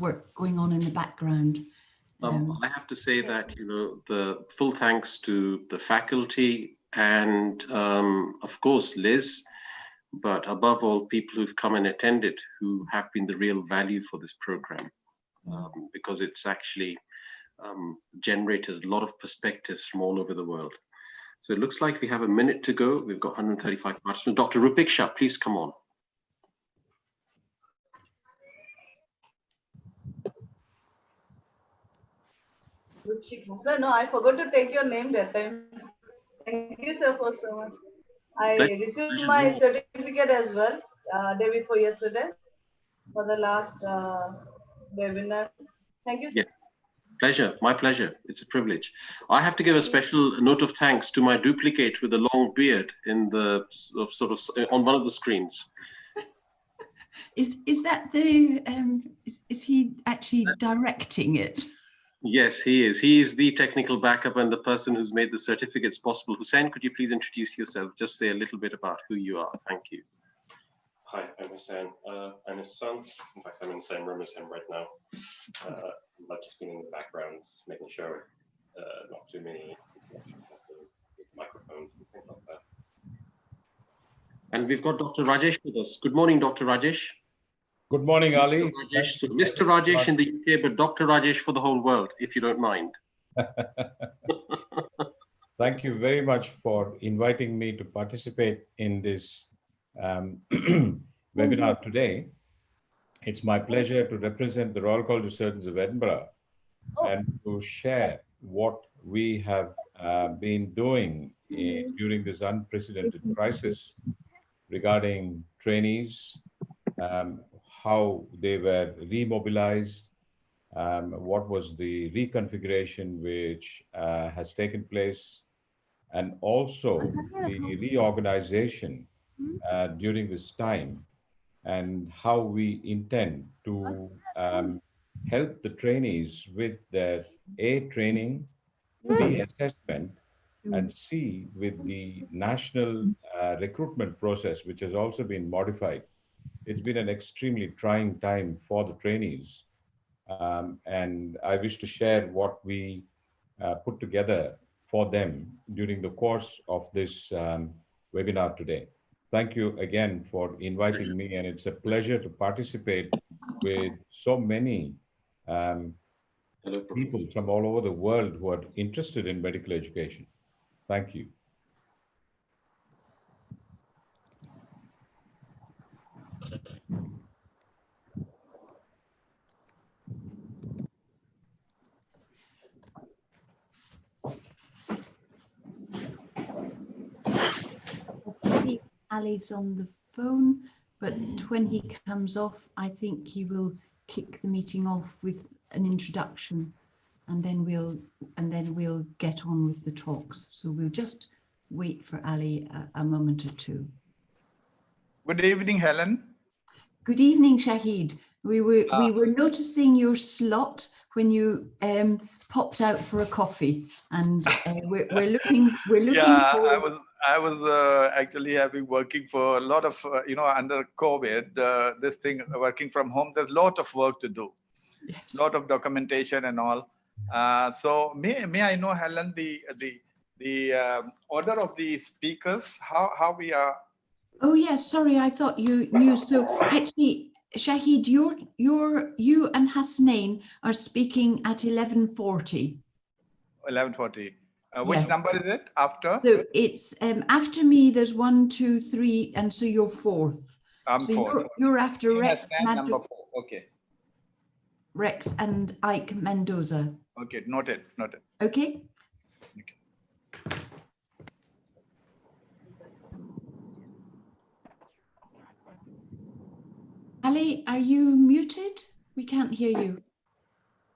work going on in the background. I have to say that, you know, the full thanks to the faculty and, of course, Liz, but above all, people who've come and attended who have been the real value for this program, because it's actually generated a lot of perspectives from all over the world. So it looks like we have a minute to go. We've got 135 participants. Dr. Rupiksha, please come on. Sir, no, I forgot to take your name that time. Thank you, sir, for so much. I received my certificate as well day before yesterday for the last webinar. Thank you, sir. Yeah. Pleasure, my pleasure. It's a privilege. I have to give a special note of thanks to my duplicate with a long beard in the sort of on one of the screens. Is that the is he actually directing it? Yes, he is. He is the technical backup and the person who's made the certificates possible. Hussein, could you please introduce yourself? Just say a little bit about who you are. Thank you. Hi, I'm Hussein. I'm his son. In fact, I'm in the same room as him right now. I've just been in the background, making sure not too many microphones and things like that. And we've got Dr. Rajesh with us. Good morning, Dr. Rajesh. Good morning, Ali. Mr. Rajesh in the UK, but Dr. Rajesh for the whole world, if you don't mind. Thank you very much for inviting me to participate in this webinar today. It's my pleasure to represent the Royal College of Surgeons of Edinburgh and to share what we have been doing during this unprecedented crisis regarding trainees, how they were remobilized, what was the reconfiguration which has taken place, and also the reorganization during this time, and how we intend to help the trainees with their A, training, B, assessment, and C, with the national recruitment process, which has also been modified. It's been an extremely trying time for the trainees. And I wish to share what we put together for them during the course of this webinar today. Thank you again for inviting me, and it's a pleasure to participate with so many people from all over the world who are interested in medical education. Thank you. Ali's on the phone, but when he comes off, I think he will kick the meeting off with an introduction, and then we'll get on with the talks. So we'll just wait for Ali a moment or two. Good evening, Helen. Good evening, Shahid. We were noticing your slot when you popped out for a coffee, and we're looking. Yeah, for... I was actually working for a lot of under COVID. This thing working from home. There's a lot of work to do. Yes. Lot of documentation and all. So may I know, Helen, the order of the speakers? How we are? Oh yes, sorry, I thought you knew. So actually, Shahid, you and Hasnain are speaking at 11:40. 11:40. Which yes. number is it after? So it's after me. There's 1, 2, 3, and so you're fourth. I'm so fourth. You're after Rex, number 4. Okay. Rex and Ike Mendoza. Okay, noted. Okay. Ali, are you muted? We can't hear you.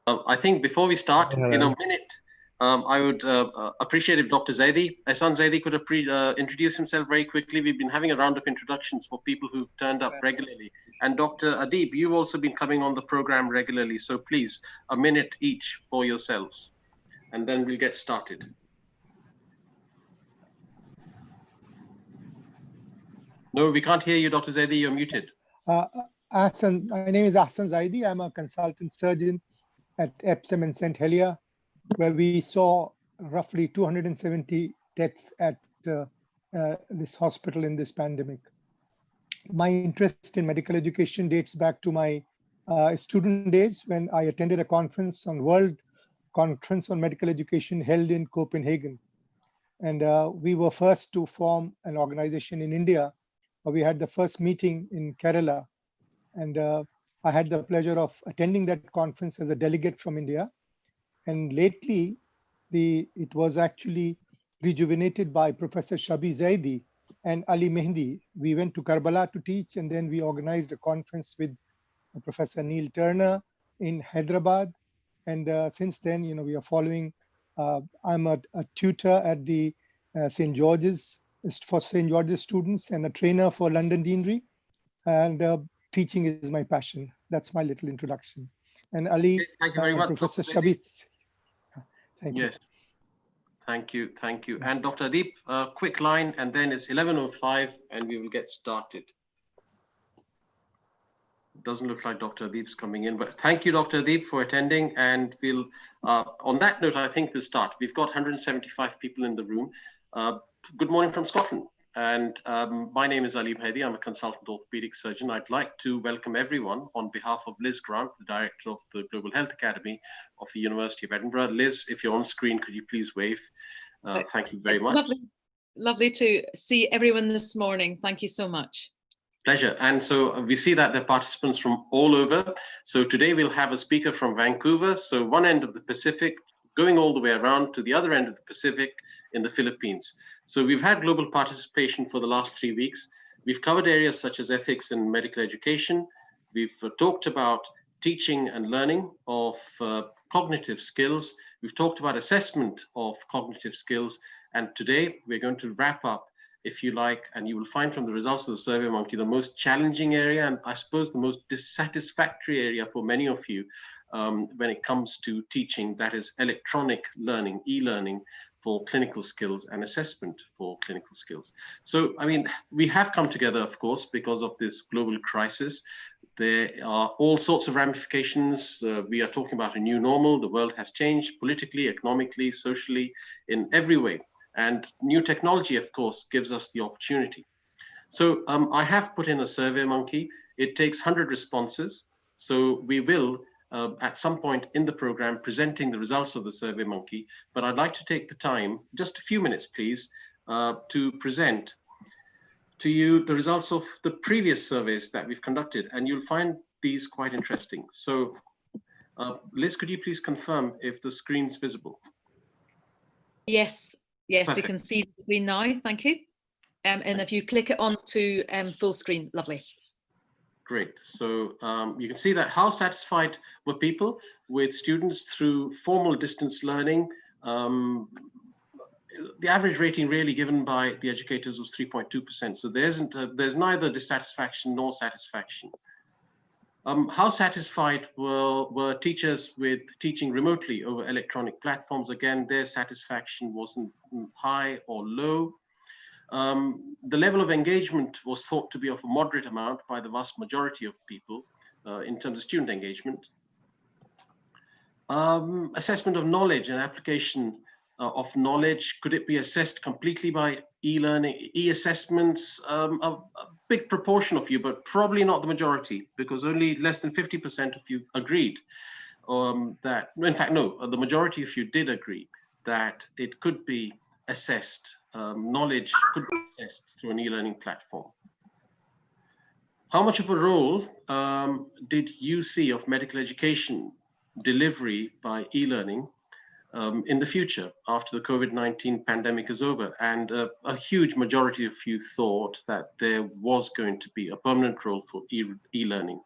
I think before we start, in a minute, I would appreciate if Dr. Zaidi, Ehsan Zaidi, could introduce himself very quickly. We've been having a round of introductions for people who've turned up regularly. And Dr. Adib, you've also been coming on the program regularly. So please, a minute each for yourselves. And then we'll get started. No, we can't hear you, Dr. Zaidi. You're muted. My name is Ahsan Zaidi. I'm a consultant surgeon at Epsom and St. Helier, where we saw roughly 270 deaths at this hospital in this pandemic. My interest in medical education dates back to my student days when I attended a conference on World Conference on Medical Education held in Copenhagen. And we were first to form an organization in India. We had the first meeting in Kerala. And I had the pleasure of attending that conference as a delegate from India. And lately, it was actually rejuvenated by Professor Shabi Zaidi and Ali Mehdi. We went to Karbala to teach, and then we organized a conference with Professor Neil Turner in Hyderabad. And since then, we are following. I'm a tutor at the St. George's for St. George's students and a trainer for London Deanery. And teaching is my passion. That's my little introduction. And Ali, thank you very much, Professor Dr. Shabi. Thank you. Yes. Thank you. Thank you. And Dr. Deep, quick line, and then it's 11:05 and we will get started. Doesn't look like Dr. Deep's coming in, but thank you, Dr. Deep, for attending. And we'll, on that note, I think we'll start. We've got 175 people in the room. Good morning from Scotland. And my name is Ali Mehdi. I'm a consultant orthopedic surgeon. I'd like to welcome everyone on behalf of Liz Grant, the director of the Global Health Academy of the University of Edinburgh. Liz, if you're on screen, could you please wave? Thank you very much. Lovely to see everyone this morning. Thank you so much. Pleasure. And so we see that there are participants from all over. So today we'll have a speaker from Vancouver. So one end of the Pacific, going all the way around to the other end of the Pacific in the Philippines. So we've had global participation for the last 3 weeks. We've covered areas such as ethics and medical education. We've talked about teaching and learning of cognitive skills. We've talked about assessment of cognitive skills. And today we're going to wrap up, if you like, and you will find from the results of the SurveyMonkey, the most challenging area, and I suppose the most dissatisfactory area for many of you when it comes to teaching, that is electronic learning, e-learning, for clinical skills and assessment for clinical skills. So, I mean, we have come together, of course, because of this global crisis. There are all sorts of ramifications. We are talking about a new normal. The world has changed politically, economically, socially, in every way. And new technology, of course, gives us the opportunity. So I have put in a SurveyMonkey. It takes 100 responses. So we will at some point in the program presenting the results of the SurveyMonkey, but I'd like to take the time, just a few minutes please, to present to you the results of the previous surveys that we've conducted, and you'll find these quite interesting. So Liz, could you please confirm if the screen's visible? Yes, yes, Perfect. We can see the screen now, thank you. And if you click it on to full screen, lovely. Great. So you can see that how satisfied were people with students through formal distance learning. The average rating really given by the educators was 3.2%. So there's neither dissatisfaction nor satisfaction. How satisfied were teachers with teaching remotely over electronic platforms? Again, their satisfaction wasn't high or low. The level of engagement was thought to be of a moderate amount by the vast majority of people in terms of student engagement. Assessment of knowledge and application of knowledge, could it be assessed completely by e-learning, e-assessments? A big proportion of you, but probably not the majority, because only less than 50% of you agreed that, in fact, no, the majority of you did agree that it could be assessed, knowledge could be assessed through an e-learning platform. How much of a role did you see of medical education delivery by e-learning in the future after the COVID-19 pandemic is over? And a huge majority of you thought that there was going to be a permanent role for e-learning.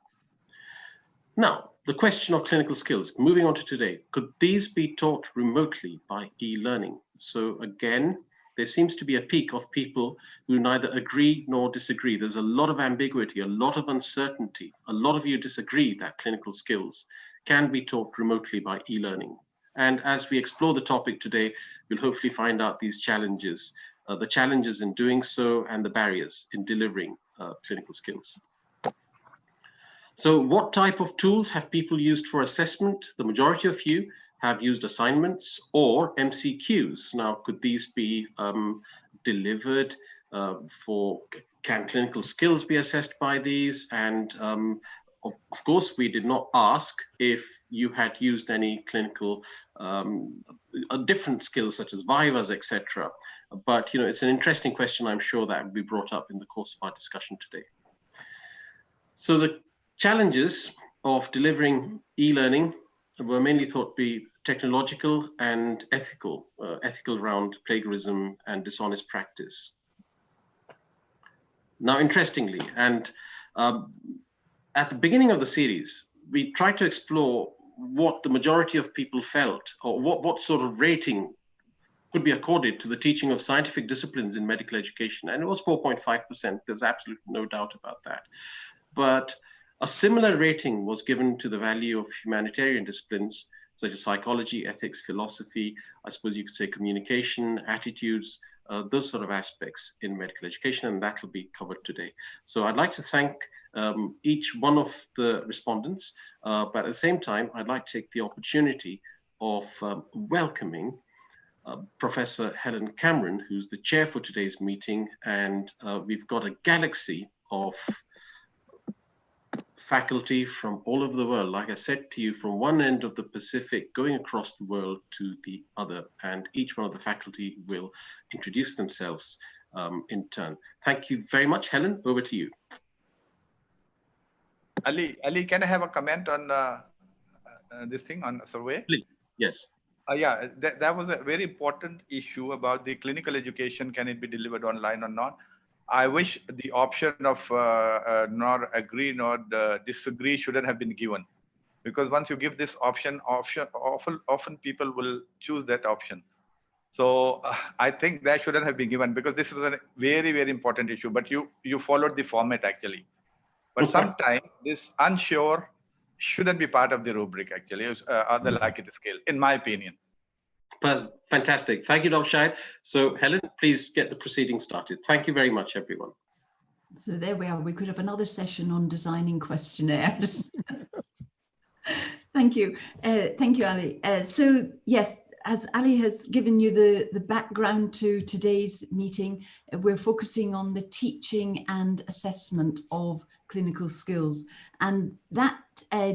Now, the question of clinical skills, moving on to today, could these be taught remotely by e-learning? So again, there seems to be a peak of people who neither agree nor disagree. There's a lot of ambiguity, a lot of uncertainty. A lot of you disagree that clinical skills can be taught remotely by e-learning. And as we explore the topic today, we'll hopefully find out these challenges, the challenges in doing so and the barriers in delivering clinical skills. So what type of tools have people used for assessment? The majority of you have used assignments or MCQs. Now, could these be delivered can clinical skills be assessed by these? And of course, we did not ask if you had used any clinical different skills such as vivas, etc. But it's an interesting question. I'm sure that will be brought up in the course of our discussion today. So the challenges of delivering e-learning were mainly thought to be technological and ethical, ethical around plagiarism and dishonest practice. Now, interestingly, and at the beginning of the series, we tried to explore what the majority of people felt, or what sort of rating could be accorded to the teaching of scientific disciplines in medical education. And it was 4.5%. There's absolutely no doubt about that. But a similar rating was given to the value of humanitarian disciplines, such as psychology, ethics, philosophy, I suppose you could say communication, attitudes, those sort of aspects in medical education, and that will be covered today. So I'd like to thank each one of the respondents, but at the same time, I'd like to take the opportunity of welcoming Professor Helen Cameron, who's the chair for today's meeting, and we've got a galaxy of faculty from all over the world, like I said to you, from one end of the Pacific going across the world to the other, and each one of the faculty will introduce themselves in turn. Thank you very much. Helen, over to you. Ali, can I have a comment on this thing on survey? Please. Yes. Yeah, that was a very important issue about the clinical education. Can it be delivered online or not? I wish the option of nor agree nor disagree shouldn't have been given, because once you give this option, often people will choose that option. So I think that shouldn't have been given, because this is a very, very important issue. But you followed the format actually. But sometimes this unsure shouldn't be part of the rubric actually, or the like-it scale, in my opinion. Fantastic. Thank you, Dr. Shahid. So Helen, please get the proceedings started. Thank you very much, everyone. So there we are. We could have another session on designing questionnaires. Thank you. Thank you, Ali. So yes, as Ali has given you the background to today's meeting, we're focusing on the teaching and assessment of clinical skills. And that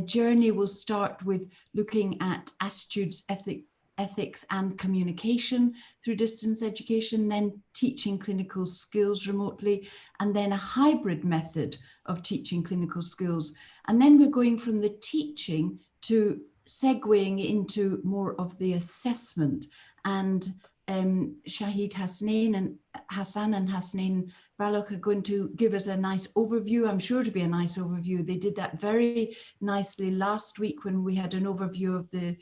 journey will start with looking at attitudes, ethics and communication through distance education, then teaching clinical skills remotely, and then a hybrid method of teaching clinical skills. And then we're going from the teaching to segueing into more of the assessment. And Shahid Hasnain and Hasnain Balok are going to give us a nice overview. I'm sure to be a nice overview. They did that very nicely last week when we had an overview of the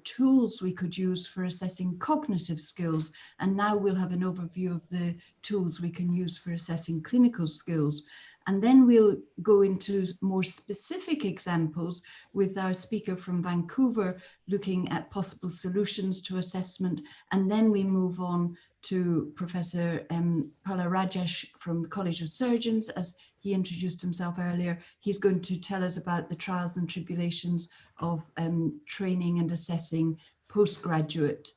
tools we could use for assessing cognitive skills. And now we'll have an overview of the tools we can use for assessing clinical skills. And then we'll go into more specific examples with our speaker from Vancouver looking at possible solutions to assessment. And then we move on to Professor Pala Rajesh from the College of Surgeons, as he introduced himself earlier. He's going to tell us about the trials and tribulations of training and assessing postgraduate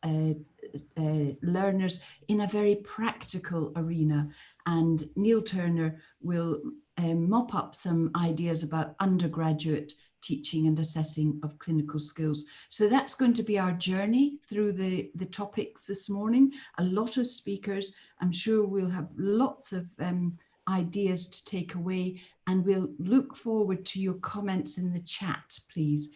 learners in a very practical arena. And Neil Turner will mop up some ideas about undergraduate teaching and assessing of clinical skills. So that's going to be our journey through the topics this morning. A lot of speakers. I'm sure we'll have lots of ideas to take away, and we'll look forward to your comments in the chat, please.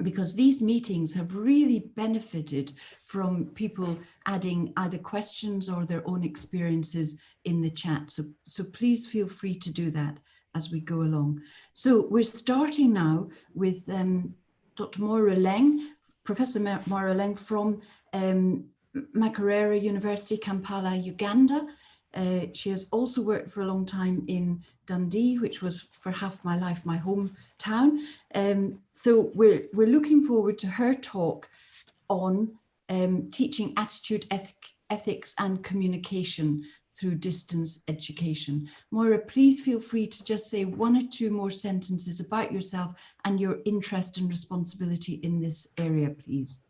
Because these meetings have really benefited from people adding either questions or their own experiences in the chat. So please feel free to do that as we go along. So we're starting now with Dr. Moira Leng, Professor Moira Leng from Makerere University, Kampala, Uganda. She has also worked for a long time in Dundee, which was for half my life my hometown. So we're looking forward to her talk on teaching attitude, ethics and communication through distance education. Moira, please feel free to just say 1 or 2 more sentences about yourself and your interest and responsibility in this area, please.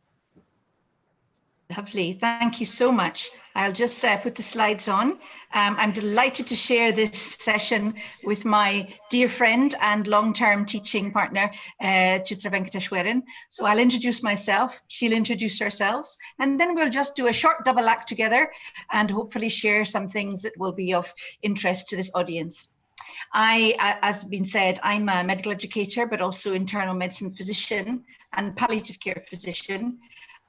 Lovely, thank you so much. I'll just put the slides on. I'm delighted to share this session with my dear friend and long-term teaching partner, Chitra Venkateshwaran. So I'll introduce myself, she'll introduce herself, and then we'll just do a short double act together and hopefully share some things that will be of interest to this audience. As been said, I'm a medical educator, but also internal medicine physician and palliative care physician.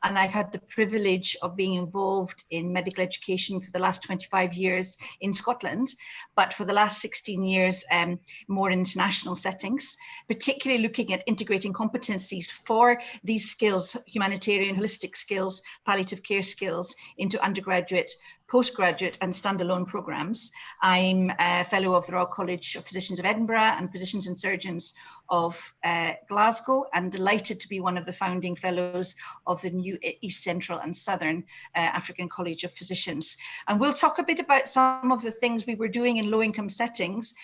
And I've had the privilege of being involved in medical education for the last 25 years in Scotland, but for the last 16 years, more international settings, particularly looking at integrating competencies for these skills, humanitarian, holistic skills, palliative care skills, into undergraduate, postgraduate and standalone programs. I'm a fellow of the Royal College of Physicians of Edinburgh and Physicians and Surgeons of Glasgow, and delighted to be one of the founding fellows of the new East Central and Southern African College of Physicians. And we'll talk a bit about some of the things we were doing in low-income settings,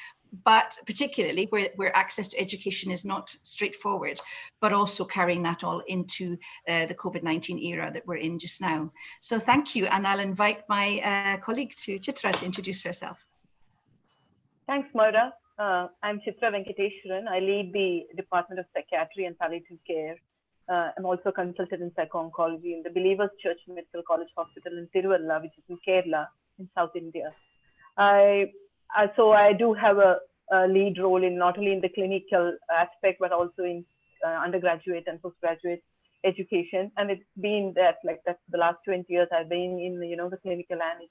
but particularly where access to education is not straightforward, but also carrying that all into the COVID-19 era that we're in just now. So thank you, and I'll invite my colleague Chitra to introduce herself. Thanks, Moira. I'm Chitra Venkateshwaran. I lead the Department of Psychiatry and Palliative Care. I'm also a consultant in psycho-oncology in the Believers Church Medical College Hospital in Tiruvalla, which is in Kerala, in South India. So I do have a lead role in not only in the clinical aspect, but also in undergraduate and postgraduate education. And it's been that like that for the last 20 years, I've been in the clinical and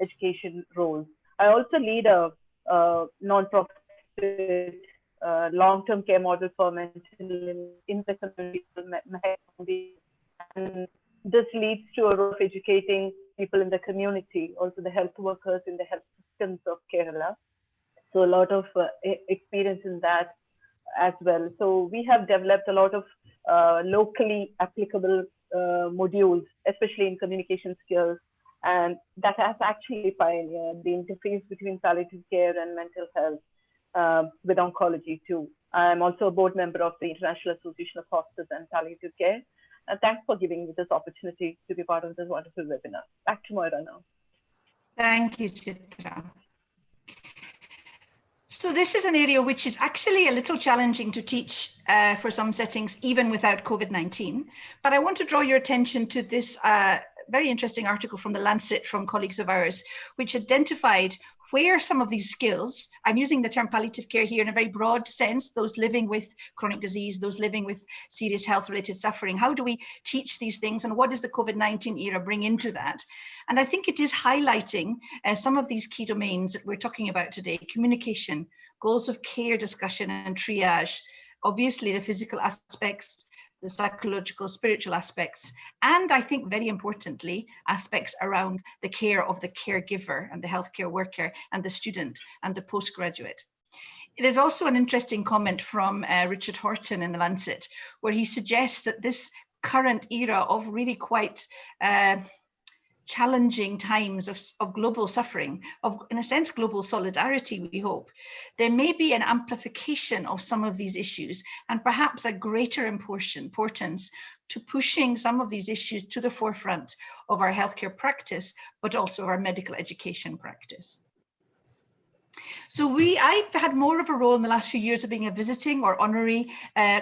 education roles. I also lead a non-profit long-term care model for mental in the community. And this leads to a role of educating people in the community, also the health workers in the health systems of Kerala. So a lot of experience in that as well. So we have developed a lot of locally applicable modules, especially in communication skills, and that has actually pioneered the interface between palliative care and mental health with oncology too. I'm also a board member of the International Association of Hospice and Palliative Care. And thanks for giving me this opportunity to be part of this wonderful webinar. Back to Moira now. Thank you, Chitra. So this is an area which is actually a little challenging to teach for some settings, even without COVID-19. But I want to draw your attention to this very interesting article from the Lancet from colleagues of ours, which identified where some of these skills, I'm using the term palliative care here in a very broad sense, those living with chronic disease, those living with serious health-related suffering, how do we teach these things and what does the COVID-19 era bring into that? And I think it is highlighting some of these key domains that we're talking about today: communication, goals of care discussion and triage, obviously the physical aspects, the psychological, spiritual aspects, and I think very importantly, aspects around the care of the caregiver and the healthcare worker and the student and the postgraduate. There's also an interesting comment from Richard Horton in the Lancet, where he suggests that this current era of really quite challenging times of global suffering, of, in a sense, global solidarity, we hope, there may be an amplification of some of these issues and perhaps a greater importance to pushing some of these issues to the forefront of our healthcare practice, but also our medical education practice. So I've had more of a role in the last few years of being a visiting or honorary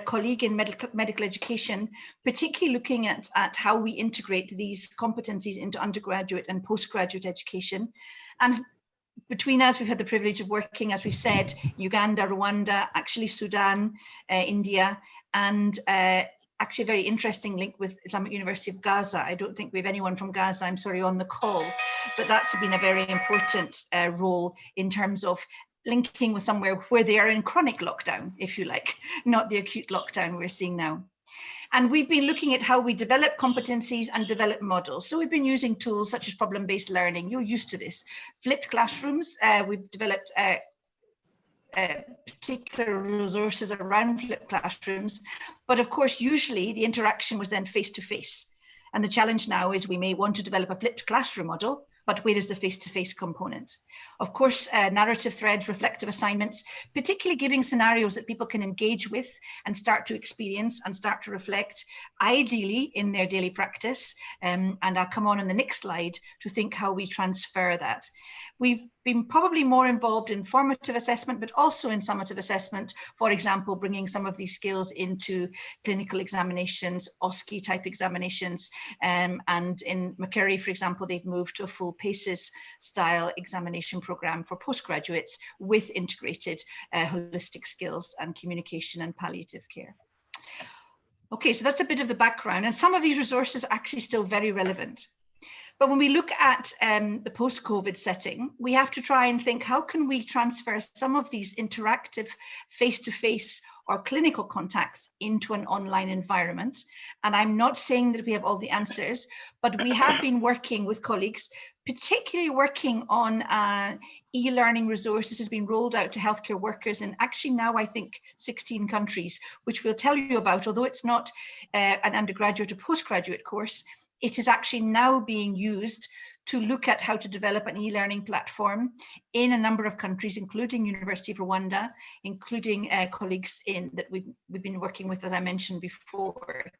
colleague in medical education, particularly looking at how we integrate these competencies into undergraduate and postgraduate education. And between us, we've had the privilege of working, as we've said, Uganda, Rwanda, actually Sudan, India, and actually a very interesting link with Islamic University of Gaza. I don't think we have anyone from Gaza, I'm sorry, on the call, but that's been a very important role in terms of linking with somewhere where they are in chronic lockdown, if you like, not the acute lockdown we're seeing now. And we've been looking at how we develop competencies and develop models. So we've been using tools such as problem-based learning. You're used to this. Flipped classrooms, we've developed particular resources around flipped classrooms, but of course usually the interaction was then face-to-face, and the challenge now is we may want to develop a flipped classroom model, but where is the face-to-face component? Of course, narrative threads, reflective assignments, particularly giving scenarios that people can engage with and start to experience and start to reflect, ideally in their daily practice. And I'll come on in the next slide to think how we transfer that. We've been probably more involved in formative assessment, but also in summative assessment, for example, bringing some of these skills into clinical examinations, OSCE type examinations. And in McCurry, for example, they've moved to a full PACES style examination program for postgraduates with integrated holistic skills and communication and palliative care. Okay, so that's a bit of the background, and some of these resources are actually still very relevant. But when we look at the post-COVID setting, we have to try and think, how can we transfer some of these interactive face-to-face or clinical contacts into an online environment? And I'm not saying that we have all the answers, but we have been working with colleagues, particularly working on e-learning resources has been rolled out to healthcare workers in actually now, I think, 16 countries, which we'll tell you about, although it's not an undergraduate or postgraduate course. It is actually now being used to look at how to develop an e-learning platform in a number of countries, including University of Rwanda, including colleagues that we've been working with, as I mentioned before.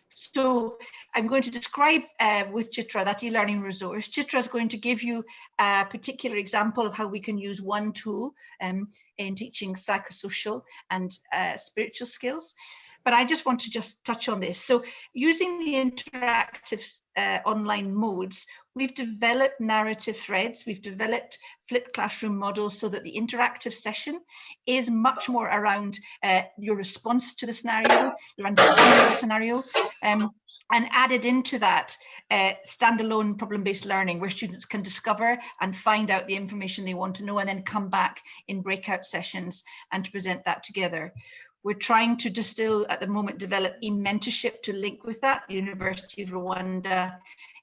So I'm going to describe with Chitra that e-learning resource. Chitra is going to give you a particular example of how we can use one tool in teaching psychosocial and spiritual skills. But I just want to just touch on this. So using the interactive online modes, we've developed narrative threads, we've developed flipped classroom models so that the interactive session is much more around your response to the scenario, your understanding of the scenario, and added into that standalone problem-based learning where students can discover and find out the information they want to know and then come back in breakout sessions and to present that together. We're trying to distill at the moment, develop e-mentorship to link with that. University of Rwanda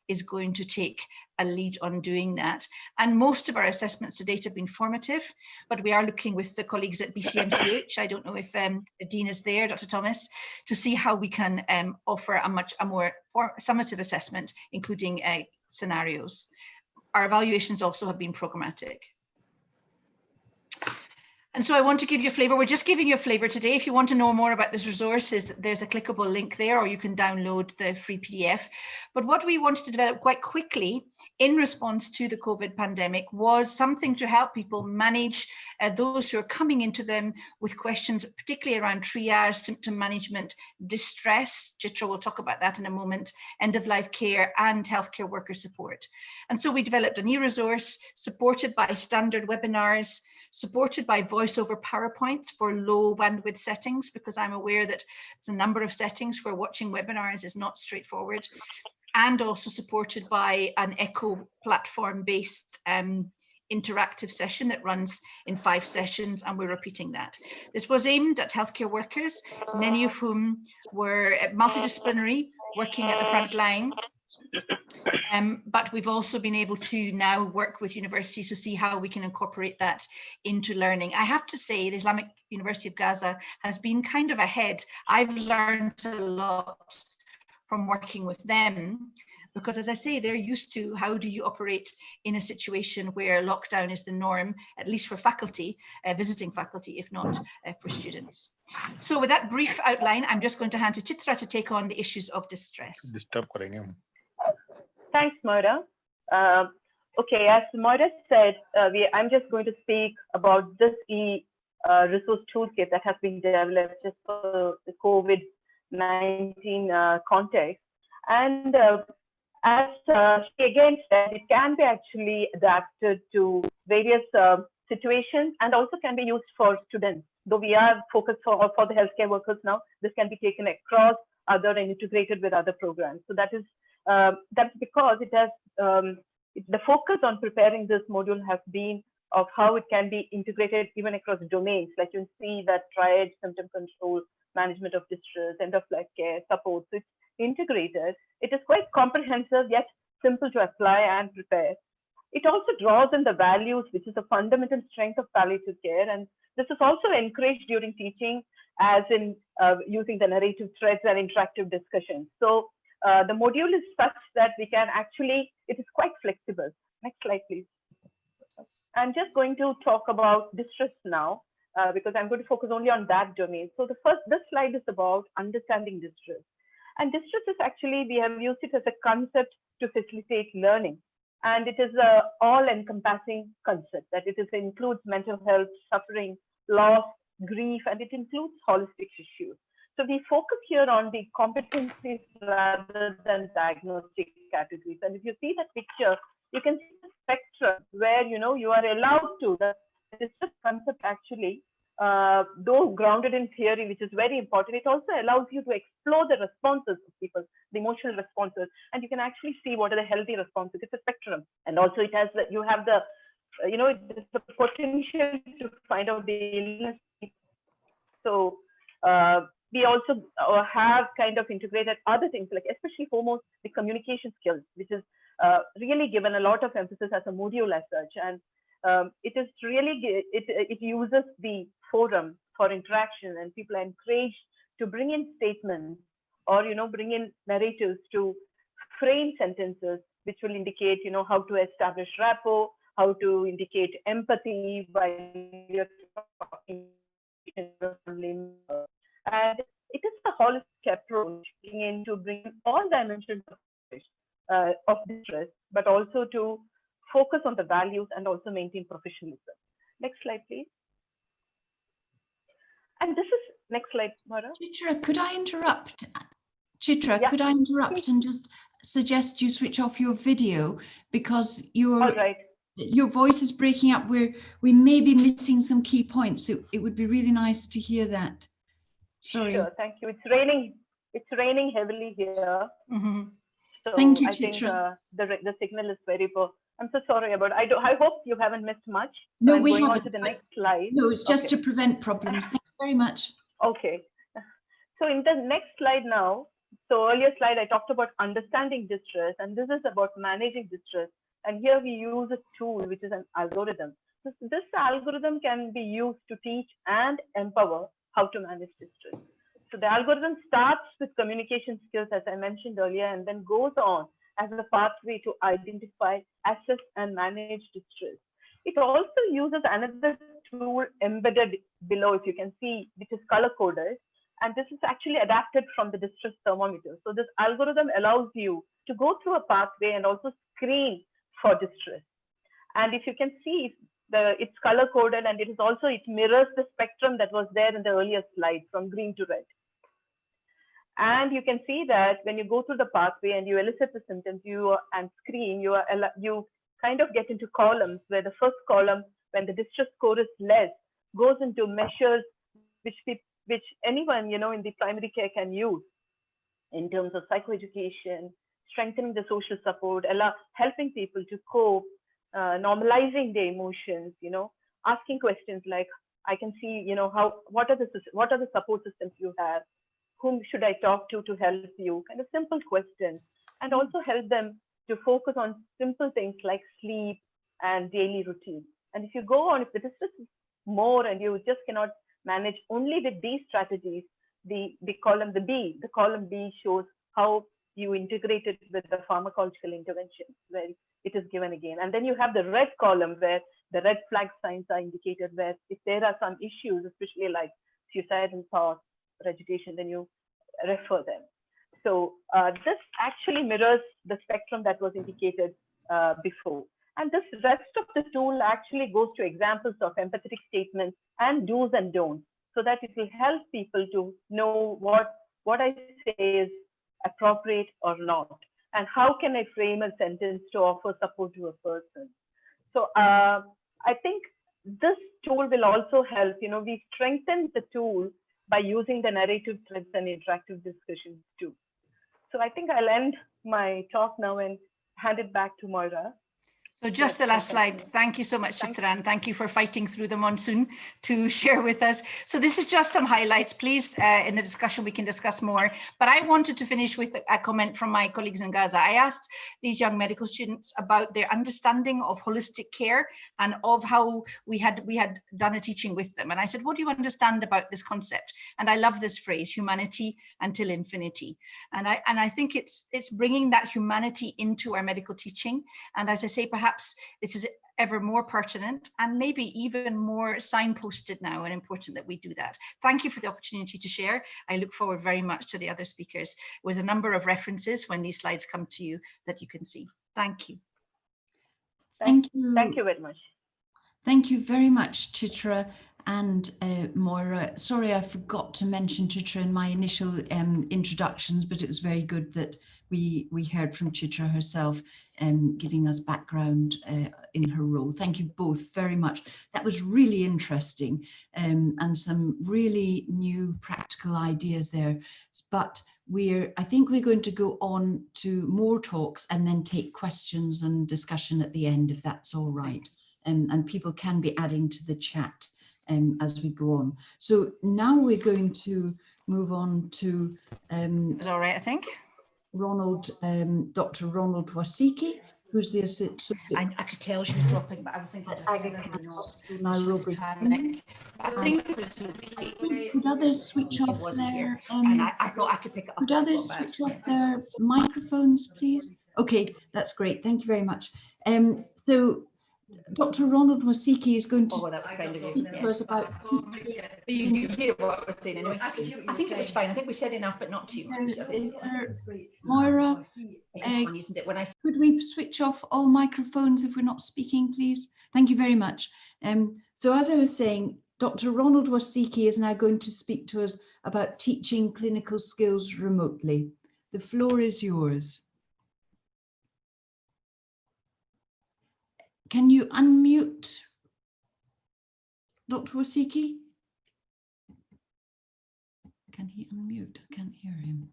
is going to take a lead on doing that. And most of our assessments to date have been formative, but we are looking with the colleagues at BCMCH. I don't know if the Dean is there, Dr. Thomas, to see how we can offer a more summative assessment, including scenarios. Our evaluations also have been programmatic. And so I want to give you a flavor. We're just giving you a flavor today. If you want to know more about this resource, there's a clickable link there, or you can download the free PDF. But what we wanted to develop quite quickly in response to the COVID pandemic was something to help people manage those who are coming into them with questions, particularly around triage, symptom management, distress. Chitra will talk about that in a moment, end-of-life care and healthcare worker support. And so we developed a new resource supported by standard webinars, supported by voice over PowerPoints for low bandwidth settings, because I'm aware that there's a number of settings where watching webinars is not straightforward, and also supported by an Echo platform-based interactive session that runs in 5 sessions, and we're repeating that. This was aimed at healthcare workers, many of whom were multidisciplinary, working at the front line. But we've also been able to now work with universities to see how we can incorporate that into learning. I have to say the Islamic University of Gaza has been kind of ahead. I've learned a lot from working with them because, as I say, they're used to how do you operate in a situation where lockdown is the norm, at least for faculty, visiting faculty, if not for students. So with that brief outline, I'm just going to hand to Chitra to take on the issues of distress. Thanks, Moira. Okay, as Moira said, I'm just going to speak about this resource toolkit that has been developed just for the COVID-19 context. And as she again said, it can be actually adapted to various situations and also can be used for students. Though we are focused for the healthcare workers now, this can be taken across other and integrated with other programs. So that is that's because it has the focus on preparing this module has been of how it can be integrated even across domains. Like you see that triad, symptom control, management of distress, end-of-life care, support. So it's integrated. It is quite comprehensive yet simple to apply and prepare. It also draws in the values, which is a fundamental strength of palliative care, and this is also encouraged during teaching, as in using the narrative threads and interactive discussions. So the module is such that we can actually, it is quite flexible. Next slide, please. I'm just going to talk about distress now, because I'm going to focus only on that domain. So this slide is about understanding distress. And distress is actually, we have used it as a concept to facilitate learning. And it is an all-encompassing concept that includes mental health, suffering, loss, grief, and it includes holistic issues. So we focus here on the competencies rather than diagnostic categories. And if you see that picture, you can see the spectrum where, you know, you are allowed to, the distress concept actually, though grounded in theory, which is very important, it also allows you to explore the responses of people, the emotional responses, and you can actually see what are the healthy responses. It's a spectrum. And also it has, you have the, you know, it's the potential to find out the illness. So we also have kind of integrated other things, like especially foremost the communication skills, which is really given a lot of emphasis as a module as such. And it is really, it uses the forum for interaction, and people are encouraged to bring in statements or, you know, bring in narratives to frame sentences, which will indicate, you know, how to establish rapport, how to indicate empathy by talking. And it is a holistic approach to bring all dimensions of distress, but also to focus on the values and also maintain professionalism. Next slide, please. And this is, next slide, Mara. Chitra, could I interrupt? Chitra, Yeah. could I interrupt and just suggest you switch off your video, because your voice is breaking up. We may be missing some key points. It would be really nice to hear that. Sorry. Sure, thank you. It's raining. It's raining heavily here. Mm-hmm. So thank you, I think Chitra. the signal is very poor. I'm so sorry about it. I hope you haven't missed much. No, I'm we going haven't. on to the next slide. No, it's just Okay. to prevent problems. Thank you very much. Okay. So in the next slide now, so earlier slide, I talked about understanding distress, and this is about managing distress. And here we use a tool, which is an algorithm. So this algorithm can be used to teach and empower how to manage distress. So the algorithm starts with communication skills, as I mentioned earlier, and then goes on as a pathway to identify, assess, and manage distress. It also uses another tool embedded below, if you can see, which is color-coded. And this is actually adapted from the distress thermometer. So this algorithm allows you to go through a pathway and also screen for distress. And if you can see, it's color-coded, and it mirrors the spectrum that was there in the earlier slide from green to red. And you can see that when you go through the pathway and you elicit the symptoms and screen, you kind of get into columns, where the first column, when the distress score is less, goes into measures which anyone, you know, in the primary care can use in terms of psychoeducation, strengthening the social support, helping people to cope, normalizing their emotions, you know, asking questions like, I can see, you know, what are the support systems you have? Whom should I talk to help you? Kind of simple questions, and also help them to focus on simple things like sleep and daily routine. And if you go on, if the distress is more and you just cannot manage only with these strategies, the column B shows how you integrate it with the pharmacological intervention, where it is given again. And then you have the red column, where the red flag signs are indicated, where if there are some issues, especially like suicidal thoughts or agitation, then you refer them. So this actually mirrors the spectrum that was indicated before. And this rest of the tool actually goes to examples of empathetic statements and do's and don'ts, so that it will help people to know what I say is appropriate or not, and how can I frame a sentence to offer support to a person. So I think this tool will also help, you know, we strengthen the tool by using the narrative threads and interactive discussions too. So I think I'll end my talk now and hand it back to Moira. So just the last slide. Thank you so much, Chitra, and thank you for fighting through the monsoon to share with us. So this is just some highlights. Please, in the discussion, we can discuss more. But I wanted to finish with a comment from my colleagues in Gaza. I asked these young medical students about their understanding of holistic care and of how we had done a teaching with them. And I said, what do you understand about this concept? And I love this phrase, humanity until infinity. And I think it's bringing that humanity into our medical teaching. And as I say, perhaps perhaps this is ever more pertinent and maybe even more signposted now, and important that we do that. Thank you for the opportunity to share. I look forward very much to the other speakers with a number of references when these slides come to you that you can see. Thank you. Thank you. Thank you very much. Thank you very much, Chitra and Moira. Sorry, I forgot to mention Chitra in my initial introductions, but it was very good that we heard from Chitra herself, giving us background in her role. Thank you both very much. That was really interesting, and some really new practical ideas there. But I think we're going to go on to more talks and then take questions and discussion at the end, if that's all right. And people can be adding to the chat as we go on. So now we're going to move on to It's all right, I think. Dr. Ronald Wasiki, who's the associate. I could tell she was dropping, but I was thinking at Aga Khan Hospital, Nairobi. I think it was okay. Could others switch off their? And I thought I could pick it up. Could others switch off their microphones, please? Okay, that's great. Thank you very much. So Dr. Ronald Wasiki is going to speak to us about teaching. You can hear what I was saying anyway. I think it was fine. I think we said enough, but not too much. Moira, could we switch off all microphones if we're not speaking, please? Thank you very much. So as I was saying, Dr. Ronald Wasiki is now going to speak to us about teaching clinical skills remotely. The floor is yours. Can you unmute Dr. Wasiki? Can he unmute? I can't hear him.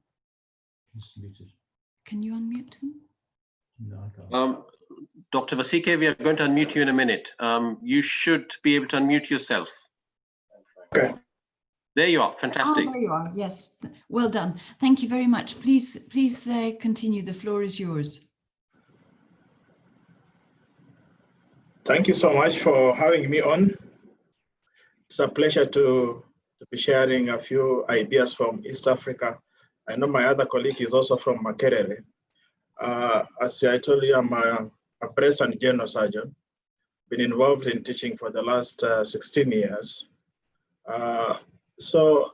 He's muted. Can you unmute him? No, I can't. Dr. Wasiki, we are going to unmute you in a minute. You should be able to unmute yourself. Okay. There you are. Fantastic. Oh, there you are. Yes. Well done. Thank you very much. Please continue. The floor is yours. Thank you so much for having me on. It's a pleasure to be sharing a few ideas from East Africa. I know my other colleague is also from Makerere. As I told you, I'm a breast and general surgeon. Been involved in teaching for the last 16 years. So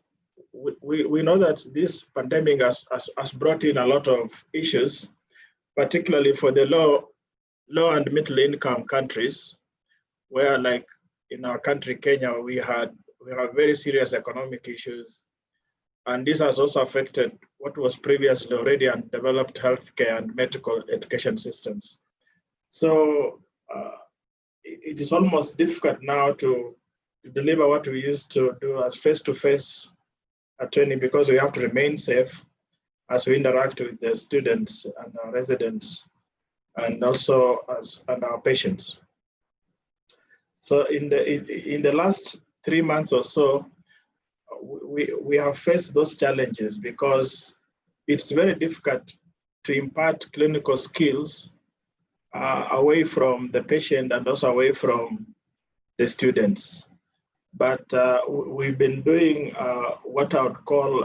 we know that this pandemic has brought in a lot of issues, particularly for the low and middle income countries, where, like in our country, Kenya, we have very serious economic issues. And this has also affected what was previously already undeveloped healthcare and medical education systems. So it is almost difficult now to deliver what we used to do as face-to-face training, because we have to remain safe as we interact with the students and our residents, and also and our patients. So in the last 3 months or so, we have faced those challenges, because it's very difficult to impart clinical skills away from the patient and also away from the students. But we've been doing what I would call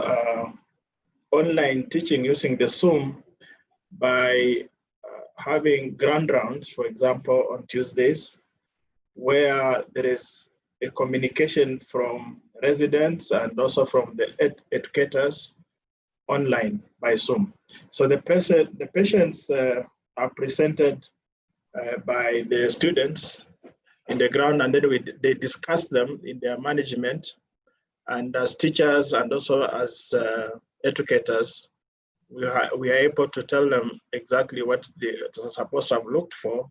online teaching using the Zoom by having grand rounds, for example, on Tuesdays, where there is a communication from residents and also from the educators online by Zoom. So the patients are presented by the students in the ground, and then they discuss them in their management. And as teachers and also as educators, we are able to tell them exactly what they're supposed to have looked for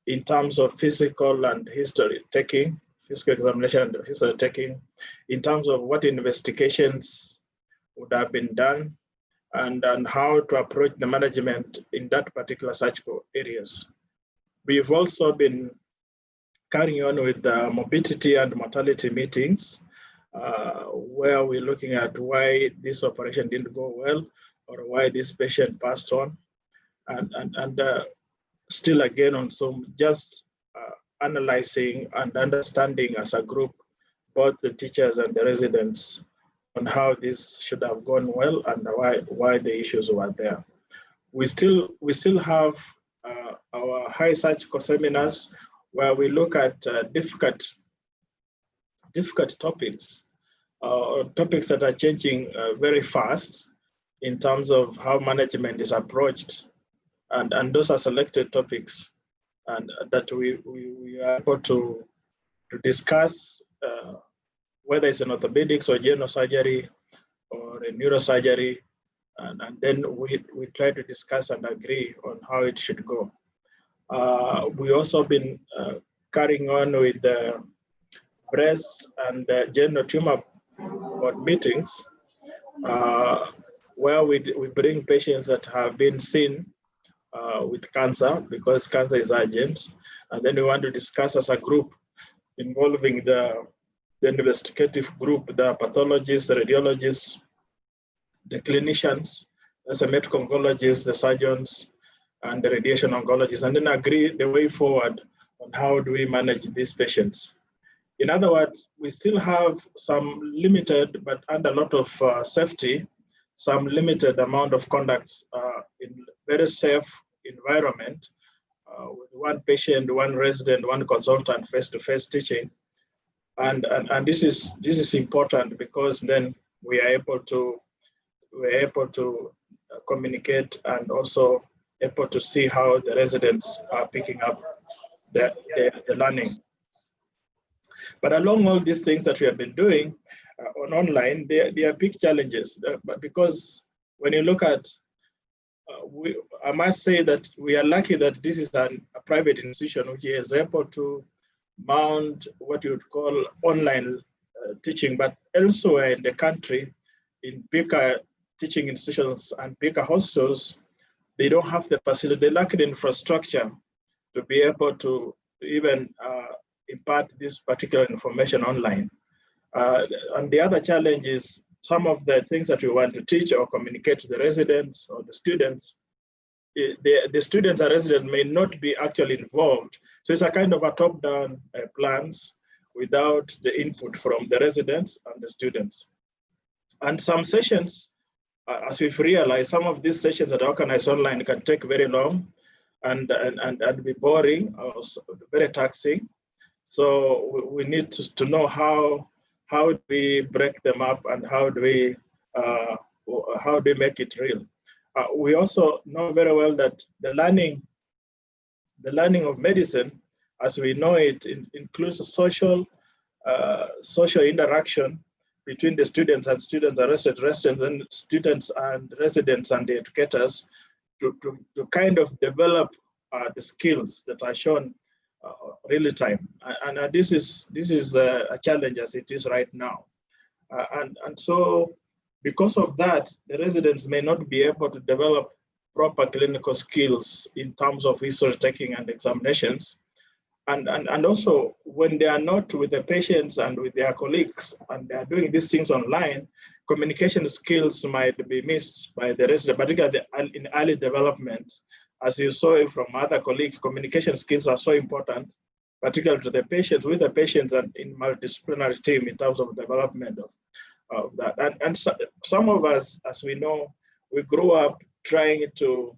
in terms of physical and history taking, physical examination and history taking, in terms of what investigations would have been done, and how to approach the management in that particular surgical areas. We've also been carrying on with the morbidity and mortality meetings, where we're looking at why this operation didn't go well, or why this patient passed on, and still again on Zoom, just analyzing and understanding as a group, both the teachers and the residents, on how this should have gone well and why the issues were there. We still have our high search seminars, where we look at difficult topics, topics that are changing very fast in terms of how management is approached. And those are selected topics and that we are able to discuss, whether it's an orthopedics or general surgery or a neurosurgery, and then we try to discuss and agree on how it should go. We also been carrying on with the breast and genital tumor board meetings, where we bring patients that have been seen with cancer, because cancer is urgent, and then we want to discuss as a group involving the investigative group, the pathologists, the radiologists, the clinicians, the medical oncologists, the surgeons, and the radiation oncologists, and then agree the way forward on how do we manage these patients. In other words, we still have some limited, but under a lot of safety, some limited amount of conducts in very safe environment, with one patient, one resident, one consultant, face-to-face teaching. And this is important, because then we are able to communicate and also able to see how the residents are picking up the learning. But along all these things that we have been doing on online, there are big challenges. But because when you look at, I must say that we are lucky that this is a private institution which is able to mount what you would call online teaching. But elsewhere in the country, in bigger teaching institutions and bigger hostels, they don't have the facility, they lack the infrastructure to be able to even impart this particular information online. And the other challenge is some of the things that we want to teach or communicate to the residents or the students, the students and residents may not be actually involved. So it's a kind of a top-down plans without the input from the residents and the students. And some sessions, as we've realized, some of these sessions that are organized online can take very long and be boring or very taxing. So we need to know how do we break them up and how do we make it real. We also know very well that the learning of medicine, as we know it, includes a social interaction between the students and residents and students and residents and the educators to kind of develop the skills that are shown real time. And this is a challenge as it is right now. And so because of that, the residents may not be able to develop proper clinical skills in terms of history taking and examinations. And also, when they are not with the patients and with their colleagues, and they are doing these things online, communication skills might be missed by the resident, particularly in early development. As you saw from other colleagues, communication skills are so important, particularly to the patients, with the patients and in multidisciplinary team in terms of development of that. And so, some of us, as we know, we grew up trying to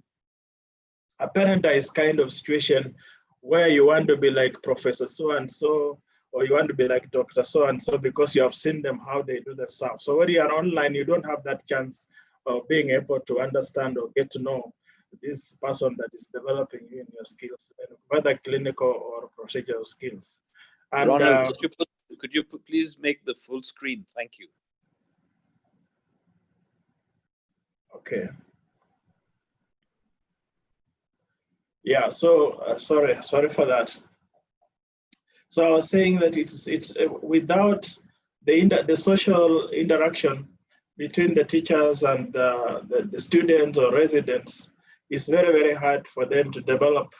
apparentize kind of situation where you want to be like Professor so-and-so, or you want to be like Dr. so-and-so because you have seen them how they do the stuff. So when you are online, you don't have that chance of being able to understand or get to know this person that is developing you in your skills, whether clinical or procedural skills. And Ronald, could you please make the full screen? Thank you. Okay. Yeah, so sorry for that. So I was saying that it's without the social interaction between the teachers and the students or residents, it's very, very hard for them to develop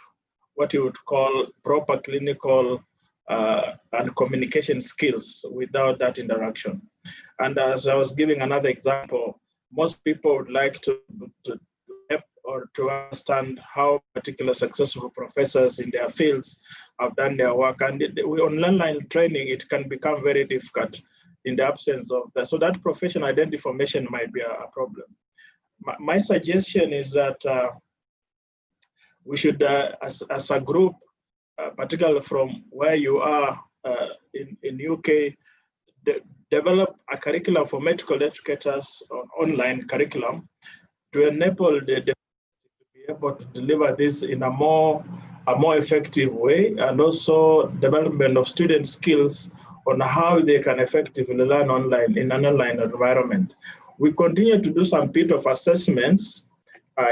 what you would call proper clinical and communication skills without that interaction. And as I was giving another example, most people would like to help or to understand how particular successful professors in their fields have done their work. And on online training, it can become very difficult in the absence of that. So that professional identity information might be a problem. My suggestion is that we should, as a group, particularly from where you are in UK, develop a curriculum for medical educators, online curriculum, to enable the to be able to deliver this in a more effective way, and also development of student skills on how they can effectively learn online in an online environment. We continue to do some bit of assessments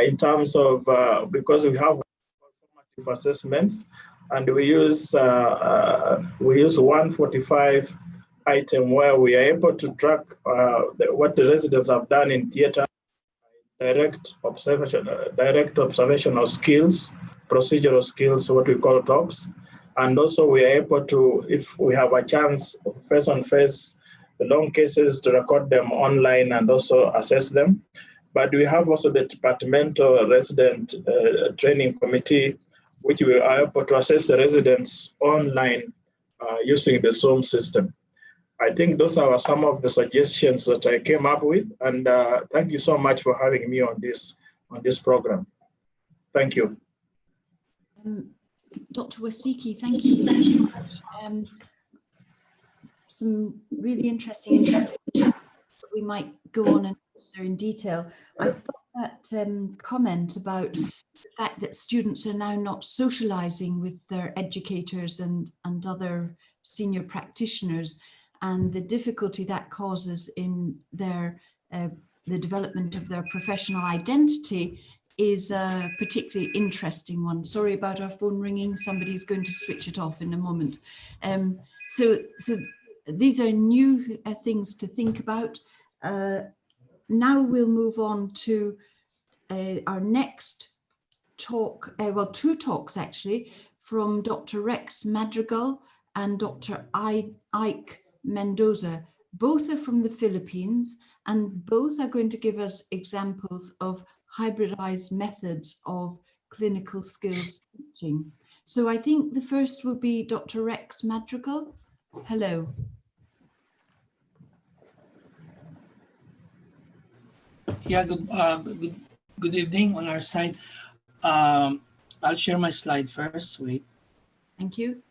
in terms of, because we have formative assessments, and we use 145 item where we are able to track what the residents have done in theater, direct observational skills, procedural skills, what we call TOPS. And also we are able to, if we have a chance, face-on-face, the long cases, to record them online and also assess them. But we have also the departmental resident training committee, which we are able to assess the residents online using the Zoom system. I think those are some of the suggestions that I came up with, and thank you so much for having me on this program. Thank you. Dr. Wasiki, thank you very much. Some really interesting that we might go on and answer in detail. I thought that comment about the fact that students are now not socializing with their educators and other senior practitioners, and the difficulty that causes in their the development of their professional identity is a particularly interesting one. Sorry about our phone ringing. Somebody's going to switch it off in a moment. So these are new things to think about. Now we'll move on to our next talk, well, two talks actually, from Dr. Rex Madrigal and Dr. Ike Mendoza. Both are from the Philippines, and both are going to give us examples of hybridized methods of clinical skills teaching. So I think the first will be Dr. Rex Madrigal. Hello. Yeah, good evening on our side. I'll share my slide first. Wait. Thank you.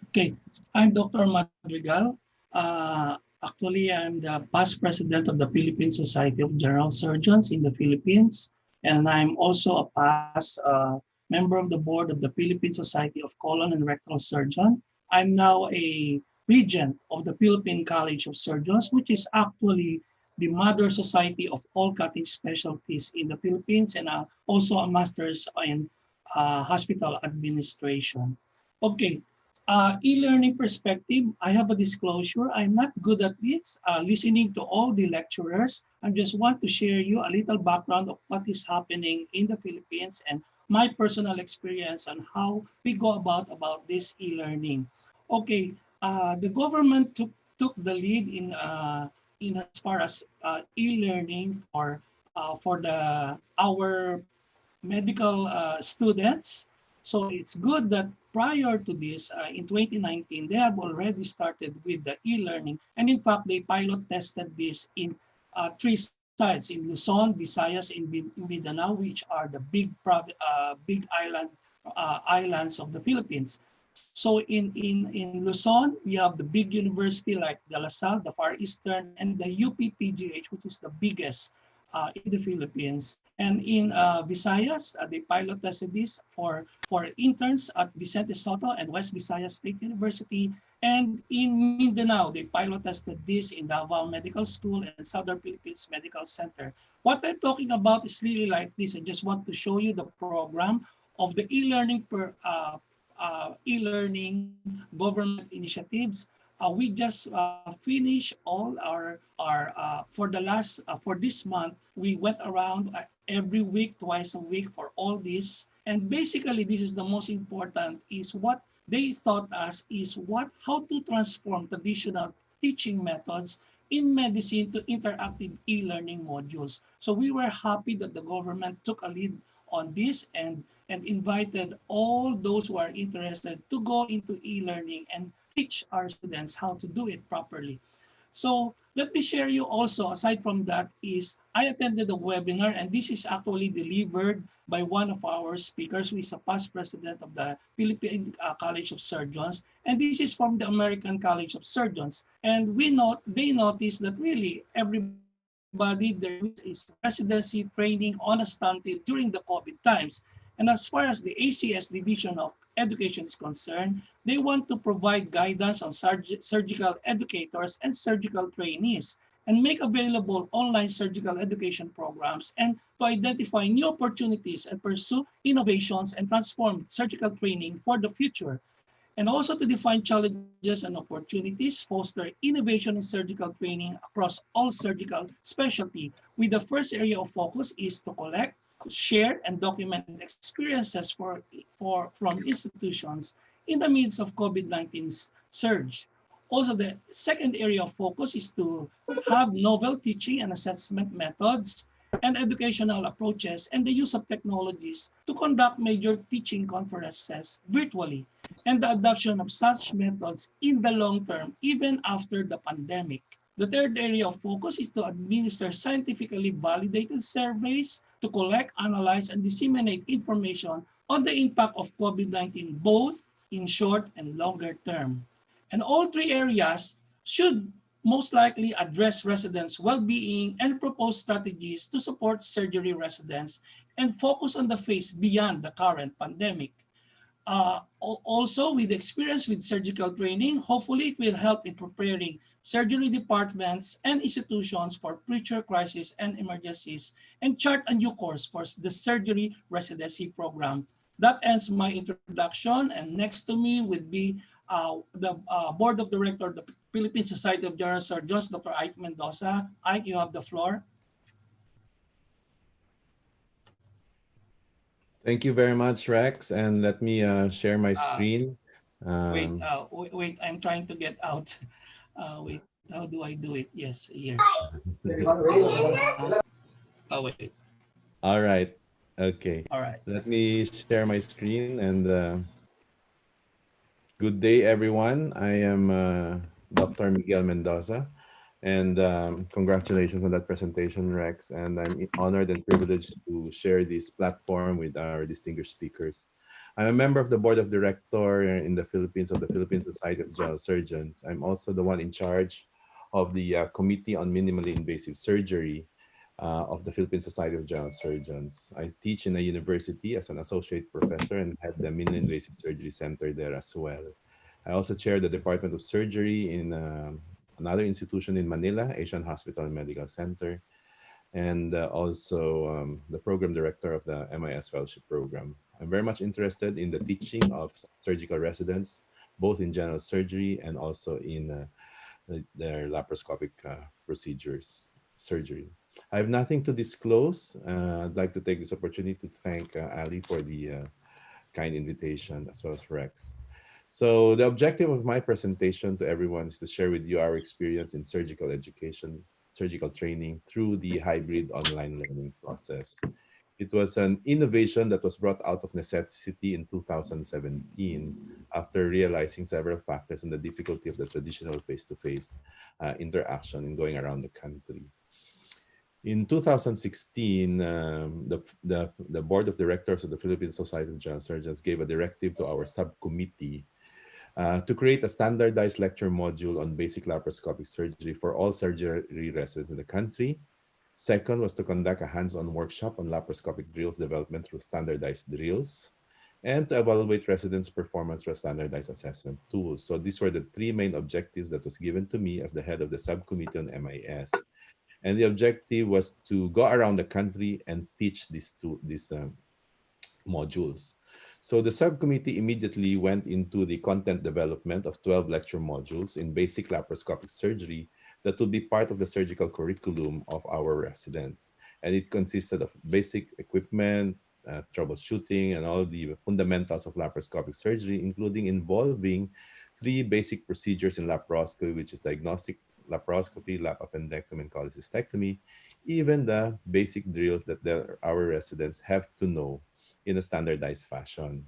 Okay, I'm Dr. Madrigal. Actually, I'm the past president of the Philippine Society of General Surgeons in the Philippines, and I'm also a past member of the board of the Philippine Society of Colon and Rectal Surgeon. I'm now a regent of the Philippine College of Surgeons, which is actually the mother society of all cutting specialties in the Philippines, and also a master's in hospital administration. Okay. E-learning perspective, I have a disclosure. I'm not good at this, listening to all the lecturers. I just want to share you a little background of what is happening in the Philippines and my personal experience on how we go about this e-learning. Okay, the government took the lead in as far as e-learning for our medical students. So it's good that prior to this, in 2019, they have already started with the e-learning. And in fact, they pilot tested this in 3 sites, in Luzon, Visayas, and Mindanao, which are the big islands of the Philippines. So in Luzon, we have the big university like De La Salle, the Far Eastern, and the UPPGH, which is the biggest in the Philippines. And in Visayas, they pilot tested this for interns at Vicente Soto and West Visayas State University. And in Mindanao, they pilot tested this in Davao Medical School and Southern Philippines Medical Center. What I'm talking about is really like this. I just want to show you the program of the e-learning e-learning government initiatives. We just finished all our for this month. We went around every week, twice a week for all this. And basically, this is the most important, is what they taught us is how to transform traditional teaching methods in medicine to interactive e-learning modules. So we were happy that the government took a lead on this and invited all those who are interested to go into e-learning and teach our students how to do it properly. So let me share you also, aside from that, is I attended a webinar, and this is actually delivered by one of our speakers who is a past president of the Philippine College of Surgeons. And this is from the American College of Surgeons. And they noticed that really everybody there is residency training on a standstill during the COVID times. And as far as the ACS Division of Education is concerned, they want to provide guidance on surgical educators and surgical trainees and make available online surgical education programs and to identify new opportunities and pursue innovations and transform surgical training for the future. And also to define challenges and opportunities, foster innovation in surgical training across all surgical specialty, with the first area of focus is to collect, share, and document experiences from institutions in the midst of COVID-19 surge. Also, the second area of focus is to have novel teaching and assessment methods and educational approaches and the use of technologies to conduct major teaching conferences virtually and the adoption of such methods in the long term, even after the pandemic. The third area of focus is to administer scientifically validated surveys to collect, analyze, and disseminate information on the impact of COVID-19, both in short and longer term. And all three areas should most likely address residents' well-being and propose strategies to support surgery residents and focus on the phase beyond the current pandemic. Also, with experience with surgical training, hopefully it will help in preparing surgery departments and institutions for future crises and emergencies and chart a new course for the surgery residency program. That ends my introduction, and next to me would be the Board of Directors of the Philippine Society of General Surgeons, Dr. Ike Mendoza. Ike, you have the floor. Thank you very much, Rex. And let me share my screen. Wait, I'm trying to get out. Wait, how do I do it? Yes, here. Wait. All right. Okay. All right. Let me share my screen and good day, everyone. I am Dr. Miguel Mendoza, and congratulations on that presentation, Rex. And I'm honored and privileged to share this platform with our distinguished speakers. I'm a member of the Board of Directors in the Philippines of the Philippine Society of General Surgeons. I'm also the one in charge of the Committee on Minimally Invasive Surgery of the Philippine Society of General Surgeons. I teach in a university as an associate professor and head the Minimally Invasive Surgery Center there as well. I also chair the Department of Surgery in another institution in Manila, Asian Hospital and Medical Center, and also the program director of the MIS Fellowship Program. I'm very much interested in the teaching of surgical residents, both in general surgery and also in their laparoscopic surgery. I have nothing to disclose. I'd like to take this opportunity to thank Ali for the kind invitation, as well as Rex. So the objective of my presentation to everyone is to share with you our experience in surgical education, surgical training through the hybrid online learning process. It was an innovation that was brought out of necessity in 2017 after realizing several factors and the difficulty of the traditional face-to-face interaction in going around the country. In 2016, the Board of Directors of the Philippine Society of General Surgeons gave a directive to our subcommittee to create a standardized lecture module on basic laparoscopic surgery for all surgery residents in the country. Second was to conduct a hands-on workshop on laparoscopic drills development through standardized drills, and to evaluate residents' performance through a standardized assessment tools. So these were the three main objectives that was given to me as the head of the subcommittee on MIS. And the objective was to go around the country and teach these modules. So the subcommittee immediately went into the content development of 12 lecture modules in basic laparoscopic surgery that would be part of the surgical curriculum of our residents. And it consisted of basic equipment, troubleshooting, and all the fundamentals of laparoscopic surgery, including involving 3 basic procedures in laparoscopy, which is diagnostic laparoscopy, lap appendectomy, and cholecystectomy, even the basic drills that our residents have to know in a standardized fashion.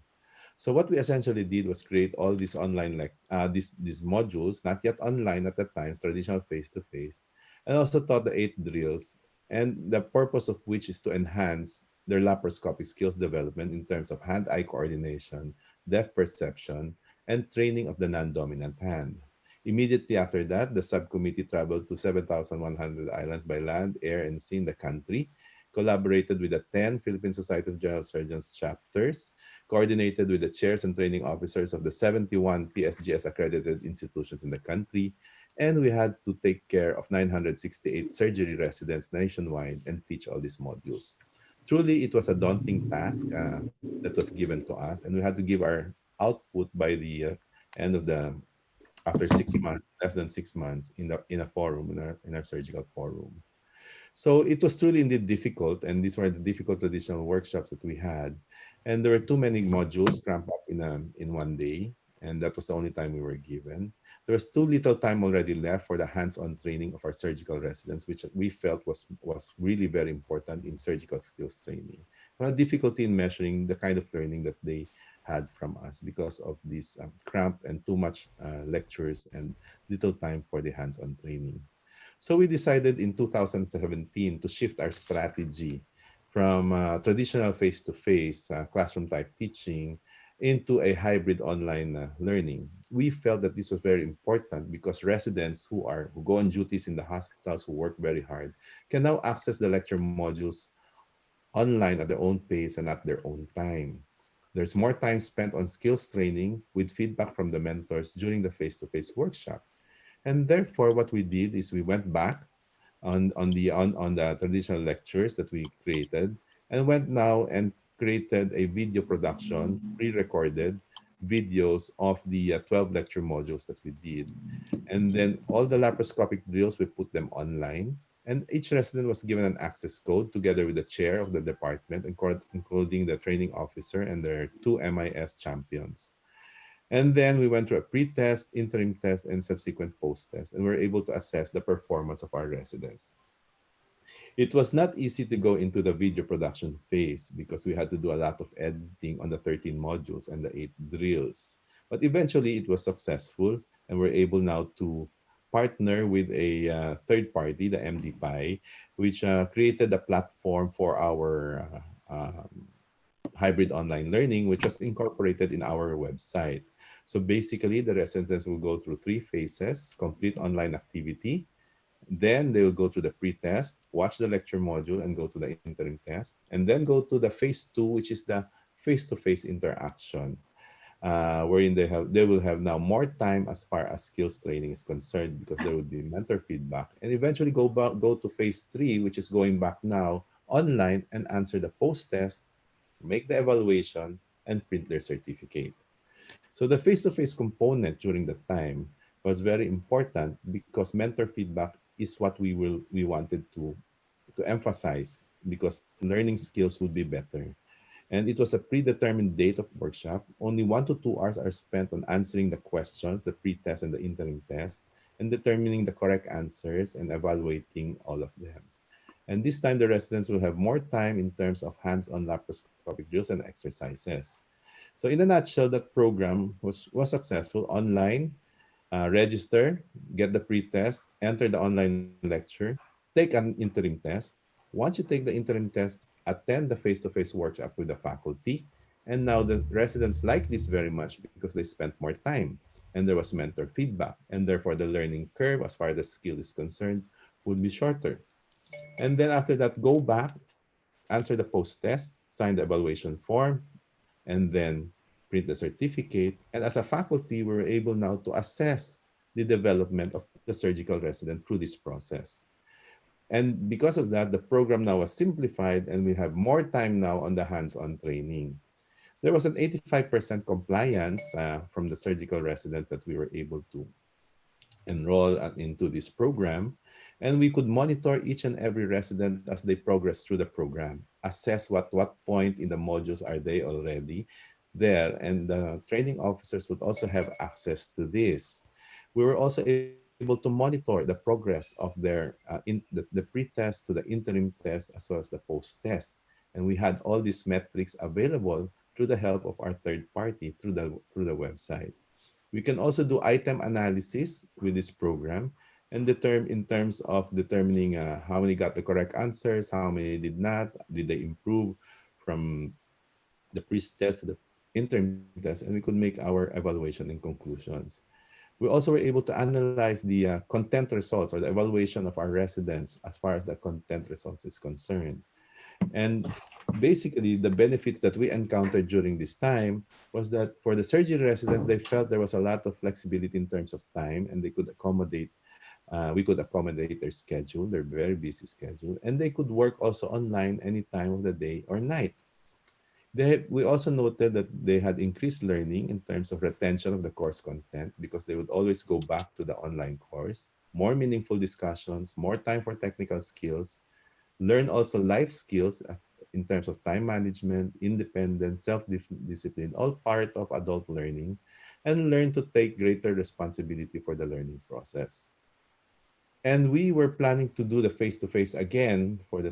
So what we essentially did was create all these online, like these modules, not yet online at that time, traditional face-to-face, and also taught the 8 drills, and the purpose of which is to enhance their laparoscopic skills development in terms of hand-eye coordination, depth perception, and training of the non-dominant hand. Immediately after that, the subcommittee traveled to 7,100 islands by land, air, and sea in the country, collaborated with the 10 Philippine Society of General Surgeons chapters, coordinated with the chairs and training officers of the 71 PSGS accredited institutions in the country, and we had to take care of 968 surgery residents nationwide and teach all these modules. Truly, it was a daunting task that was given to us, and we had to give our output by the end of the after 6 months, less than 6 months, in a forum, in our surgical forum. So it was truly indeed difficult, and these were the difficult traditional workshops that we had. And there were too many modules cramped up in one day, and that was the only time we were given. There was too little time already left for the hands-on training of our surgical residents, which we felt was really very important in surgical skills training. We had difficulty in measuring the kind of learning that they had from us because of these cramped and too much lectures and little time for the hands-on training. So we decided in 2017 to shift our strategy from traditional face-to-face classroom type teaching into a hybrid online learning. We felt that this was very important because residents who go on duties in the hospitals, who work very hard, can now access the lecture modules online at their own pace and at their own time. There's more time spent on skills training with feedback from the mentors during the face-to-face workshop. And therefore, what we did is we went back on the traditional lectures that we created and went now and created a video production, pre-recorded videos of the 12 lecture modules that we did. And then all the laparoscopic drills, we put them online. And each resident was given an access code together with the chair of the department, including the training officer and their 2 MIS champions. And then we went through a pre-test, interim test, and subsequent post-test, and we were able to assess the performance of our residents. It was not easy to go into the video production phase because we had to do a lot of editing on the 13 modules and the 8 drills. But eventually it was successful, and we're able now to partner with a third party, the MDPI, which created a platform for our hybrid online learning, which was incorporated in our website. So basically, the residents will go through 3 phases: complete online activity, then they will go to the pre-test, watch the lecture module, and go to the interim test, and then go to the phase 2, which is the face-to-face interaction, wherein they will have now more time as far as skills training is concerned because there will be mentor feedback, and eventually go to phase 3, which is going back now online and answer the post-test, make the evaluation, and print their certificate. So the face-to-face component during that time was very important because mentor feedback is what we wanted to emphasize because learning skills would be better. And it was a predetermined date of workshop. Only 1 to 2 hours are spent on answering the questions, the pre-test and the interim test, and determining the correct answers and evaluating all of them. And this time, the residents will have more time in terms of hands-on laparoscopic drills and exercises. So in a nutshell, that program was successful. Online, register, get the pre-test, enter the online lecture, take an interim test. Once you take the interim test, attend the face-to-face workshop with the faculty. And now the residents like this very much because they spent more time and there was mentor feedback. And therefore, the learning curve, as far as the skill is concerned, would be shorter. And then after that, go back, answer the post-test, sign the evaluation form, and then print the certificate. And as a faculty, we're able now to assess the development of the surgical resident through this process. And because of that, the program now was simplified and we have more time now on the hands-on training. There was an 85% compliance from the surgical residents that we were able to enroll into this program. And we could monitor each and every resident as they progress through the program, assess what point in the modules are they already there. And the training officers would also have access to this. We were also able able to monitor the progress of their the pre-test to the interim test as well as the post-test. And we had all these metrics available through the help of our third party through the website. We can also do item analysis with this program and in terms of determining how many got the correct answers, how many did not, did they improve from the pre-test to the interim test, and we could make our evaluation and conclusions. We also were able to analyze the content results or the evaluation of our residents as far as the content results is concerned. And basically, the benefits that we encountered during this time was that for the surgery residents, they felt there was a lot of flexibility in terms of time, and they could accommodate, we could accommodate their schedule, their very busy schedule, and they could work also online any time of the day or night. We also noted that they had increased learning in terms of retention of the course content because they would always go back to the online course, more meaningful discussions, more time for technical skills, learn also life skills in terms of time management, independence, self-discipline, all part of adult learning, and learn to take greater responsibility for the learning process. And we were planning to do the face-to-face again for the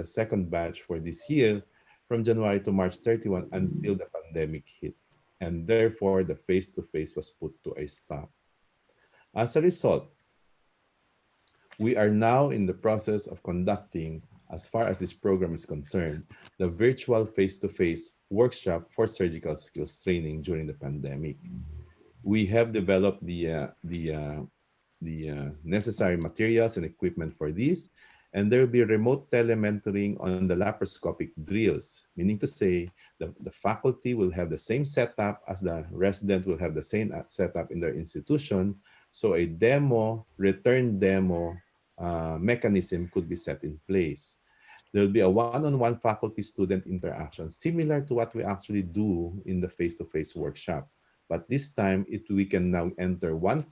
second batch for this year, from January to March 31 until the pandemic hit. And therefore, the face-to-face was put to a stop. As a result, we are now in the process of conducting, as far as this program is concerned, the virtual face-to-face workshop for surgical skills training during the pandemic. We have developed the necessary materials and equipment for this, and there will be remote telementoring on the laparoscopic drills, meaning to say the faculty will have the same setup as the resident will have the same setup in their institution. So a return demo mechanism could be set in place. There will be a one-on-one faculty-student interaction, similar to what we actually do in the face-to-face workshop. But this time, we can now enter one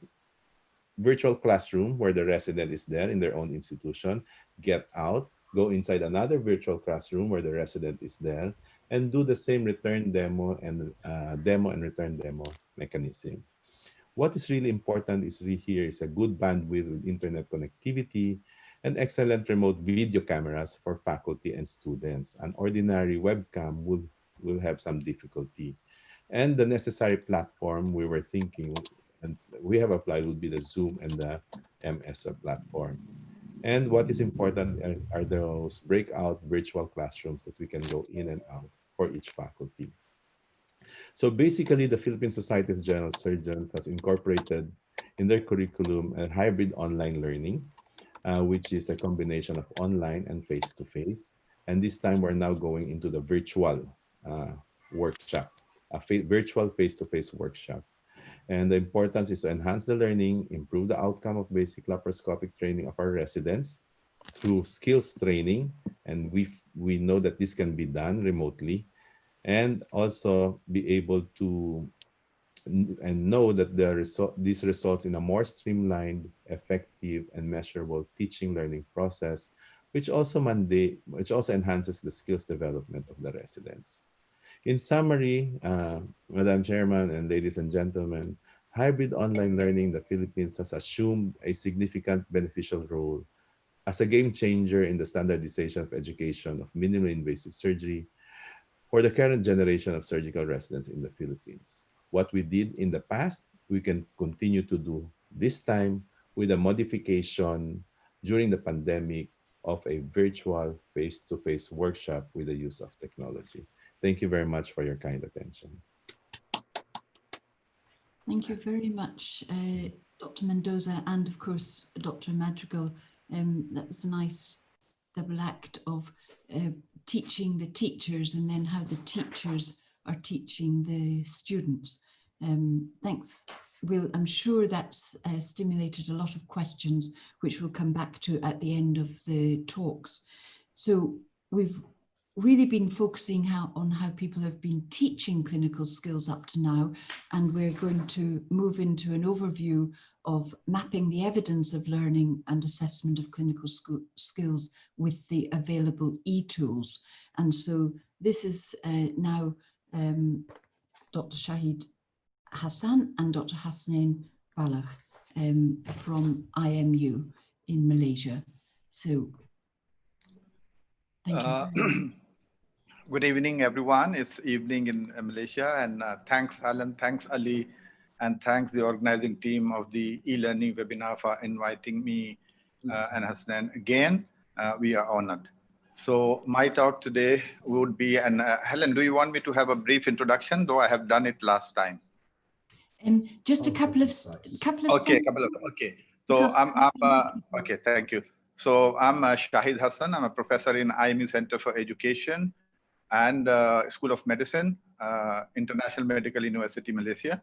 virtual classroom where the resident is there in their own institution, get out, go inside another virtual classroom where the resident is there, and do the same return demo and return demo mechanism. What is really important is here is a good bandwidth with internet connectivity and excellent remote video cameras for faculty and students. An ordinary webcam will have some difficulty. And the necessary platform we were thinking and we have applied would be the Zoom and the MS platform. And what is important are those breakout virtual classrooms that we can go in and out for each faculty. So basically, the Philippine Society of General Surgeons has incorporated in their curriculum a hybrid online learning, which is a combination of online and face-to-face. And this time we're now going into the virtual workshop, a virtual face-to-face workshop. And the importance is to enhance the learning, improve the outcome of basic laparoscopic training of our residents through skills training. And we know that this can be done remotely, and also be able to know that this results in a more streamlined, effective, and measurable teaching learning process, which also enhances the skills development of the residents. In summary, Madam Chairman and ladies and gentlemen, hybrid online learning in the Philippines has assumed a significant beneficial role as a game changer in the standardization of education of minimally invasive surgery for the current generation of surgical residents in the Philippines. What we did in the past, we can continue to do this time with a modification during the pandemic of a virtual face-to-face workshop with the use of technology. Thank you very much for your kind attention. Thank you very much, Dr. Mendoza, and of course, Dr. Madrigal. That was a nice double act of teaching the teachers and then how the teachers are teaching the students. Thanks. I'm sure that's stimulated a lot of questions, which we'll come back to at the end of the talks. So we've really been focusing on how people have been teaching clinical skills up to now, and we're going to move into an overview of mapping the evidence of learning and assessment of clinical skills with the available e-tools. And so this is now Dr. Shahid Hassan and Dr. Hasnain Balagh. from IMU in Malaysia. So thank you very much. Good evening, everyone. It's evening in Malaysia, and thanks, Helen, thanks, Ali, and thanks the organizing team of the e-learning webinar for inviting me and Hasnan again. We are honored. So my talk today would be, and Helen, do you want me to have a brief introduction? Though I have done it last time. Just a couple of Okay, okay. So okay, thank you. So I'm Shahid Hassan. I'm a professor in IMU Center for Education and School of Medicine, International Medical University, Malaysia.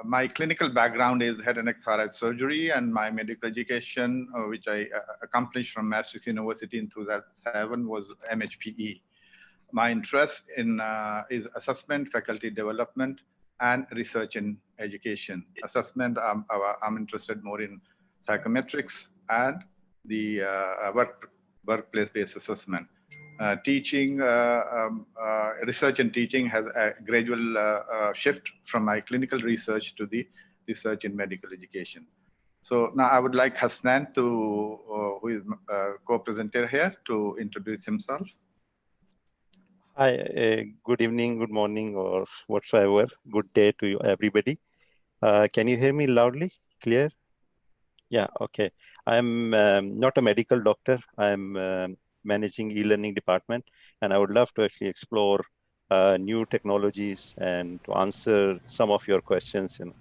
My clinical background is head and neck thoracic surgery, and my medical education, which I accomplished from Maastricht University in 2007, was MHPE. My interest in is assessment, faculty development, and research in education. Assessment, I'm interested more in psychometrics and the workplace-based assessment. Teaching, research and teaching has a gradual shift from my clinical research to the research in medical education. So now I would like Hasnan to, who is co-presenter here, to introduce himself. Hi, good evening, good morning, or whatsoever. Good day to you, everybody. Can you hear me loudly, clear? Yeah, okay. I'm not a medical doctor. I'm managing e-learning department, and I would love to actually explore new technologies and to answer some of your questions. And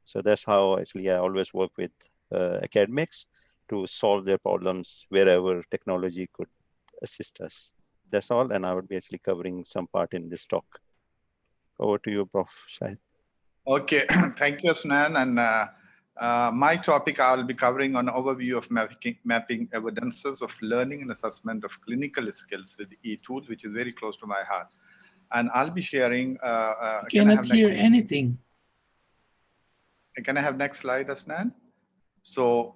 so that's how actually I always work with academics to solve their problems wherever technology could assist us. That's all, and I would be actually covering some part in this talk. Over to you, Prof. Shahid. Okay, thank you, Hasnan. And my topic, I'll be covering an overview of mapping evidences of learning and assessment of clinical skills with e-tools, which is very close to my heart. And I'll be sharing. I cannot hear anything. Can I have next slide, Hasnan? So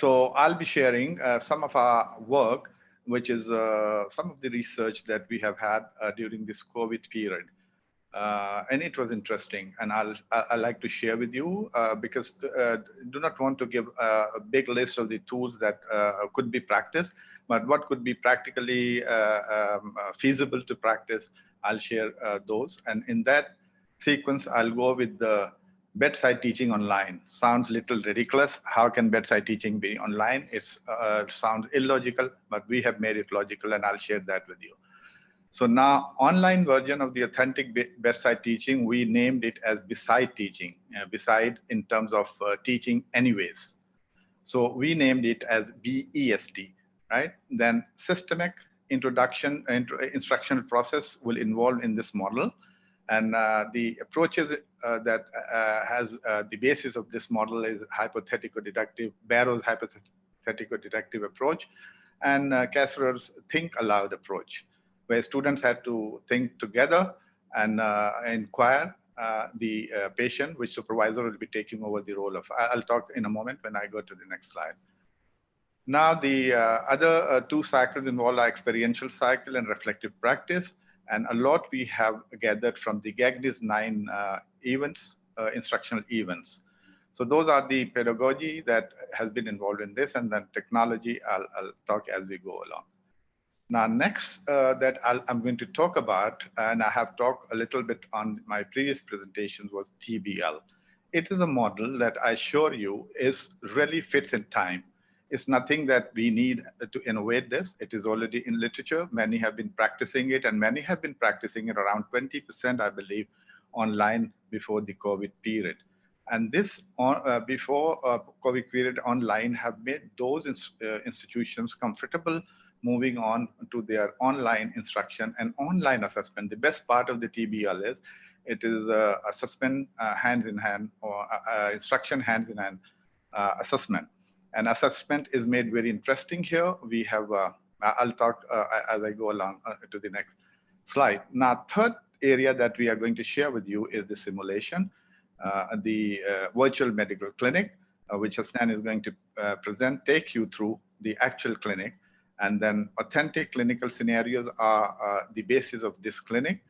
I'll be sharing some of our work, which is some of the research that we have had during this COVID period. And it was interesting, and I like to share with you because do not want to give a big list of the tools that could be practiced, but what could be practically feasible to practice, I'll share those. And in that sequence, I'll go with the bedside teaching online. Sounds a little ridiculous. How can bedside teaching be online? It sounds illogical, but we have made it logical, and I'll share that with you. So now, online version of the authentic bedside teaching, we named it as beside teaching, beside in terms of teaching anyways. So we named it as BEST, right? Then systemic introduction, instructional process will involve in this model. And the approaches that has the basis of this model is hypothetical deductive, Barrow's hypothetical deductive approach, and Kasserer's think aloud approach, where students had to think together and inquire the patient, which supervisor will be taking over the role of. I'll talk in a moment when I go to the next slide. Now, the other two cycles involve our experiential cycle and reflective practice. And a lot we have gathered from the Gagdis 9 events, instructional events. So those are the pedagogy that has been involved in this, and then technology, I'll talk as we go along. Now, next that I'm going to talk about, and I have talked a little bit on my previous presentations, was TBL. It is a model that I assure you is really fits in time. It's nothing that we need to innovate this. It is already in literature. Many have been practicing it, and many have been practicing it around 20%, I believe, online before the COVID period. And this before COVID period online have made those institutions comfortable moving on to their online instruction and online assessment. The best part of the TBL is it is assessment hand in hand, or instruction hand in hand assessment. And assessment is made very interesting here. We have, I'll talk as I go along to the next slide. Now, third area that we are going to share with you is the simulation, the virtual medical clinic, which Hasnan is going to present, takes you through the actual clinic. And then authentic clinical scenarios are the basis of this clinic.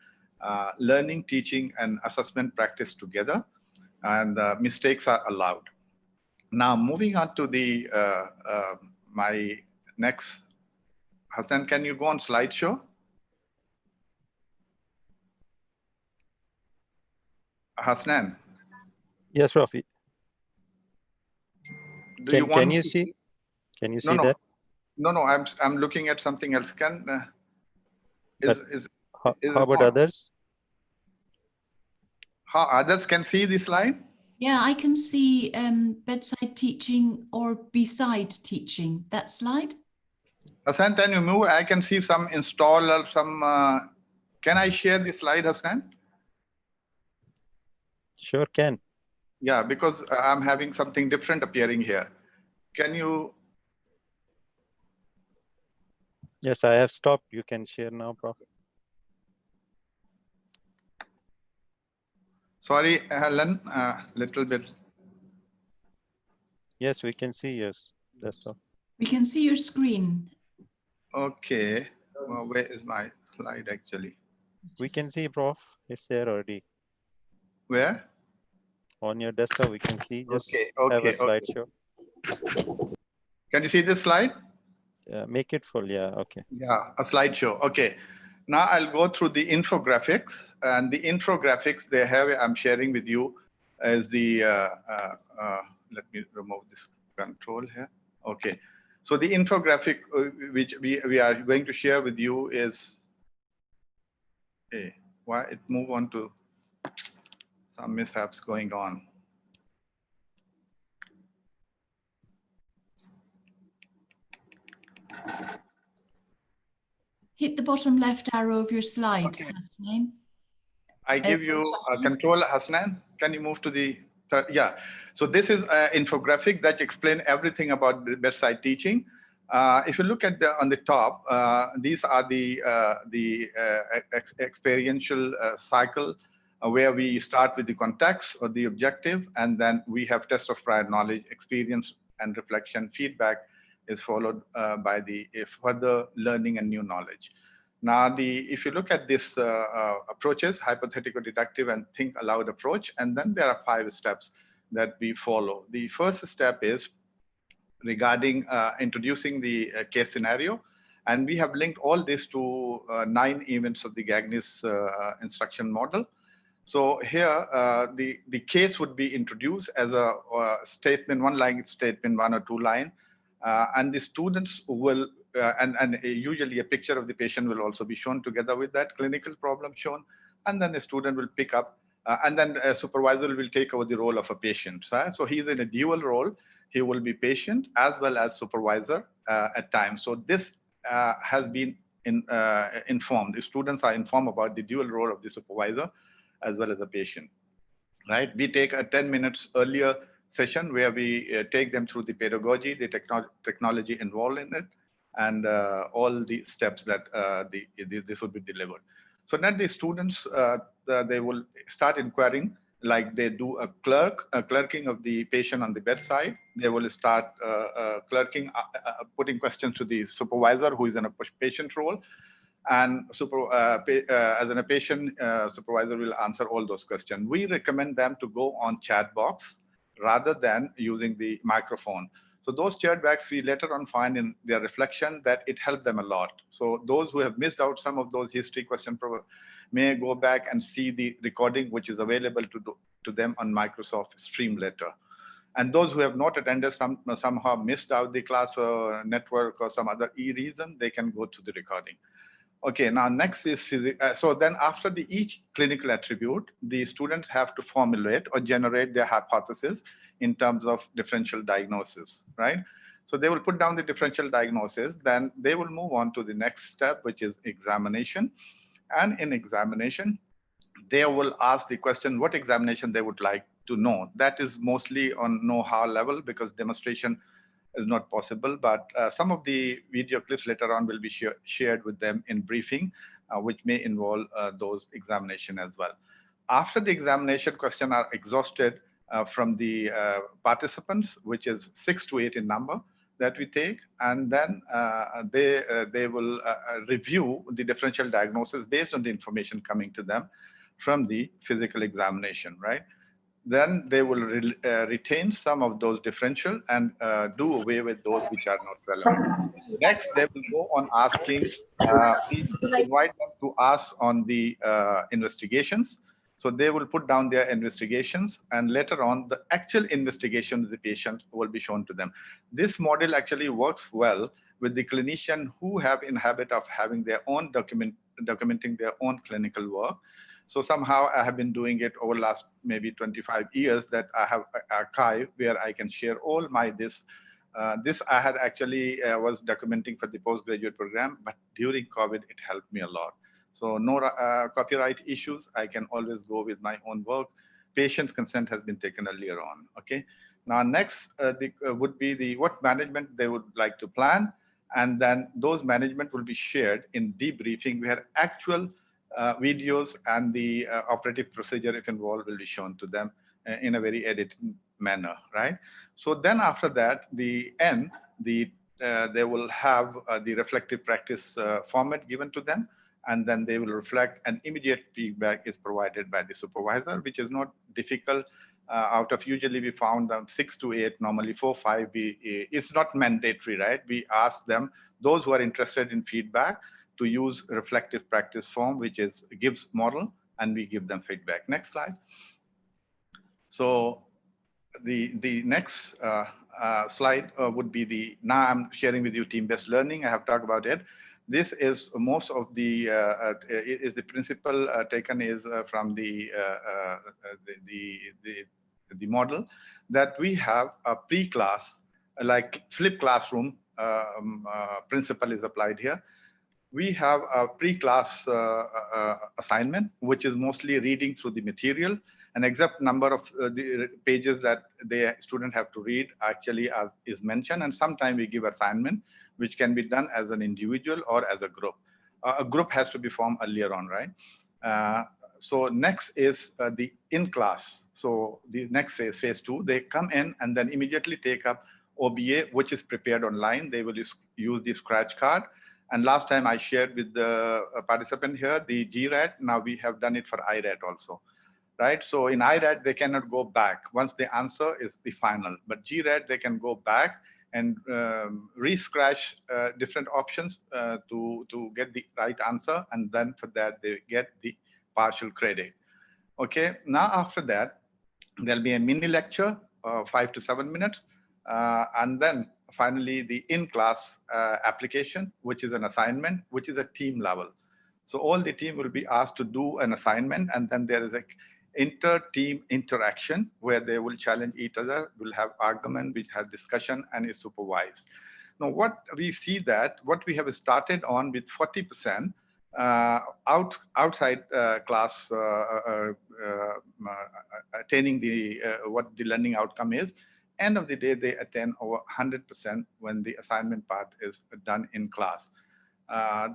Learning, teaching, and assessment practice together. and mistakes are allowed. Now, moving on to the my next, Hassan, can you go on slideshow? Hassan. Yes, Rafi. Can you To... see? Can you see no, that? No, I'm looking at something else. Can how about others? How others can see the slide? Yeah, I can see bedside teaching or beside teaching. That slide. Hassan, can you move? I can see some installer, some. Can I share the slide, Hassan? Sure can. Yeah, because I'm having something different appearing here. Can you? Yes, I have stopped. You can share now, Prof. Sorry, Helen, little bit. Yes, we can see your desktop. We can see your screen. Okay. Well, where is my slide actually? We can see, Prof. It's there already. Where? On your desktop, we can see. Just have a Okay. slideshow. Can you see this slide? Make it full. Yeah. Okay. Yeah, a slideshow. Okay. Now I'll go through the infographics, and the infographics they have, I'm sharing with you as the, let me remove this control here. Okay. So the infographic which we are going to share with you is, hey, why it move on to some mishaps going on. Hit the bottom left arrow of your slide, Okay. Hasnain. I give you a control, Hasnan. Can you move to the third? Yeah. So this is an infographic that explains everything about the bedside teaching. If you look at on the top, these are the experiential cycle where we start with the context or the objective, and then we have test of prior knowledge, experience and reflection. Feedback is followed by the further learning and new knowledge. Now, if you look at this approaches, hypothetical, deductive, and think aloud approach, and then there are 5 steps that we follow. The first step is regarding introducing the case scenario, and we have linked all this to 9 events of the Gagnis instruction model. So here, the case would be introduced as a statement, 1-line statement, 1 or 2 line, and the students will, and usually a picture of the patient will also be shown together with that clinical problem shown, and then the student will pick up, and then a supervisor will take over the role of a patient. So he's in a dual role. He will be patient as well as supervisor at times. So this has been informed. The students are informed about the dual role of the supervisor as well as the patient, right? We take a 10 minutes earlier session where we take them through the pedagogy, the technology involved in it, and all the steps that this will be delivered. So then the students, they will start inquiring, like they do a clerking of the patient on the bedside. They will start clerking, putting questions to the supervisor who is in a patient role. And as a patient, supervisor will answer all those questions. We recommend them to go on chat box rather than using the microphone. So those chat box we later on find in their reflection that it helped them a lot. So those who have missed out some of those history questions may go back and see the recording, which is available to them on Microsoft Stream later. And those who have not attended, somehow missed out the class or network or some other reason, they can go to the recording. Okay, now next is physics. So then after each clinical attribute, the students have to formulate or generate their hypothesis in terms of differential diagnosis, right? So they will put down the differential diagnosis, then they will move on to the next step, which is examination. And in examination, they will ask the question, what examination they would like to know. That is mostly on know-how level because demonstration is not possible, but some of the video clips later on will be shared with them in briefing, which may involve those examination as well. After the examination, questions are exhausted from the participants, which is 6 to 8 in number that we take, and then they will review the differential diagnosis based on the information coming to them from the physical examination, right? then they will retain some of those differential and do away with those which are not relevant. Next, they will go on asking, we invite them to ask on the investigations. So they will put down their investigations, and later on, the actual investigation of the patient will be shown to them. This model actually works well with the clinician who have in habit of having their own documenting their own clinical work. So somehow I have been doing it over the last maybe 25 years that I have an archive where I can share all my this I had actually was documenting for the postgraduate program, but during COVID, it helped me a lot. So no copyright issues. I can always go with my own work. Patient's consent has been taken earlier on. Okay. Now next would be the what management they would like to plan, and then those management will be shared in debriefing where actual videos and the operative procedure if involved will be shown to them in a very edited manner, right? So then after that, they will have the reflective practice format given to them, and then they will reflect, and immediate feedback is provided by the supervisor, which is not difficult. Out of usually we found 6 to 8, normally 4, 5, it's not mandatory, right? We ask them, those who are interested in feedback, to use reflective practice form, which is gives model, and we give them feedback. Next slide. So the next slide would be now I'm sharing with you team-based learning. I have talked about it. This is most of the principle taken is from the model that we have a pre-class, like flipped classroom principle is applied here. We have a pre-class assignment, which is mostly reading through the material. An exact number of the pages that the student have to read actually is mentioned, and sometimes we give assignment, which can be done as an individual or as a group. A group has to be formed earlier on, right? So next is the in-class. So the next is phase 2. They come in and then immediately take up OBA, which is prepared online. They will use the scratch card. And last time I shared with the participant here, the GRAT, now we have done it for IRAT also, right? So in IRAT, they cannot go back. Once the answer is the final, but GRAT, they can go back and re-scratch different options to get the right answer. And then for that, they get the partial credit. Okay, now after that, there'll be a mini lecture, 5 to 7 minutes. And then finally, the in-class application, which is an assignment, which is a team level. So all the team will be asked to do an assignment, and then there is a inter-team interaction where they will challenge each other, will have argument, which has discussion, and is supervised. Now, what we see that what we have started on with 40% outside class attaining the what the learning outcome is. End of the day, they attain over 100% when the assignment part is done in class.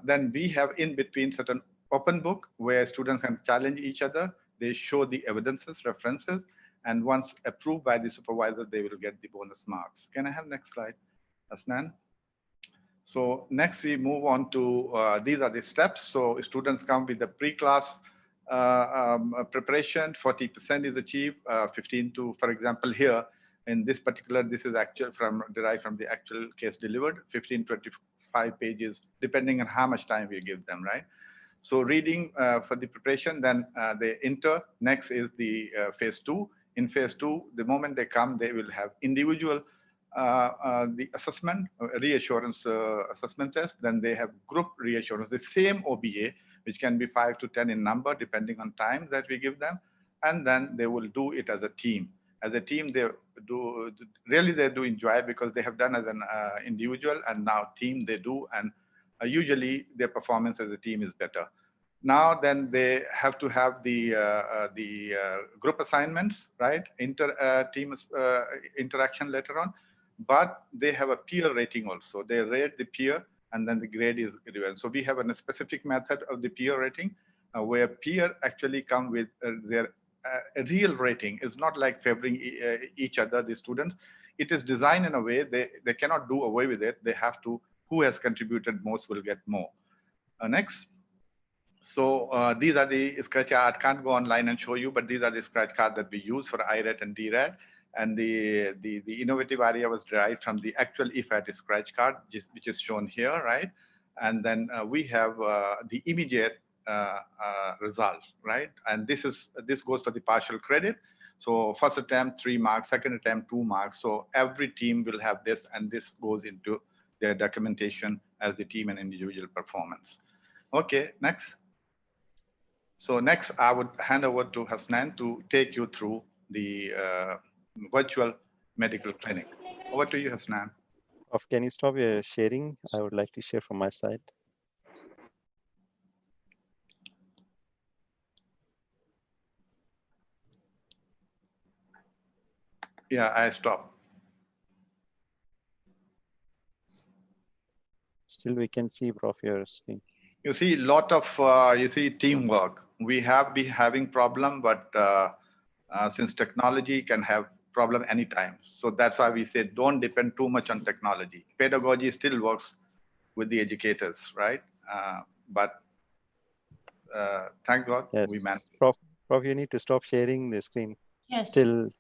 Then we have in between certain open book where students can challenge each other. They show the evidences, references, and once approved by the supervisor, they will get the bonus marks. Can I have next slide, Asnan? So next we move on to, these are the steps. So students come with the pre-class preparation, 40% is achieved, 15 to, for example, here, in this particular, this is actual derived from the actual case delivered, 15, 25 pages, depending on how much time we give them, right? So reading for the preparation, then they enter. Next is the phase 2. In phase 2, the moment they come, they will have individual the assessment, reassurance assessment test. Then they have group reassurance, the same OBA, which can be 5 to 10 in number, depending on time that we give them. And then they will do it as a team. As a team, they do enjoy because they have done as an individual, and now team they do, and usually their performance as a team is better. Now then they have to have the group assignments, right? Team interaction later on, but they have a peer rating also. They rate the peer, and then the grade is given. So we have a specific method of the peer rating where peer actually come with their a real rating. Is not like favoring each other, the students. It is designed in a way they cannot do away with it. They have to, who has contributed most will get more. Next. So these are the scratch cards. I can't go online and show you, but these are the scratch cards that we use for IRAT and DRAT. And the innovative area was derived from the actual IFAT scratch card, which is shown here, right? And then we have the immediate result, right? And this goes for the partial credit. So first attempt 3 marks, second attempt 2 marks. So every team will have this, and this goes into their documentation as the team and individual performance. Okay, next. So next, I would hand over to Hasnan to take you through the virtual medical clinic. Over to you, Hasnan. Can you stop your sharing? I would like to share from my side. Yeah, I stopped. Still, we can see, Prof, your screen. You see a lot of, teamwork. We have been having problem, but since technology can have problem anytime. So that's why we say don't depend too much on technology. Pedagogy still works with the educators, right? But thank God yes. we managed. Prof, you need to stop sharing the screen. Yes. Still.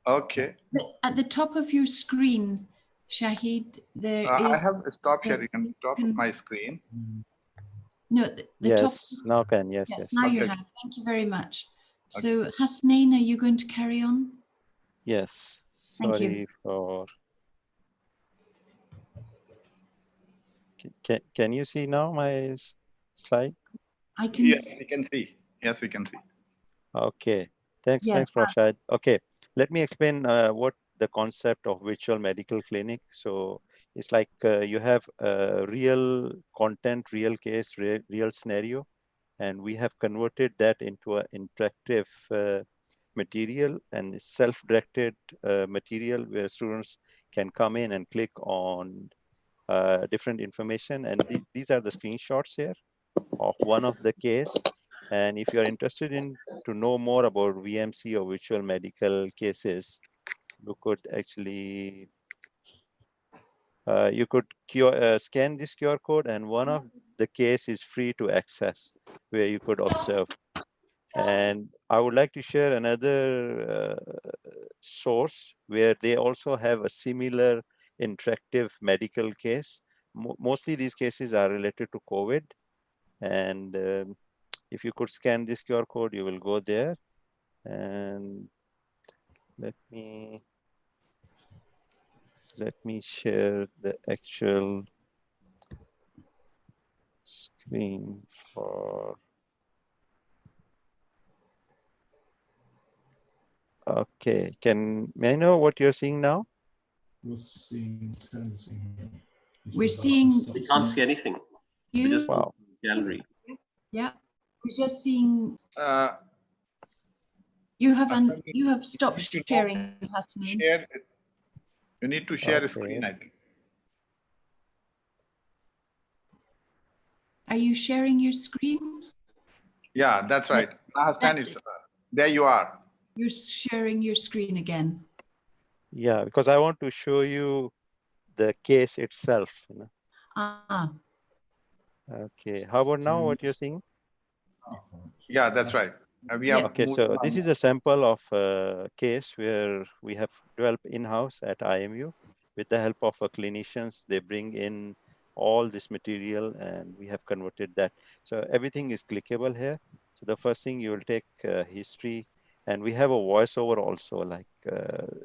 Okay. At the top of your screen, Shahid, there is... I have stopped sharing on the top of my screen. No, the yes, top. now can, yes. Now okay. you have. Thank you very much. So Hasnain, are you going to carry on? Yes. Thank Sorry you. for... Can you see now my slide? I can Yes, we can see. Yes, we can see. Okay. Thanks, Yeah. Rashad. Okay, let me explain what the concept of virtual medical clinic. So it's like you have real content, real case, real scenario, and we have converted that into an interactive material and self-directed material where students can come in and click on different information. And these are the screenshots here of one of the case. And if you're interested in to know more about VMC or virtual medical cases, you could actually you could scan this QR code, and one of the case is free to access where you could observe. And I would like to share another source where they also have a similar interactive medical case. Mostly these cases are related to COVID. And if you could scan this QR code, you will go there. And let me share the actual screen for... Okay, may I know what you're seeing now? We're seeing. We can't see anything. You. We just wow. Gallery. Yeah, we're just seeing. You have stopped sharing, Hasnain. You need to share a screen, I think. Are you sharing your screen? Yeah, that's right. There you are. You're sharing your screen again. Yeah, because I want to show you the case itself. You know? Okay, how about now what you're seeing? Yeah, that's right. Okay, so this is a sample of a case where we have developed in-house at IMU with the help of clinicians. They bring in all this material and we have converted that. So everything is clickable here. So the first thing you will take history, and we have a voiceover also, like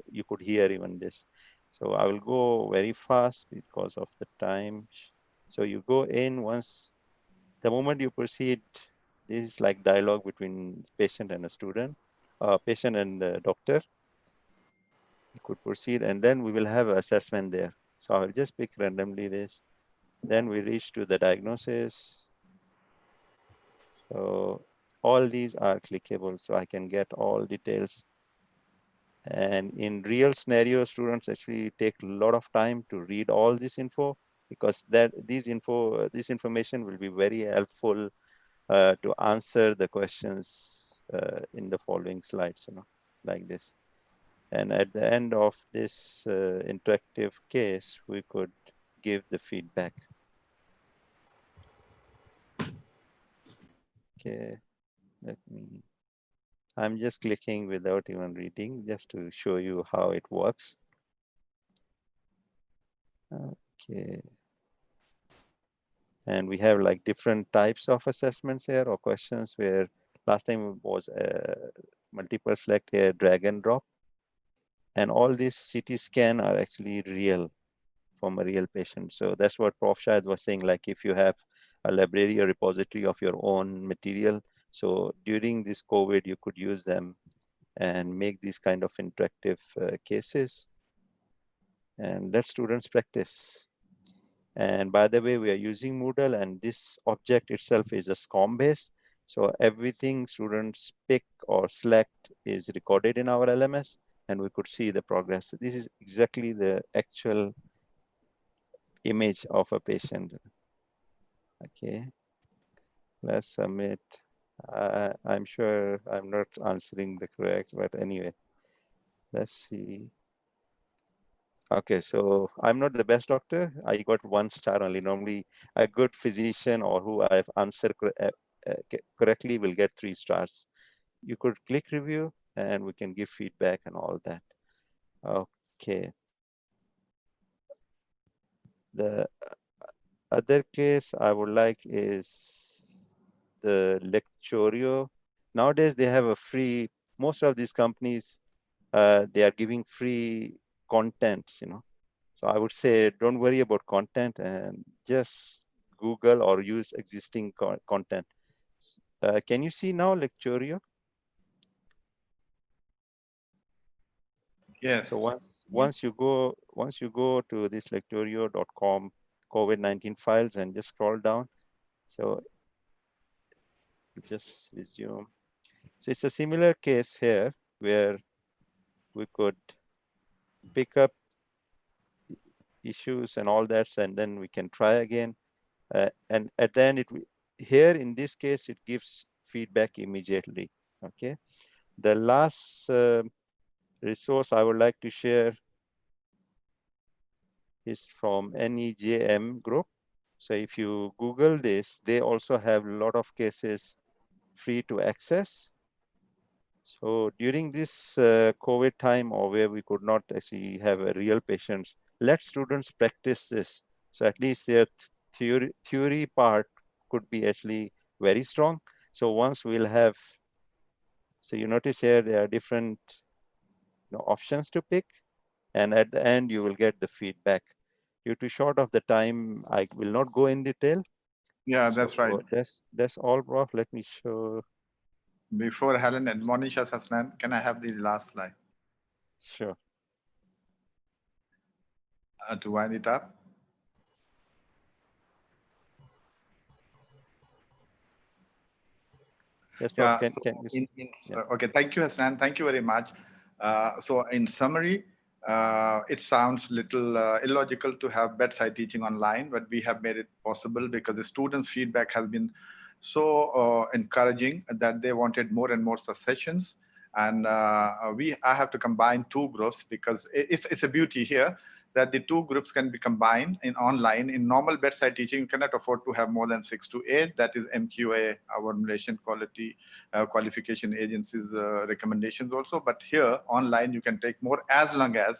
you could hear even this. So I will go very fast because of the time. So you go in once, the moment you proceed, this is like dialogue between patient and a student, patient and the doctor. You could proceed, and then we will have an assessment there. So I will just pick randomly this. Then we reach to the diagnosis. So all these are clickable, so I can get all details. And in real scenarios, students actually take a lot of time to read all this info, because this information will be very helpful to answer the questions in the following slides, you know, like this. And at the end of this interactive case, we could give the feedback. Okay, I'm just clicking without even reading, just to show you how it works. Okay. And we have like different types of assessments here or questions, where last time it was multiple select here, drag and drop. And all these CT scan are actually real from a real patient. So that's what Prof. Shahid was saying, like if you have a library or repository of your own material, so during this COVID, you could use them and make these kind of interactive cases and let students practice. And by the way, we are using Moodle, and this object itself is a SCORM base. So everything students pick or select is recorded in our LMS, and we could see the progress. This is exactly the actual image of a patient. Okay, let's submit. I'm sure I'm not answering the correct, but anyway, let's see. Okay, so I'm not the best doctor. I got 1 star only. Normally, a good physician or who I've answered correctly will get 3 stars. You could click review and we can give feedback and all that. Okay. The other case I would like is the Lectorio. Nowadays, they have a free, most of these companies, they are giving free content, you know. So I would say, don't worry about content and just Google or use existing content. Can you see now Lectorio? Yes. So once you go to this lectorio.com COVID-19 files and just scroll down. So you just resume. So it's a similar case here where we could pick up issues and all that, and then we can try again. And at the end, here in this case, it gives feedback immediately. Okay. The last resource I would like to share is from NEJM group. So if you Google this, they also have a lot of cases free to access. So during this COVID time, or where we could not actually have a real patients, let students practice this. So at least their theory part could be actually very strong. So once we'll have, so you notice here there are different options to pick, and at the end you will get the feedback. Due to short of the time, I will not go in detail. Yeah, that's right. That's all, Prof. Let me show. Before Helen admonishes us, can I have the last slide? Sure. To wind it up. Yes, Prof. Yeah, okay, thank you, Hasnan. Thank you very much. So in summary, it sounds little illogical to have bedside teaching online, but we have made it possible because the students' feedback has been so encouraging that they wanted more and more such sessions. And I have to combine 2 groups because it's a beauty here that the 2 groups can be combined in online. In normal bedside teaching, you cannot afford to have more than 6 to 8. That is MQA, our Malaysian qualification agency's recommendations also. But here online, you can take more, as long as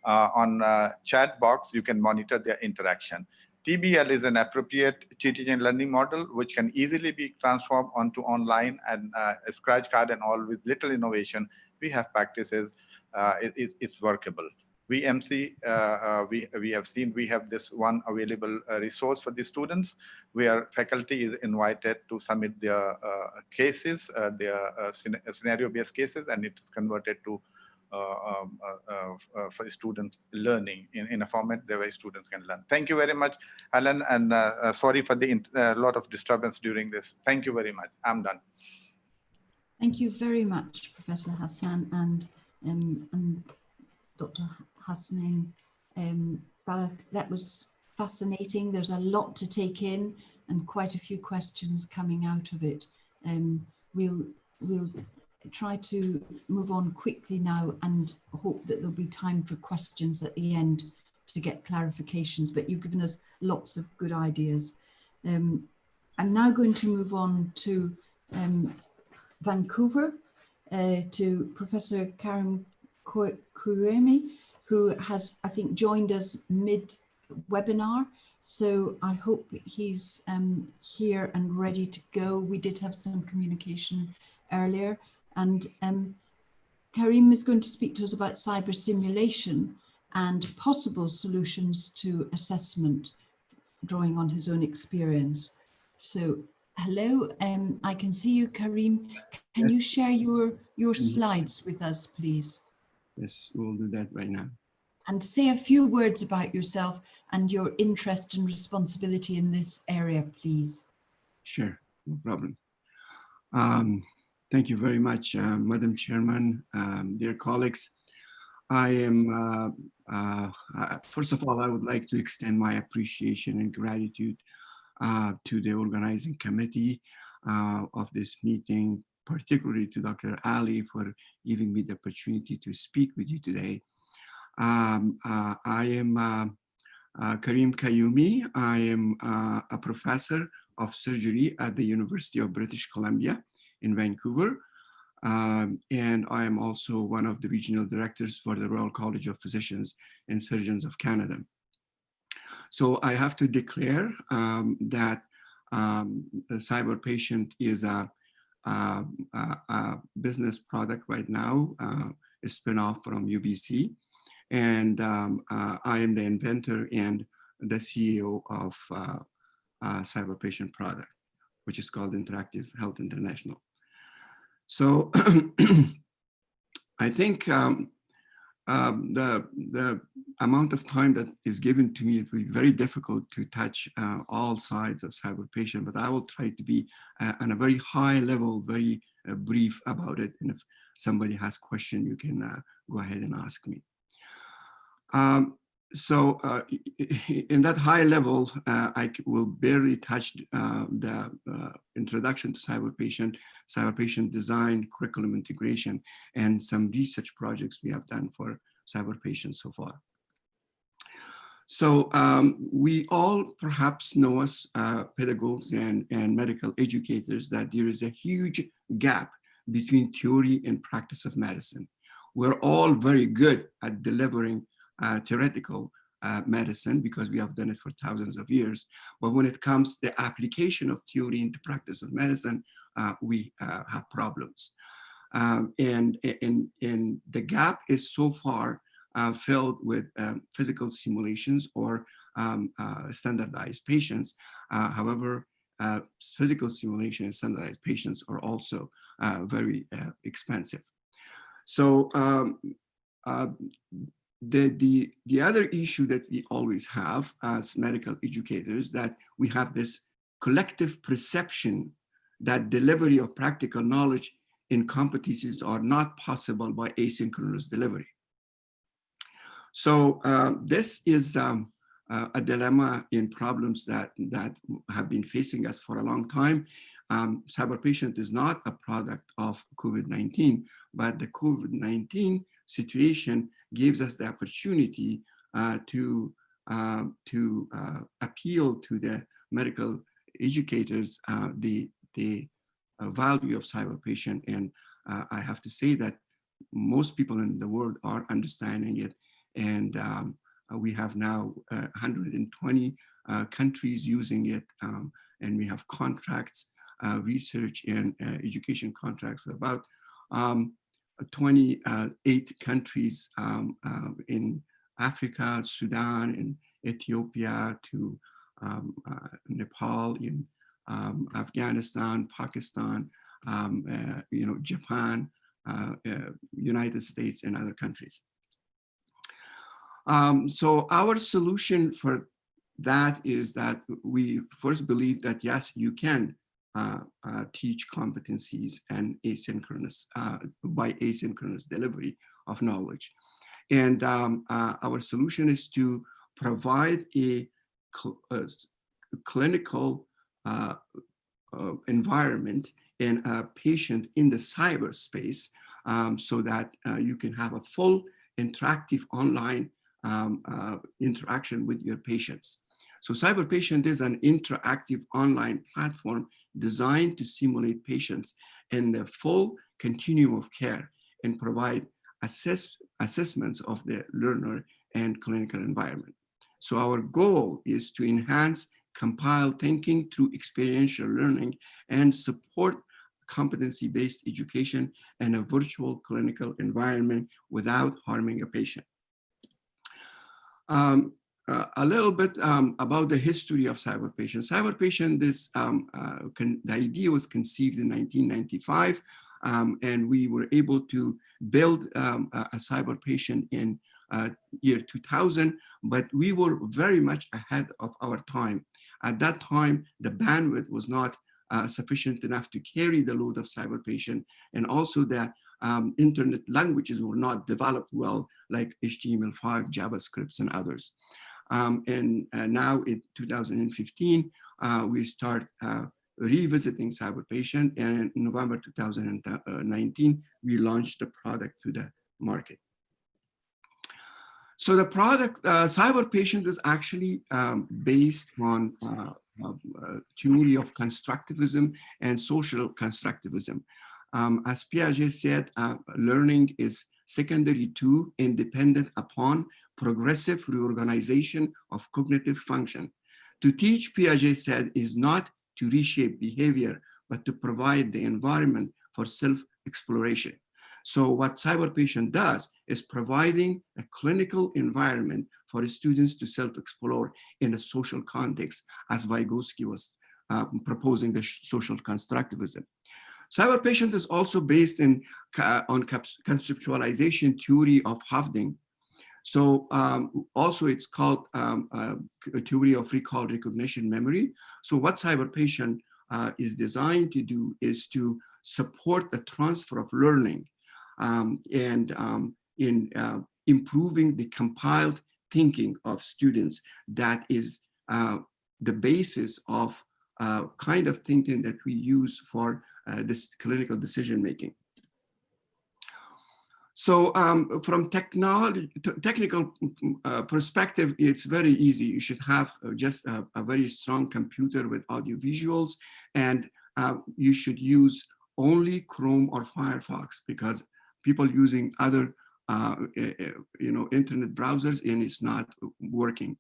on chat box, you can monitor their interaction. TBL is an appropriate teaching and learning model, which can easily be transformed onto online, and a scratch card and all with little innovation. We have practices, it's workable. VMC, we have seen, we have this one available resource for the students where faculty is invited to submit their cases, their scenario-based cases, and it's converted to for student learning in a format the way students can learn. Thank you very much, Helen, and sorry for the lot of disturbance during this. Thank you very much. I'm done. Thank you very much, Professor Hasnan and Dr. Hasnain Balak. That was fascinating. There's a lot to take in and quite a few questions coming out of it. We'll try to move on quickly now and hope that there'll be time for questions at the end to get clarifications, but you've given us lots of good ideas. I'm now going to move on to Vancouver, to Professor Karim Kouemi, who has, I think, joined us mid-webinar. So I hope he's here and ready to go. We did have some communication earlier, and Karim is going to speak to us about cyber simulation and possible solutions to assessment, drawing on his own experience. So hello, I can see you, Karim. Can you share your slides with us, please? Yes, we'll do that right now. And say a few words about yourself and your interest and responsibility in this area, please. Sure, no problem. Thank you very much, Madam Chairman, dear colleagues. I am, first of all, I would like to extend my appreciation and gratitude to the organizing committee of this meeting, particularly to Dr. Ali for giving me the opportunity to speak with you today. I am Karim Kouemi. I am a professor of surgery at the University of British Columbia in Vancouver. And I am also one of the regional directors for the Royal College of Physicians and Surgeons of Canada. So I have to declare that the cyber patient is a business product right now, a spin-off from UBC. And I am the inventor and the CEO of Cyber Patient Product, which is called Interactive Health International. So I think the amount of time that is given to me, it will be very difficult to touch all sides of cyber patient, but I will try to be on a very high level, very brief about it. And if somebody has question, you can go ahead and ask me. So in that high level, I will barely touch the introduction to cyber patient design, curriculum integration, and some research projects we have done for cyber patients so far. So we all perhaps know as pedagogues and medical educators that there is a huge gap between theory and practice of medicine. We're all very good at delivering theoretical medicine because we have done it for thousands of years. But when it comes to the application of theory into practice of medicine, we have problems. And the gap is so far filled with physical simulations or standardized patients. However, physical simulation and standardized patients are also very expensive. So the other issue that we always have as medical educators, that we have this collective perception that delivery of practical knowledge in competencies are not possible by asynchronous delivery. So this is a dilemma in problems that have been facing us for a long time. Cyber patient is not a product of COVID-19, but the COVID-19 situation gives us the opportunity to appeal to the medical educators the value of cyber patient. And I have to say that most people in the world are understanding it. And we have now 120 countries using it. And we have contracts, research and education contracts with about 28 countries in Africa, Sudan, and Ethiopia, to Nepal, in Afghanistan, Pakistan, Japan, United States, and other countries. So our solution for that is that we first believe that yes, you can teach competencies and asynchronous by asynchronous delivery of knowledge. And our solution is to provide a clinical environment and a patient in the cyberspace so that you can have a full interactive online interaction with your patients. So CyberPatient is an interactive online platform designed to simulate patients in the full continuum of care and provide assessments of the learner and clinical environment. So our goal is to enhance compiled thinking through experiential learning and support competency-based education in a virtual clinical environment without harming a patient. A little bit about the history of CyberPatient. CyberPatient, the idea was conceived in 1995, and we were able to build a CyberPatient in year 2000, but we were very much ahead of our time. At that time, the bandwidth was not sufficient enough to carry the load of CyberPatient, and also the internet languages were not developed well, like HTML5, JavaScripts, and others. And now in 2015, we start revisiting CyberPatient, and in November 2019, we launched the product to the market. So the product, CyberPatient, is actually based on theory of constructivism and social constructivism. As Piaget said, learning is secondary to, independent upon, progressive reorganization of cognitive function. To teach, Piaget said, is not to reshape behavior, but to provide the environment for self-exploration. So what CyberPatient does is providing a clinical environment for students to self-explore in a social context, as Vygotsky was proposing the social constructivism. CyberPatient is also based on conceptualization theory of Hafding. So also it's called a theory of recall, recognition, memory. So what CyberPatient is designed to do is to support the transfer of learning and in improving the compiled thinking of students. That is the basis of kind of thinking that we use for this clinical decision making. So from technical perspective, it's very easy. You should have just a very strong computer with audio visuals, and you should use only Chrome or Firefox, because people using other internet browsers, and it's not working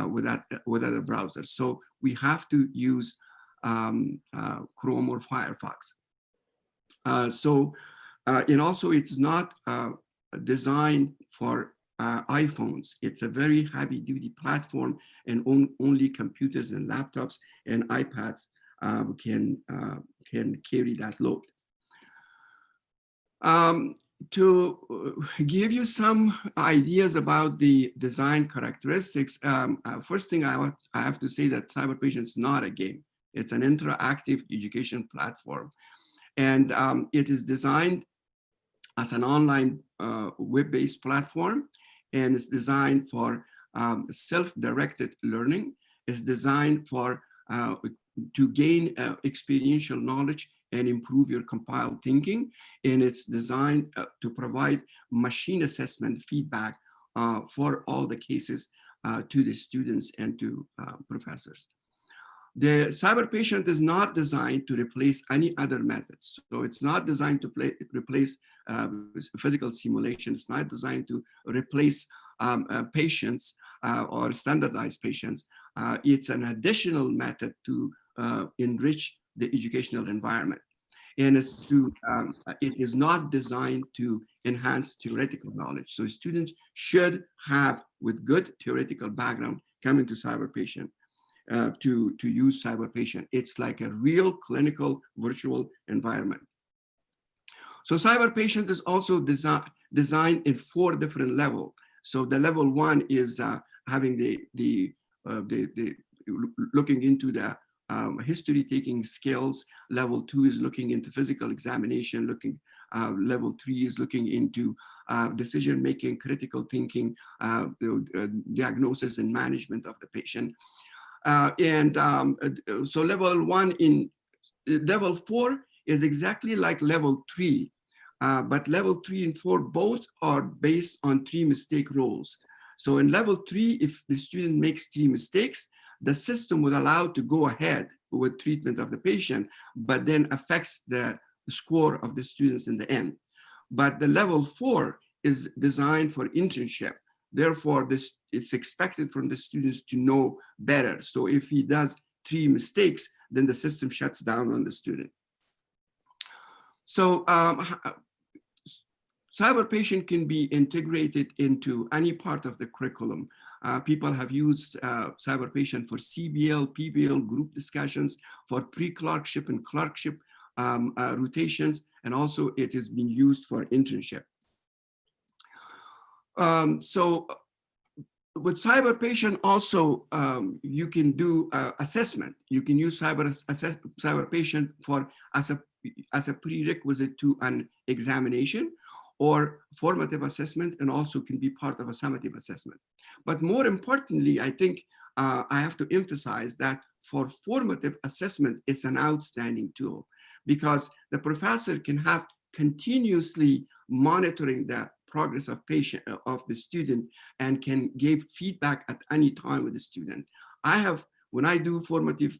with other browsers. So we have to use Chrome or Firefox. And also it's not designed for iPhones. It's a very heavy duty platform, and only computers and laptops and iPads can carry that load. To give you some ideas about the design characteristics, first thing I have to say that CyberPatient is not a game. It's an interactive education platform. And it is designed as an online web-based platform, and it's designed for self-directed learning. It's designed for to gain experiential knowledge and improve your compiled thinking. And it's designed to provide machine assessment feedback for all the cases to the students and to professors. The CyberPatient is not designed to replace any other methods. So it's not designed to replace physical simulation. It's not designed to replace patients or standardized patients. It's an additional method to enrich the educational environment. And it's it is not designed to enhance theoretical knowledge. So students should have, with good theoretical background, come into CyberPatient to use CyberPatient. It's like a real clinical virtual environment. So CyberPatient is also designed in 4 different levels. So the level 1 is having the looking into the history taking skills. Level 2 is looking into physical examination. Level 3 is looking into decision making, critical thinking, diagnosis and management of the patient. So level 1 in level 4 is exactly like level 3, but level 3 and 4 both are based on 3 mistake rules. So in level 3, if the student makes 3 mistakes, the system would allow to go ahead with treatment of the patient, but then affects the score of the students in the end. But the level 4 is designed for internship. Therefore, it's expected from the students to know better. So if he does 3 mistakes, then the system shuts down on the student. So cyber patient can be integrated into any part of the curriculum. People have used cyber patient for CBL, PBL, group discussions, for pre-clerkship and clerkship rotations, and also it has been used for internship. So with cyber patient also, you can do assessment. You can use cyber patient for as a prerequisite to an examination or formative assessment, and also can be part of a summative assessment. But more importantly, I think I have to emphasize that for formative assessment, it's an outstanding tool, because the professor can have continuously monitoring the progress of the student and can give feedback at any time with the student. When I do formative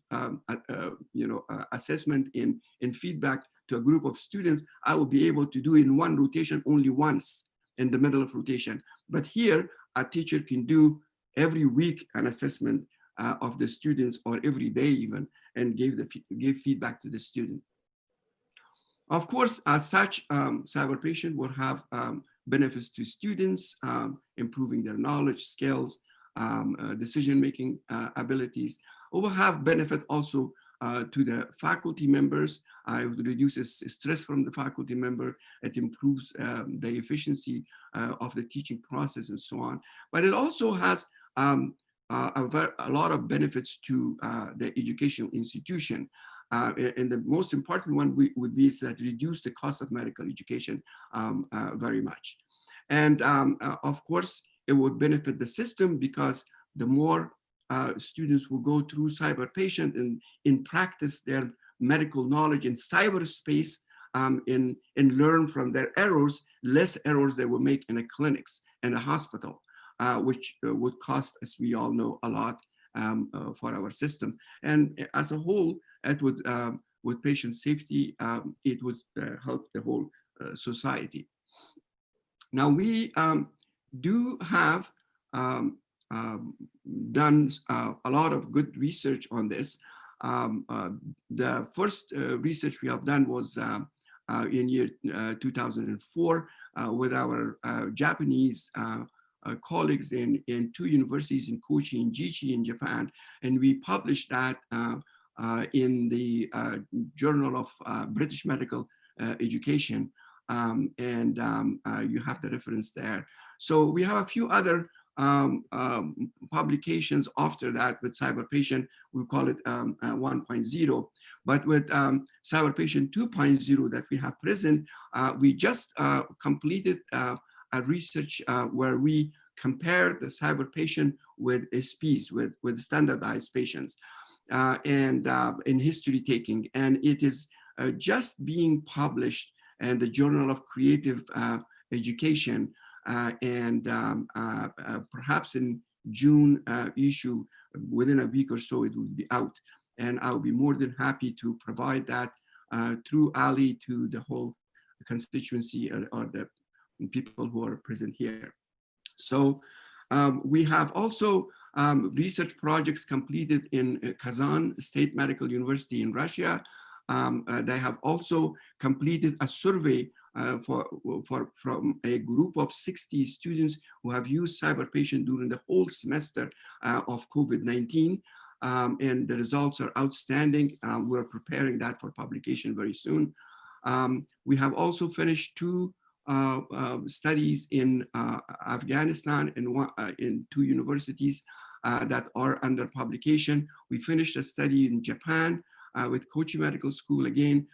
assessment in feedback to a group of students, I will be able to do in one rotation only once in the middle of rotation. But here, a teacher can do every week an assessment of the students, or every day even, and give feedback to the student. Of course, as such, cyber patient will have benefits to students, improving their knowledge, skills, decision-making abilities. It will have benefit also to the faculty members. It reduces stress from the faculty member. It improves the efficiency of the teaching process and so on. But it also has a lot of benefits to the educational institution. And the most important one would be is that reduce the cost of medical education very much. And of course, it would benefit the system, because the more students will go through cyber patient and in practice their medical knowledge in cyberspace and learn from their errors, less errors they will make in the clinics and a hospital, which would cost, as we all know, a lot for our system. And as a whole, it would, with patient safety, it would help the whole society. Now, we do have done a lot of good research on this. The first research we have done was in year 2004 with our Japanese colleagues in 2 universities in Kochi and Jichi in Japan. And we published that in the Journal of British Medical Education. And you have the reference there. So we have a few other publications after that with cyber patient. We call it 1.0. But with cyber patient 2.0 that we have present, we just completed a research where we compared the cyber patient with SPs, with standardized patients, and in history taking. And it is just being published in the Journal of Creative Education, and perhaps in June issue, within a week or so, it will be out. And I'll be more than happy to provide that through Ali to the whole constituency or the people who are present here. So we have also research projects completed in Kazan State Medical University in Russia. They have also completed a survey from a group of 60 students who have used cyber patient during the whole semester of COVID-19. And the results are outstanding. We're preparing that for publication very soon. We have also finished 2 studies in Afghanistan in 2 universities that are under publication. We finished a study in Japan with Kochi Medical School, again,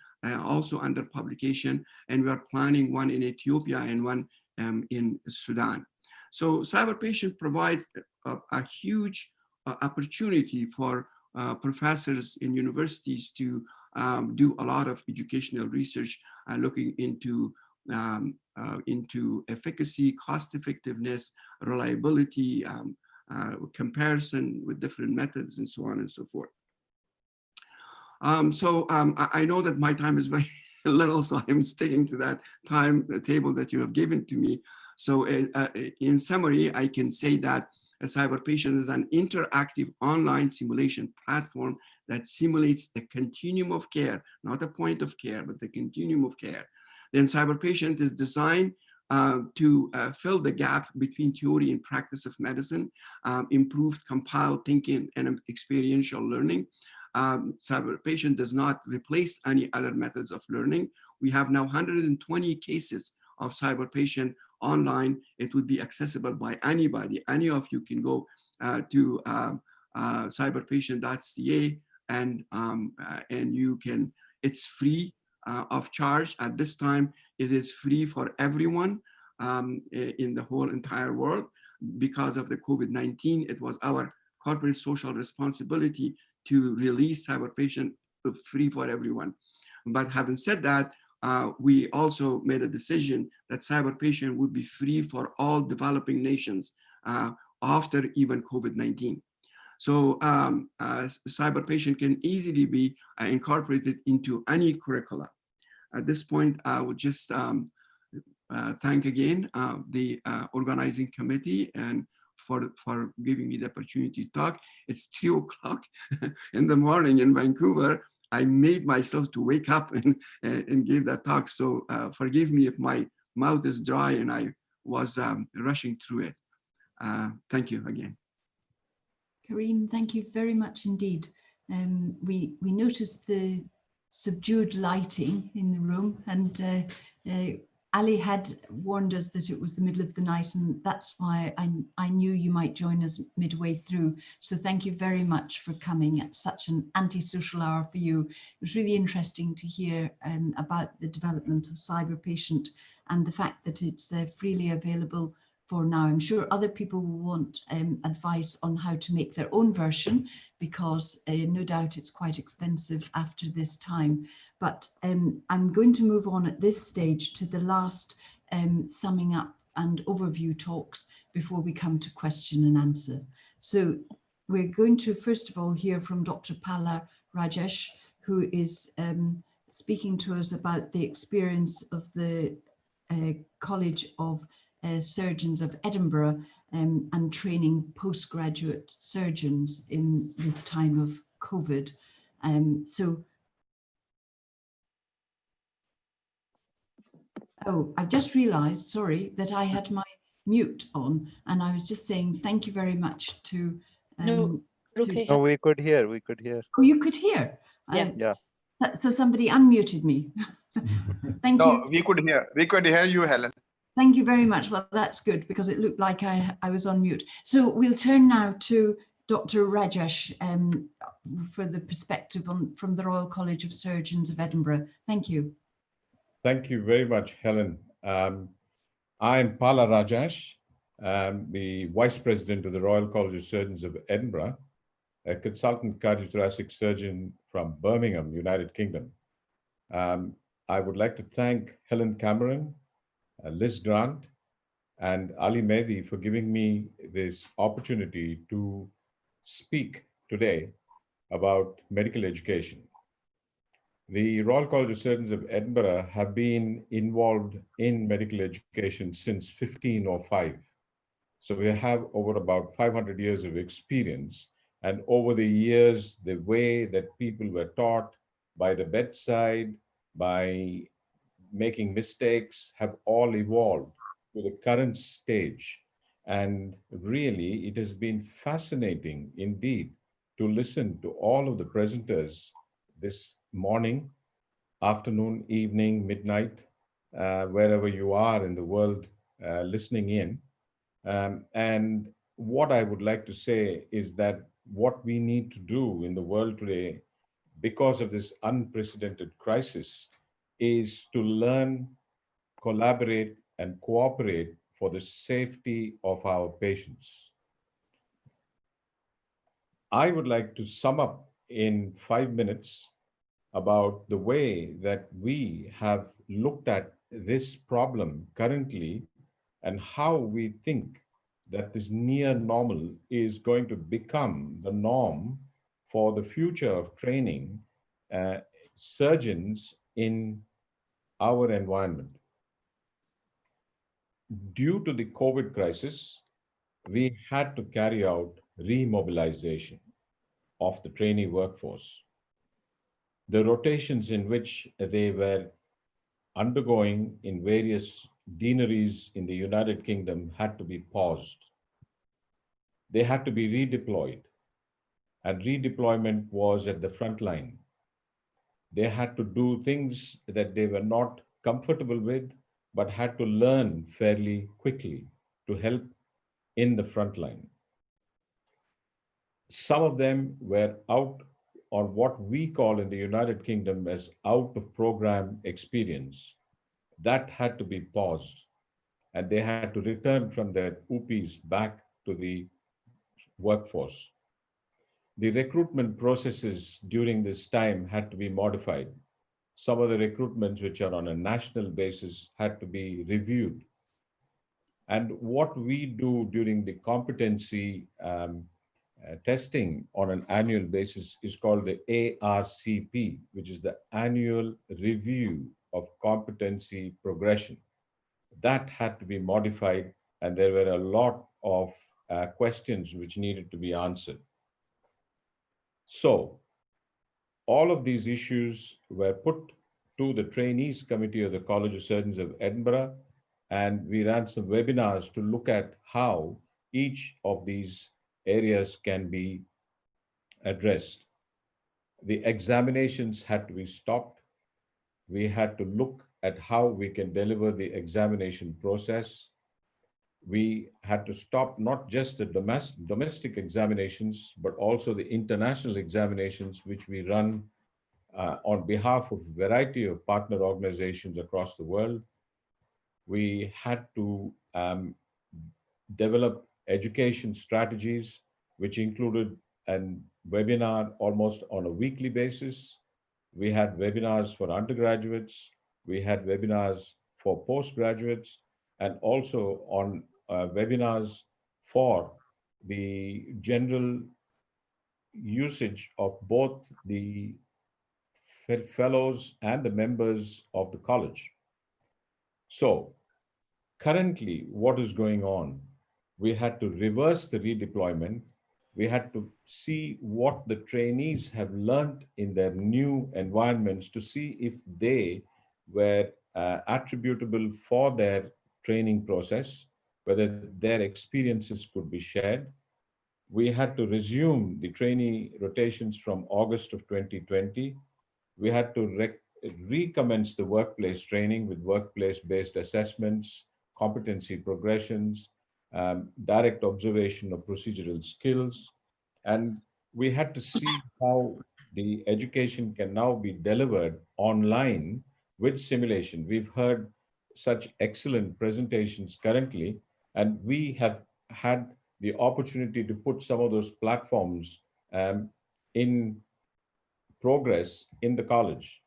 also under publication, and we are planning one in Ethiopia and one in Sudan. So cyber patient provide a huge opportunity for professors in universities to do a lot of educational research, looking into efficacy, cost effectiveness, reliability, comparison with different methods, and so on and so forth. I know that my time is very little, so I'm sticking to that time table that you have given to me. So in summary, I can say that a cyber patient is an interactive online simulation platform that simulates the continuum of care, not a point of care, but the continuum of care. Then cyber patient is designed to fill the gap between theory and practice of medicine, improved compiled thinking and experiential learning. Cyber patient does not replace any other methods of learning. We have now 120 cases of cyber patient online. It would be accessible by anybody. Any of you can go to cyberpatient.ca and you can, it's free of charge at this time. It is free for everyone in the whole entire world. Because of the COVID-19, it was our corporate social responsibility to release cyber patient free for everyone. But having said that, we also made a decision that cyber patient would be free for all developing nations after even COVID-19. So cyber patient can easily be incorporated into any curricula. At this point, I would just thank again the organizing committee and for giving me the opportunity to talk. It's 3 o'clock in the morning in Vancouver. I made myself to wake up and give that talk. So forgive me if my mouth is dry and I was rushing through it. Thank you again. Kareem, thank you very much indeed. We noticed the subdued lighting in the room, and Ali had warned us that it was the middle of the night, and that's why I knew you might join us midway through. So thank you very much for coming at such an antisocial hour for you. It was really interesting to hear about the development of cyber patient and the fact that it's freely available for now. I'm sure other people will want advice on how to make their own version, because no doubt it's quite expensive after this time. But I'm going to move on at this stage to the last summing up and overview talks before we come to question and answer. So we're going to first of all hear from Dr. Pala Rajesh, who is speaking to us about the experience of the College of Surgeons of Edinburgh and training postgraduate surgeons in this time of COVID. Oh, I've just realized, sorry, that I had my mute on, and I was just saying thank you very much to... No, we could hear, we could hear. Oh, you could hear? Yeah. So somebody unmuted me. Thank you. No, we could hear you, Helen. Thank you very much. Well, that's good, because it looked like I was on mute. So we'll turn now to Dr. Rajesh for the perspective from the Royal College of Surgeons of Edinburgh. Thank you. Thank you very much, Helen. I'm Pala Rajesh, the Vice President of the Royal College of Surgeons of Edinburgh, a consultant cardiothoracic surgeon from Birmingham, United Kingdom. I would like to thank Helen Cameron, Liz Grant, and Ali Mehdi for giving me this opportunity to speak today about medical education. The Royal College of Surgeons of Edinburgh have been involved in medical education since 1505. So we have over about 500 years of experience. And over the years, the way that people were taught by the bedside, by making mistakes, have all evolved to the current stage. And really, it has been fascinating indeed to listen to all of the presenters this morning, afternoon, evening, midnight, wherever you are in the world listening in. And what I would like to say is that what we need to do in the world today, because of this unprecedented crisis, is to learn, collaborate, and cooperate for the safety of our patients. I would like to sum up in 5 minutes about the way that we have looked at this problem currently and how we think that this near normal is going to become the norm for the future of training surgeons in our environment. Due to the COVID crisis, we had to carry out remobilization of the trainee workforce. The rotations in which they were undergoing in various deaneries in the United Kingdom had to be paused. They had to be redeployed, and redeployment was at the front line. They had to do things that they were not comfortable with, but had to learn fairly quickly to help in the front line. Some of them were out on what we call in the United Kingdom as out of program experience. That had to be paused, and they had to return from their UPs back to the workforce. The recruitment processes during this time had to be modified. Some of the recruitments which are on a national basis had to be reviewed. And what we do during the competency testing on an annual basis is called the ARCP, which is the Annual Review of Competency Progression. That had to be modified, and there were a lot of questions which needed to be answered. So all of these issues were put to the Trainees Committee of the College of Surgeons of Edinburgh, and we ran some webinars to look at how each of these areas can be addressed. The examinations had to be stopped. We had to look at how we can deliver the examination process. We had to stop not just the domestic examinations, but also the international examinations, which we run on behalf of a variety of partner organizations across the world. We had to develop education strategies, which included a webinar almost on a weekly basis. We had webinars for undergraduates. We had webinars for postgraduates, and also on webinars for the general usage of both the fellows and the members of the college. So currently, what is going on? We had to reverse the redeployment. We had to see what the trainees have learned in their new environments to see if they were attributable for their training process, whether their experiences could be shared. We had to resume the trainee rotations from August of 2020. We had to recommence the workplace training with workplace-based assessments, competency progressions, direct observation of procedural skills. And we had to see how the education can now be delivered online with simulation. We've heard such excellent presentations currently, and we have had the opportunity to put some of those platforms in progress in the college.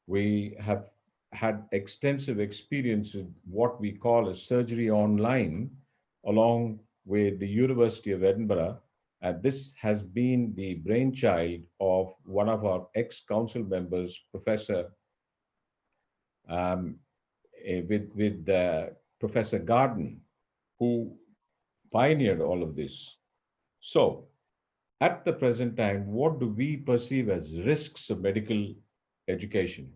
We have had extensive experience with what we call a surgery online, along with the University of Edinburgh. And this has been the brainchild of one of our ex-council members, Professor, Professor Garden, who pioneered all of this. So at the present time, what do we perceive as risks of medical education?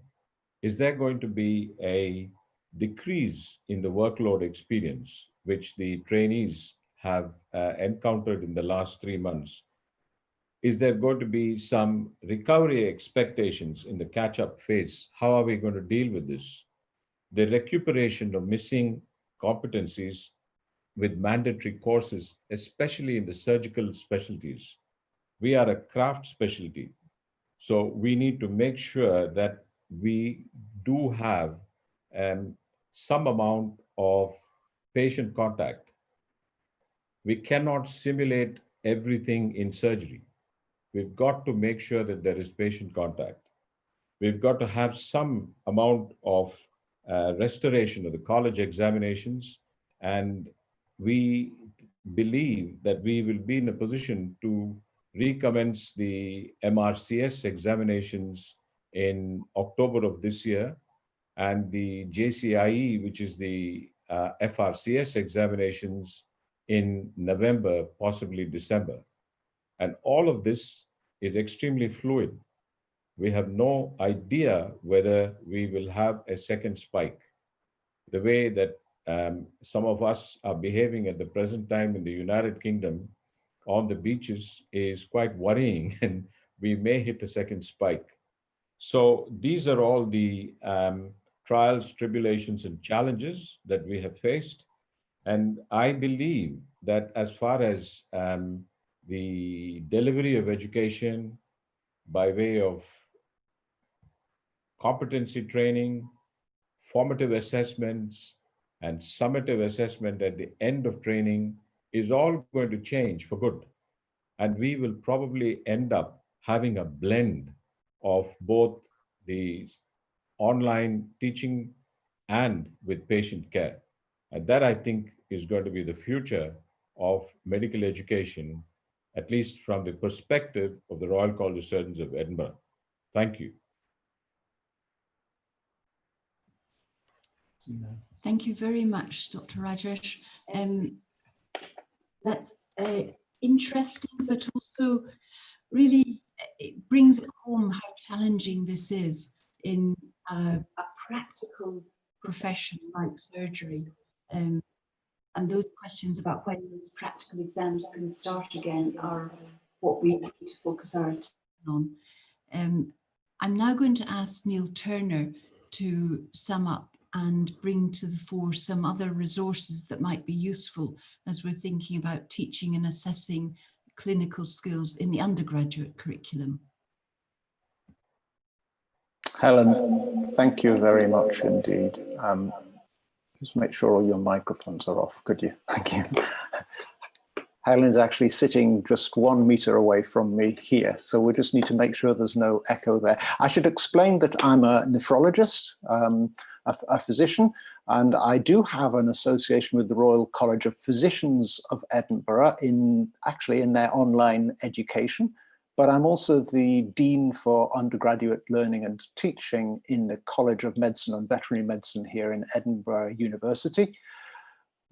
Is there going to be a decrease in the workload experience, which the trainees have encountered in the last 3 months? Is there going to be some recovery expectations in the catch-up phase? How are we going to deal with this? The recuperation of missing competencies with mandatory courses, especially in the surgical specialties. We are a craft specialty, so we need to make sure that we do have some amount of patient contact. We cannot simulate everything in surgery. We've got to make sure that there is patient contact. We've got to have some amount of restoration of the college examinations, and we believe that we will be in a position to recommence the MRCS examinations in October of this year, and the JCIE, which is the FRCS examinations in November, possibly December. And all of this is extremely fluid. We have no idea whether we will have a second spike. The way that some of us are behaving at the present time in the United Kingdom on the beaches is quite worrying, and we may hit a second spike. So these are all the trials, tribulations, and challenges that we have faced. And I believe that as far as the delivery of education by way of competency training, formative assessments, and summative assessment at the end of training is all going to change for good. And we will probably end up having a blend of both the online teaching and with patient care. And that, I think, is going to be the future of medical education, at least from the perspective of the Royal College of Surgeons of Edinburgh. Thank you. Thank you very much, Dr. Rajesh. That's interesting, but also really it brings home how challenging this is in a practical profession like surgery. And those questions about when those practical exams can start again are what we need to focus our attention on. I'm now going to ask Neil Turner to sum up and bring to the fore some other resources that might be useful as we're thinking about teaching and assessing clinical skills in the undergraduate curriculum. Helen, thank you very much indeed. Just make sure all your microphones are off, could you? Thank you. Helen's actually sitting just 1 meter away from me here, so we just need to make sure there's no echo there. I should explain that I'm a nephrologist, a physician, and I do have an association with the Royal College of Physicians of Edinburgh actually in their online education. But I'm also the Dean for Undergraduate Learning and Teaching in the College of Medicine and Veterinary Medicine here in Edinburgh University,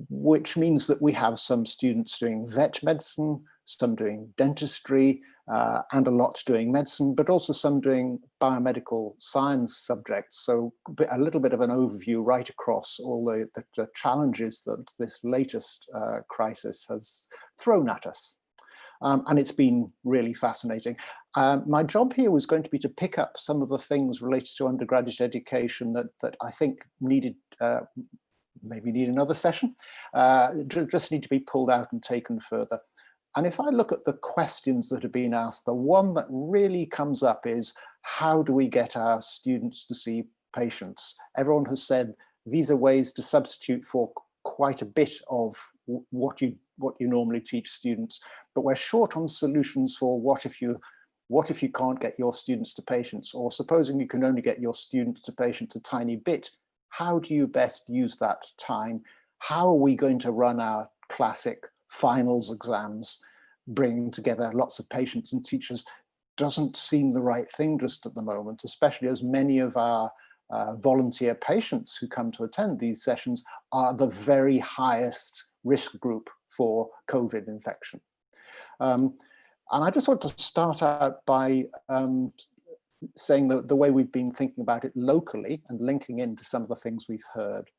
which means that we have some students doing vet medicine, some doing dentistry, and a lot doing medicine, but also some doing biomedical science subjects. So a little bit of an overview right across all the challenges that this latest crisis has thrown at us. And it's been really fascinating. My job here was going to be to pick up some of the things related to undergraduate education that I think needed, maybe need another session, just need to be pulled out and taken further. And if I look at the questions that have been asked, the one that really comes up is, how do we get our students to see patients? Everyone has said these are ways to substitute for quite a bit of what you normally teach students, but we're short on solutions for what if you can't get your students to patients, or supposing you can only get your students to patients a tiny bit, how do you best use that time? How are we going to run our classic finals exams, bringing together lots of patients and teachers? Doesn't seem the right thing just at the moment, especially as many of our volunteer patients who come to attend these sessions are the very highest risk group for COVID infection. And I just want to start out by saying the way we've been thinking about it locally and linking into some of the things we've heard.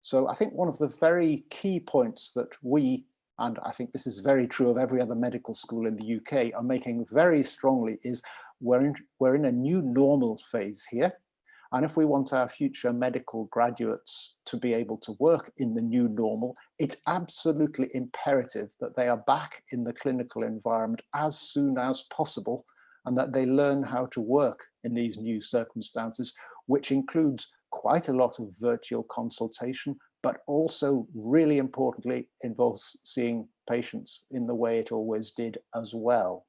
So I think one of the very key points that we, and I think this is very true of every other medical school in the UK, are making very strongly is we're in a new normal phase here. And if we want our future medical graduates to be able to work in the new normal, it's absolutely imperative that they are back in the clinical environment as soon as possible, and that they learn how to work in these new circumstances, which includes quite a lot of virtual consultation, but also really importantly involves seeing patients in the way it always did as well.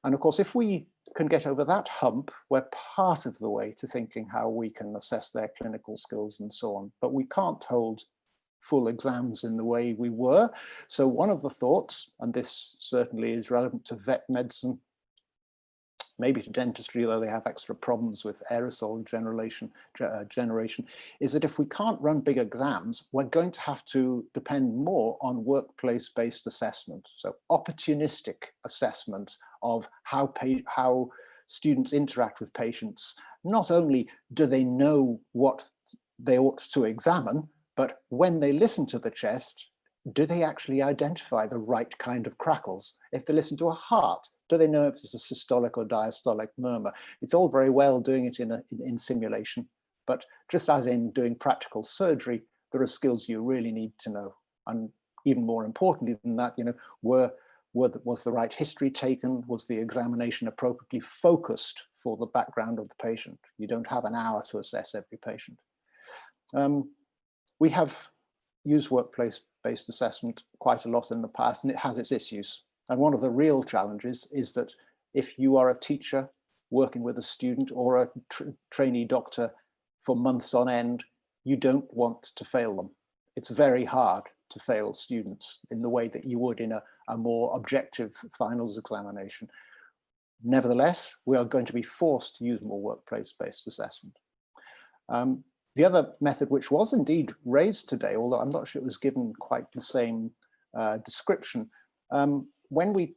And of course, if we can get over that hump, we're part of the way to thinking how we can assess their clinical skills and so on, but we can't hold full exams in the way we were. So one of the thoughts, and this certainly is relevant to vet medicine, maybe to dentistry, though they have extra problems with aerosol generation, is that if we can't run big exams, we're going to have to depend more on workplace-based assessment. So opportunistic assessment of how students interact with patients. Not only do they know what they ought to examine, but when they listen to the chest, do they actually identify the right kind of crackles? If they listen to a heart, do they know if it's a systolic or diastolic murmur? It's all very well doing it in simulation, but just as in doing practical surgery, there are skills you really need to know. And even more importantly than that, was the right history taken? Was the examination appropriately focused for the background of the patient? You don't have an hour to assess every patient. We have used workplace-based assessment quite a lot in the past, and it has its issues. And one of the real challenges is that if you are a teacher working with a student or a trainee doctor for months on end, you don't want to fail them. It's very hard to fail students in the way that you would in a more objective finals examination. Nevertheless, we are going to be forced to use more workplace-based assessment. The other method, which was indeed raised today, although I'm not sure it was given quite the same description, when we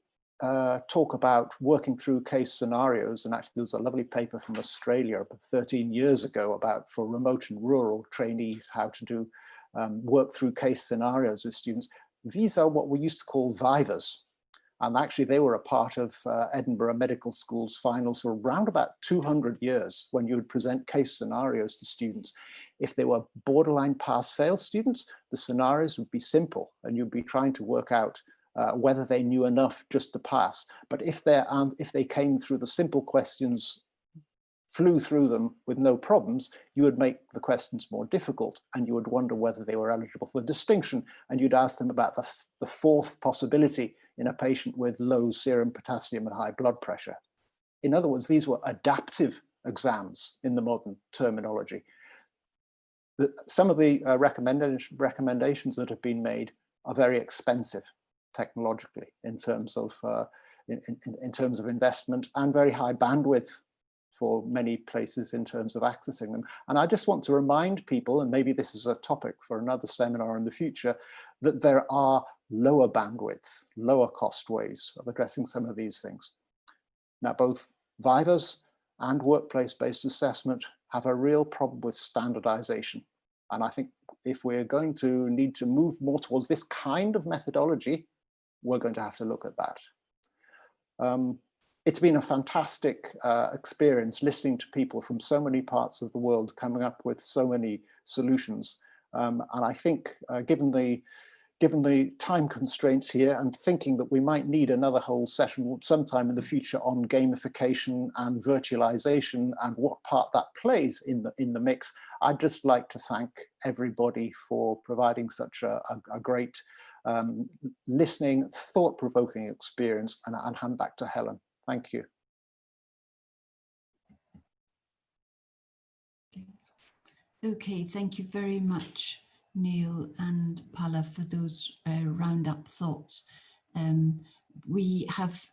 talk about working through case scenarios, and actually there was a lovely paper from Australia about 13 years ago about for remote and rural trainees how to do work through case scenarios with students. These are what we used to call vivas. And actually they were a part of Edinburgh Medical School's finals for around about 200 years when you would present case scenarios to students. If they were borderline pass-fail students, the scenarios would be simple and you'd be trying to work out whether they knew enough just to pass. But if they came through the simple questions, flew through them with no problems, you would make the questions more difficult and you would wonder whether they were eligible for distinction. And you'd ask them about the fourth possibility in a patient with low serum potassium and high blood pressure. In other words, these were adaptive exams in the modern terminology. Some of the recommendations that have been made are very expensive technologically in terms of investment, and very high bandwidth for many places in terms of accessing them. And I just want to remind people, and maybe this is a topic for another seminar in the future, that there are lower bandwidth, lower cost ways of addressing some of these things. Now, both vivas and workplace-based assessment have a real problem with standardization. And I think if we're going to need to move more towards this kind of methodology, we're going to have to look at that. It's been a fantastic experience listening to people from so many parts of the world coming up with so many solutions. And I think given the time constraints here and thinking that we might need another whole session sometime in the future on gamification and virtualization and what part that plays in the mix, I'd just like to thank everybody for providing such a great listening, thought-provoking experience, and I'll hand back to Helen. Thank you. Okay, thank you very much, Neil and Pala, for those roundup thoughts. We have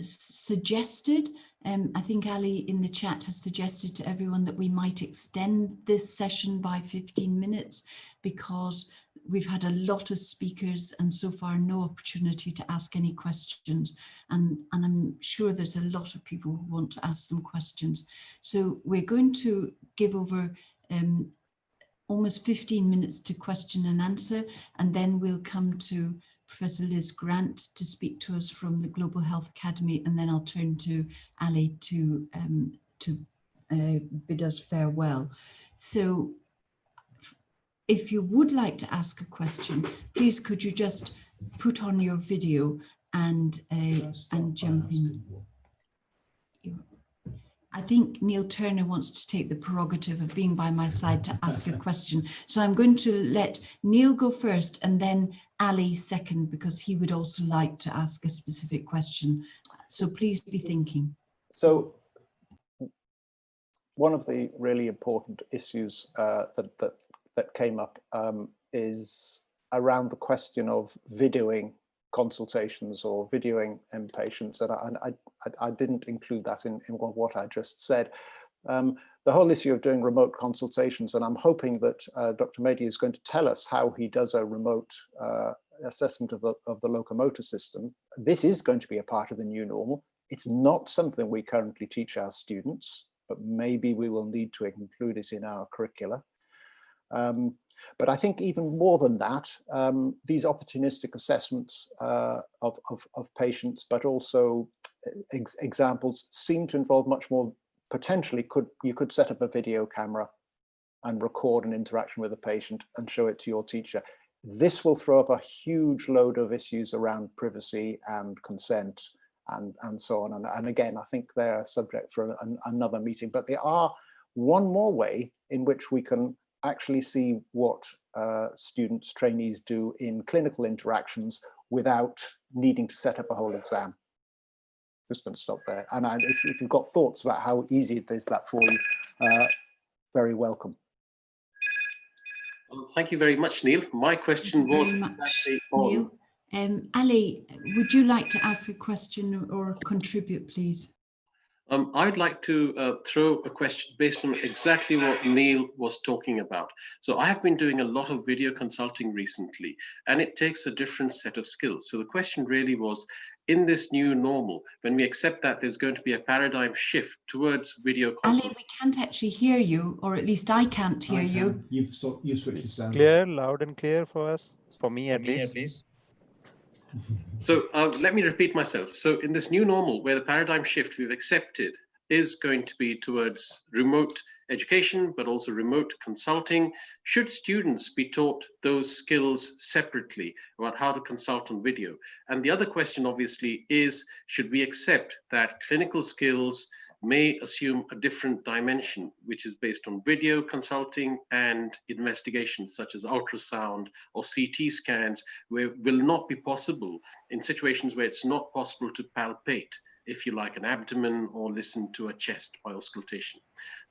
suggested, I think Ali in the chat has suggested to everyone that we might extend this session by 15 minutes because we've had a lot of speakers and so far no opportunity to ask any questions. And I'm sure there's a lot of people who want to ask some questions. So we're going to give over almost 15 minutes to question and answer, and then we'll come to Professor Liz Grant to speak to us from the Global Health Academy, and then I'll turn to Ali to bid us farewell. So if you would like to ask a question, please could you just put on your video and jump in. I think Neil Turner wants to take the prerogative of being by my side to ask a question. So I'm going to let Neil go first and then Ali second, because he would also like to ask a specific question. So please be thinking. So one of the really important issues that came up is around the question of videoing consultations or videoing inpatients, and I didn't include that in what I just said. The whole issue of doing remote consultations, and I'm hoping that Dr. Mehdi is going to tell us how he does a remote assessment of the locomotor system. This is going to be a part of the new normal. It's not something we currently teach our students, but maybe we will need to include it in our curricula. But I think even more than that, these opportunistic assessments of patients, but also examples, seem to involve much more. Potentially, you could set up a video camera and record an interaction with a patient and show it to your teacher. This will throw up a huge load of issues around privacy and consent and so on. And again, I think they're a subject for another meeting, but there are one more way in which we can actually see what students, trainees do in clinical interactions without needing to set up a whole exam. Just going to stop there. And if you've got thoughts about how easy it is that for you, very welcome. Well, thank you very much, Neil. My question was exactly on. Neil. Ali, would you like to ask a question or contribute, please? I'd like to throw a question based on exactly what Neil was talking about. So I have been doing a lot of video consulting recently, and it takes a different set of skills. So the question really was, in this new normal, when we accept that there's going to be a paradigm shift towards video consulting. Ali, we can't actually hear you, or at least I can't hear you. You've switched to sound. Clear, loud and clear for us, for me at least. So let me repeat myself. So in this new normal, where the paradigm shift we've accepted is going to be towards remote education, but also remote consulting, should students be taught those skills separately about how to consult on video? And the other question, obviously, is, should we accept that clinical skills may assume a different dimension, which is based on video consulting and investigations such as ultrasound or CT scans, where will not be possible in situations where it's not possible to palpate, if you like, an abdomen or listen to a chest by auscultation.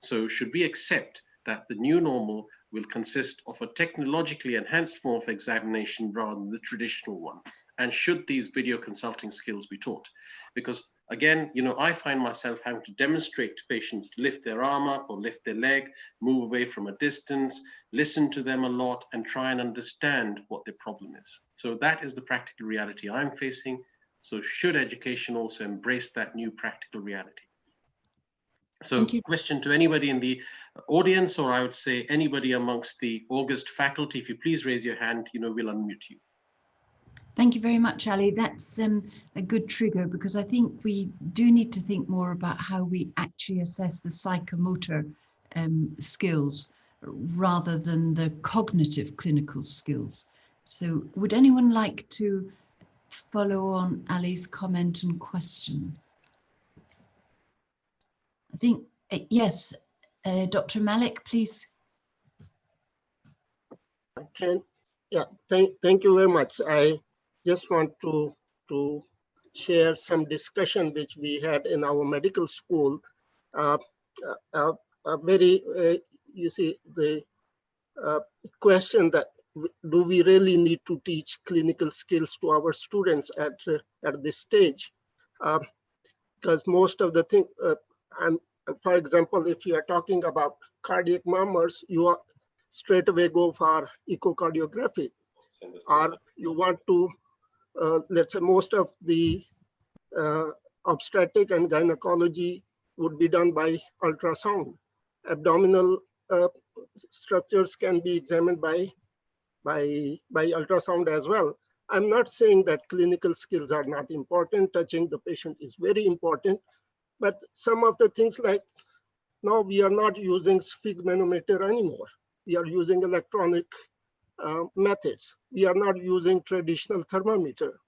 So should we accept that the new normal will consist of a technologically enhanced form of examination rather than the traditional one? And should these video consulting skills be taught? Because again, I find myself having to demonstrate to patients to lift their arm up or lift their leg, move away from a distance, listen to them a lot, and try and understand what their problem is. So that is the practical reality I'm facing. So should education also embrace that new practical reality? So question to anybody in the audience, or I would say anybody amongst the August faculty, if you please raise your hand, we'll unmute you. Thank you very much, Ali. That's a good trigger, because I think we do need to think more about how we actually assess the psychomotor skills rather than the cognitive clinical skills. So would anyone like to follow on Ali's comment and question? I think, yes, Dr. Malik, please. Thank you very much. I just want to share some discussion which we had in our medical school. You see, the question that do we really need to teach clinical skills to our students at this stage? Because most of the thing, for example, if you are talking about cardiac murmurs, you are straight away go for echocardiography, or you want to, let's say most of the obstetric and gynecology would be done by ultrasound. Abdominal structures can be examined by ultrasound as well. I'm not saying that clinical skills are not important. Touching the patient is very important, but some of the things like now we are not using sphygmanometer anymore. We are using electronic methods. We are not using traditional thermometer,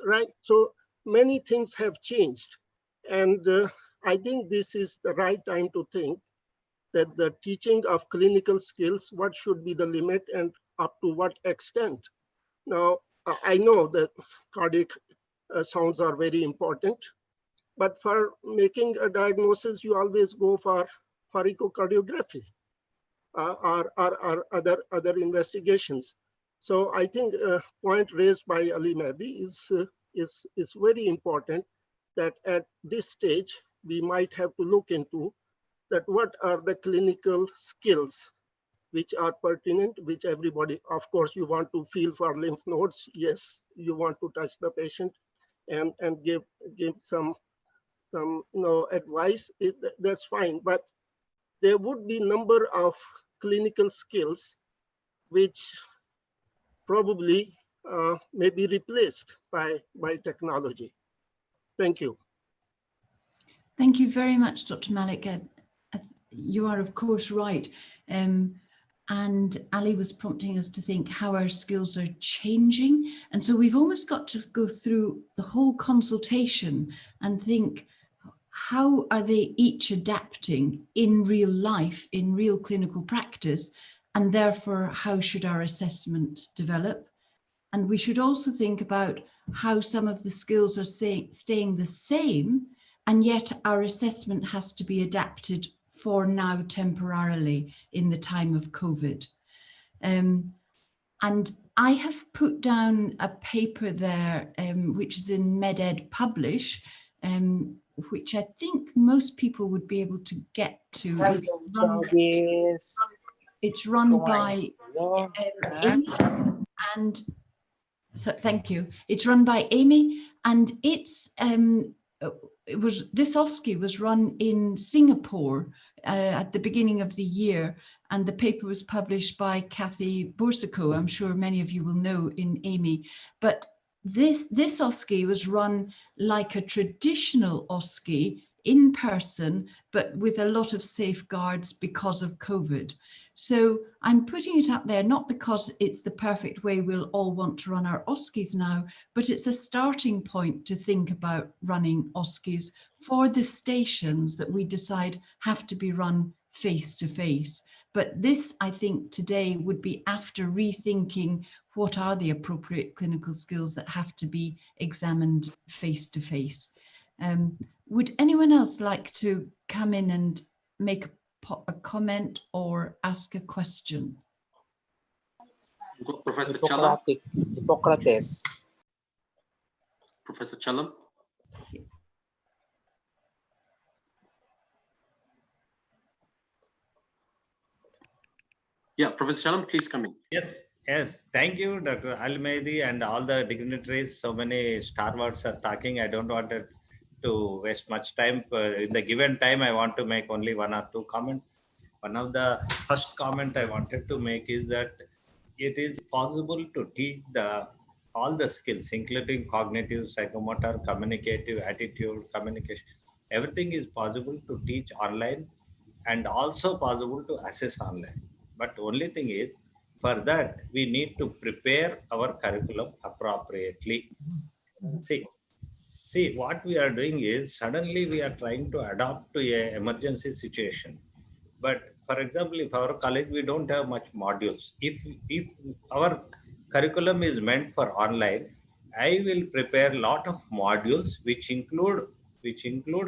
right? So many things have changed. And I think this is the right time to think that the teaching of clinical skills, what should be the limit and up to what extent. Now, I know that cardiac sounds are very important, but for making a diagnosis, you always go for echocardiography. or other investigations. So I think point raised by Ali Mehdi is very important, that at this stage we might have to look into that what are the clinical skills which are pertinent, which everybody, of course, you want to feel for lymph nodes. Yes, you want to touch the patient and give some advice. That's fine, but there would be number of clinical skills which probably may be replaced by technology. Thank you. Thank you very much, Dr. Malik. You are, of course, right. And Ali was prompting us to think how our skills are changing. And so we've almost got to go through the whole consultation and think, how are they each adapting in real life, in real clinical practice? And therefore, how should our assessment develop? And we should also think about how some of the skills are staying the same, and yet our assessment has to be adapted for now temporarily in the time of COVID. And I have put down a paper there, which is in MedEd Publish, which I think most people would be able to get to. It's run by Amy, and so thank you. It's run by Amy, and it's this OSCE was run in Singapore at the beginning of the year, and the paper was published by Kathy Borsico. I'm sure many of you will know in Amy, but this OSCE was run like a traditional OSCE in person, but with a lot of safeguards because of COVID. So I'm putting it up there, not because it's the perfect way we'll all want to run our OSCEs now, but it's a starting point to think about running OSCEs for the stations that we decide have to be run face-to-face. But this, I think, today would be after rethinking what are the appropriate clinical skills that have to be examined face-to-face. Would anyone else like to come in and make a comment or ask a question? Professor Chalam. Hippocrates. Professor Chalam. Yeah, Professor Chalam, please come in. Yes. Thank you, Dr. Al-Mehdi and all the dignitaries. So many stalwarts are talking. I don't want to waste much time. In the given time, I want to make only one or two comments. One of the first comment I wanted to make is that it is possible to teach all the skills, including cognitive, psychomotor, communicative, attitude, communication. Everything is possible to teach online and also possible to assess online. But only thing is, for that, we need to prepare our curriculum appropriately. See, what we are doing is suddenly we are trying to adapt to an emergency situation. But for example, if our college, we don't have much modules. If our curriculum is meant for online, I will prepare a lot of modules which include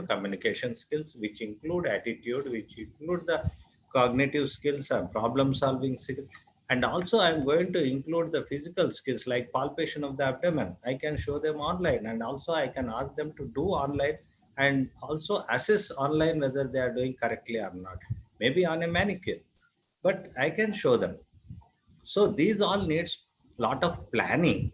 communication skills, which include attitude, which include the cognitive skills and problem solving skills. And also I'm going to include the physical skills like palpation of the abdomen. I can show them online, and also I can ask them to do online and also assess online whether they are doing correctly or not. Maybe on a manicure, but I can show them. So these all needs lot of planning,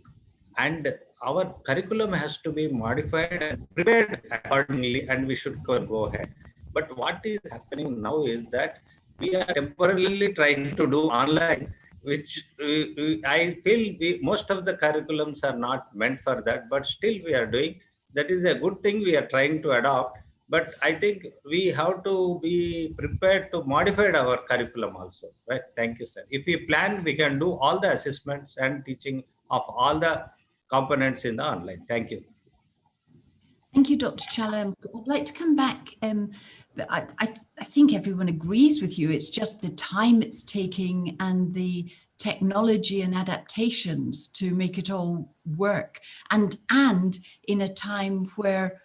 and our curriculum has to be modified and prepared accordingly, and we should go ahead. But what is happening now is that we are temporarily trying to do online, which I feel most of the curriculums are not meant for that, but still we are doing. That is a good thing we are trying to adopt. But I think we have to be prepared to modify our curriculum also, right? Thank you, sir. If we plan, we can do all the assessments and teaching of all the components in the online. Thank you. Thank you, Dr. Chalam. I'd like to come back. I think everyone agrees with you. It's just the time it's taking and the technology and adaptations to make it all work. And in a time where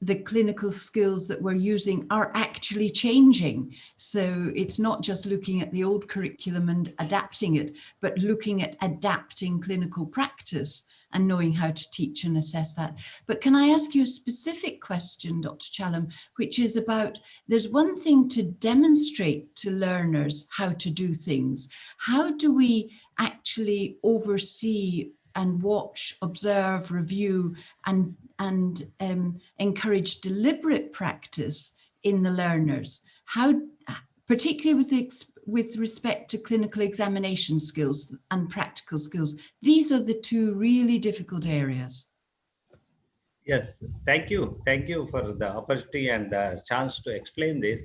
the clinical skills that we're using are actually changing. So it's not just looking at the old curriculum and adapting it, but looking at adapting clinical practice and knowing how to teach and assess that. But can I ask you a specific question, Dr. Challam, which is about, there's one thing to demonstrate to learners how to do things. How do we actually oversee and watch, observe, review, and encourage deliberate practice in the learners? How, particularly with respect to clinical examination skills and practical skills, these are the two really difficult areas. Yes, thank you. Thank you for the opportunity and the chance to explain this.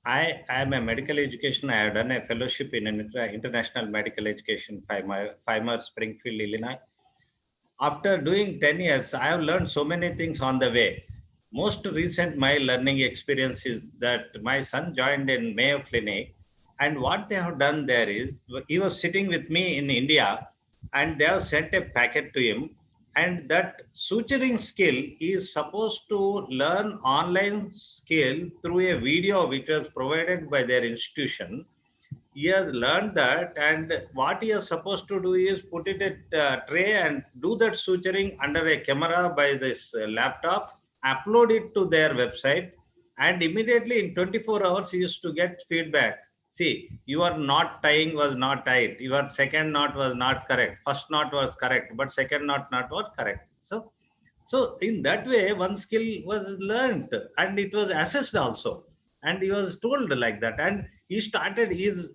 I am a medical education. I have done a fellowship in international medical education, 5 miles, Springfield, Illinois. After doing 10 years, I have learned so many things on the way. Most recent my learning experience is that my son joined in Mayo Clinic, and what they have done there is, he was sitting with me in India, and they have sent a packet to him, and that suturing skill is supposed to learn online skill through a video which was provided by their institution. He has learned that, and what he is supposed to do is put it at a tray and do that suturing under a camera by this laptop, upload it to their website, and immediately in 24 hours he used to get feedback. See, your knot tying was not tight, your second knot was not correct, first knot was correct, but second knot not was correct. So in that way, one skill was learned and it was assessed also. And he was told like that. And he started, his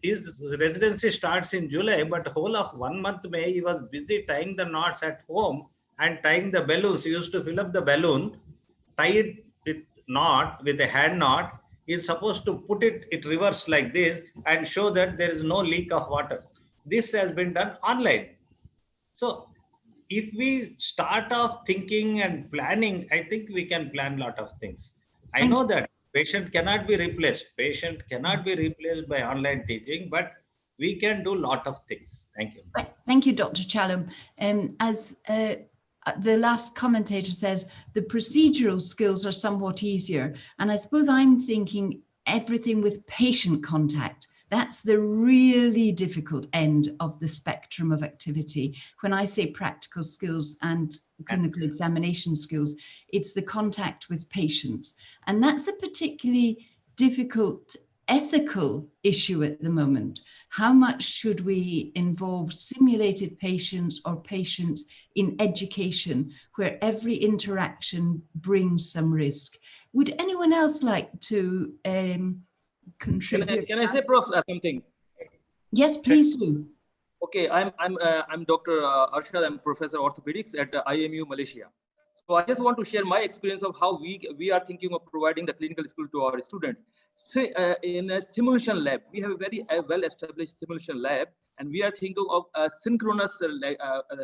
residency starts in July, but whole of 1 month May, he was busy tying the knots at home and tying the balloons. He used to fill up the balloon, tie it with knot, with a hand knot. He is supposed to put it reverse like this and show that there is no leak of water. This has been done online. So if we start off thinking and planning, I think we can plan a lot of things. I know that patient cannot be replaced. Patient cannot be replaced by online teaching, but we can do a lot of things. Thank you. Thank you, Dr. Challam. As the last commentator says, the procedural skills are somewhat easier. And I suppose I'm thinking everything with patient contact. That's the really difficult end of the spectrum of activity. When I say practical skills and clinical examination skills, it's the contact with patients. And that's a particularly difficult ethical issue at the moment. How much should we involve simulated patients or patients in education where every interaction brings some risk? Would anyone else like to contribute? Can I say, Prof, something? Yes, please do. Okay, I'm Dr. Arshad. I'm Professor of Orthopedics at IMU Malaysia. So I just want to share my experience of how we are thinking of providing the clinical skill to our students. Say, in a simulation lab, we have a very well-established simulation lab, and we are thinking of a synchronous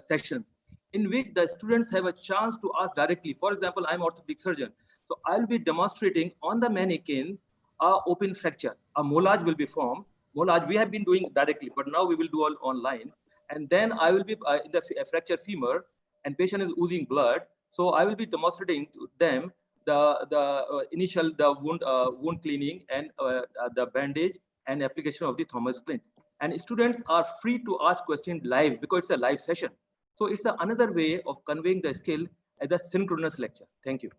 session in which the students have a chance to ask directly. For example, I'm an orthopedic surgeon, so I'll be demonstrating on the mannequin open fracture. A mollage will be formed. Mollage we have been doing directly, but now we will do all online. And then I will be in the fracture femur, and patient is oozing blood. So I will be demonstrating to them the initial wound cleaning and the bandage and application of the Thomas splint. And students are free to ask questions live because it's a live session. So it's another way of conveying the skill as a synchronous lecture. Thank you.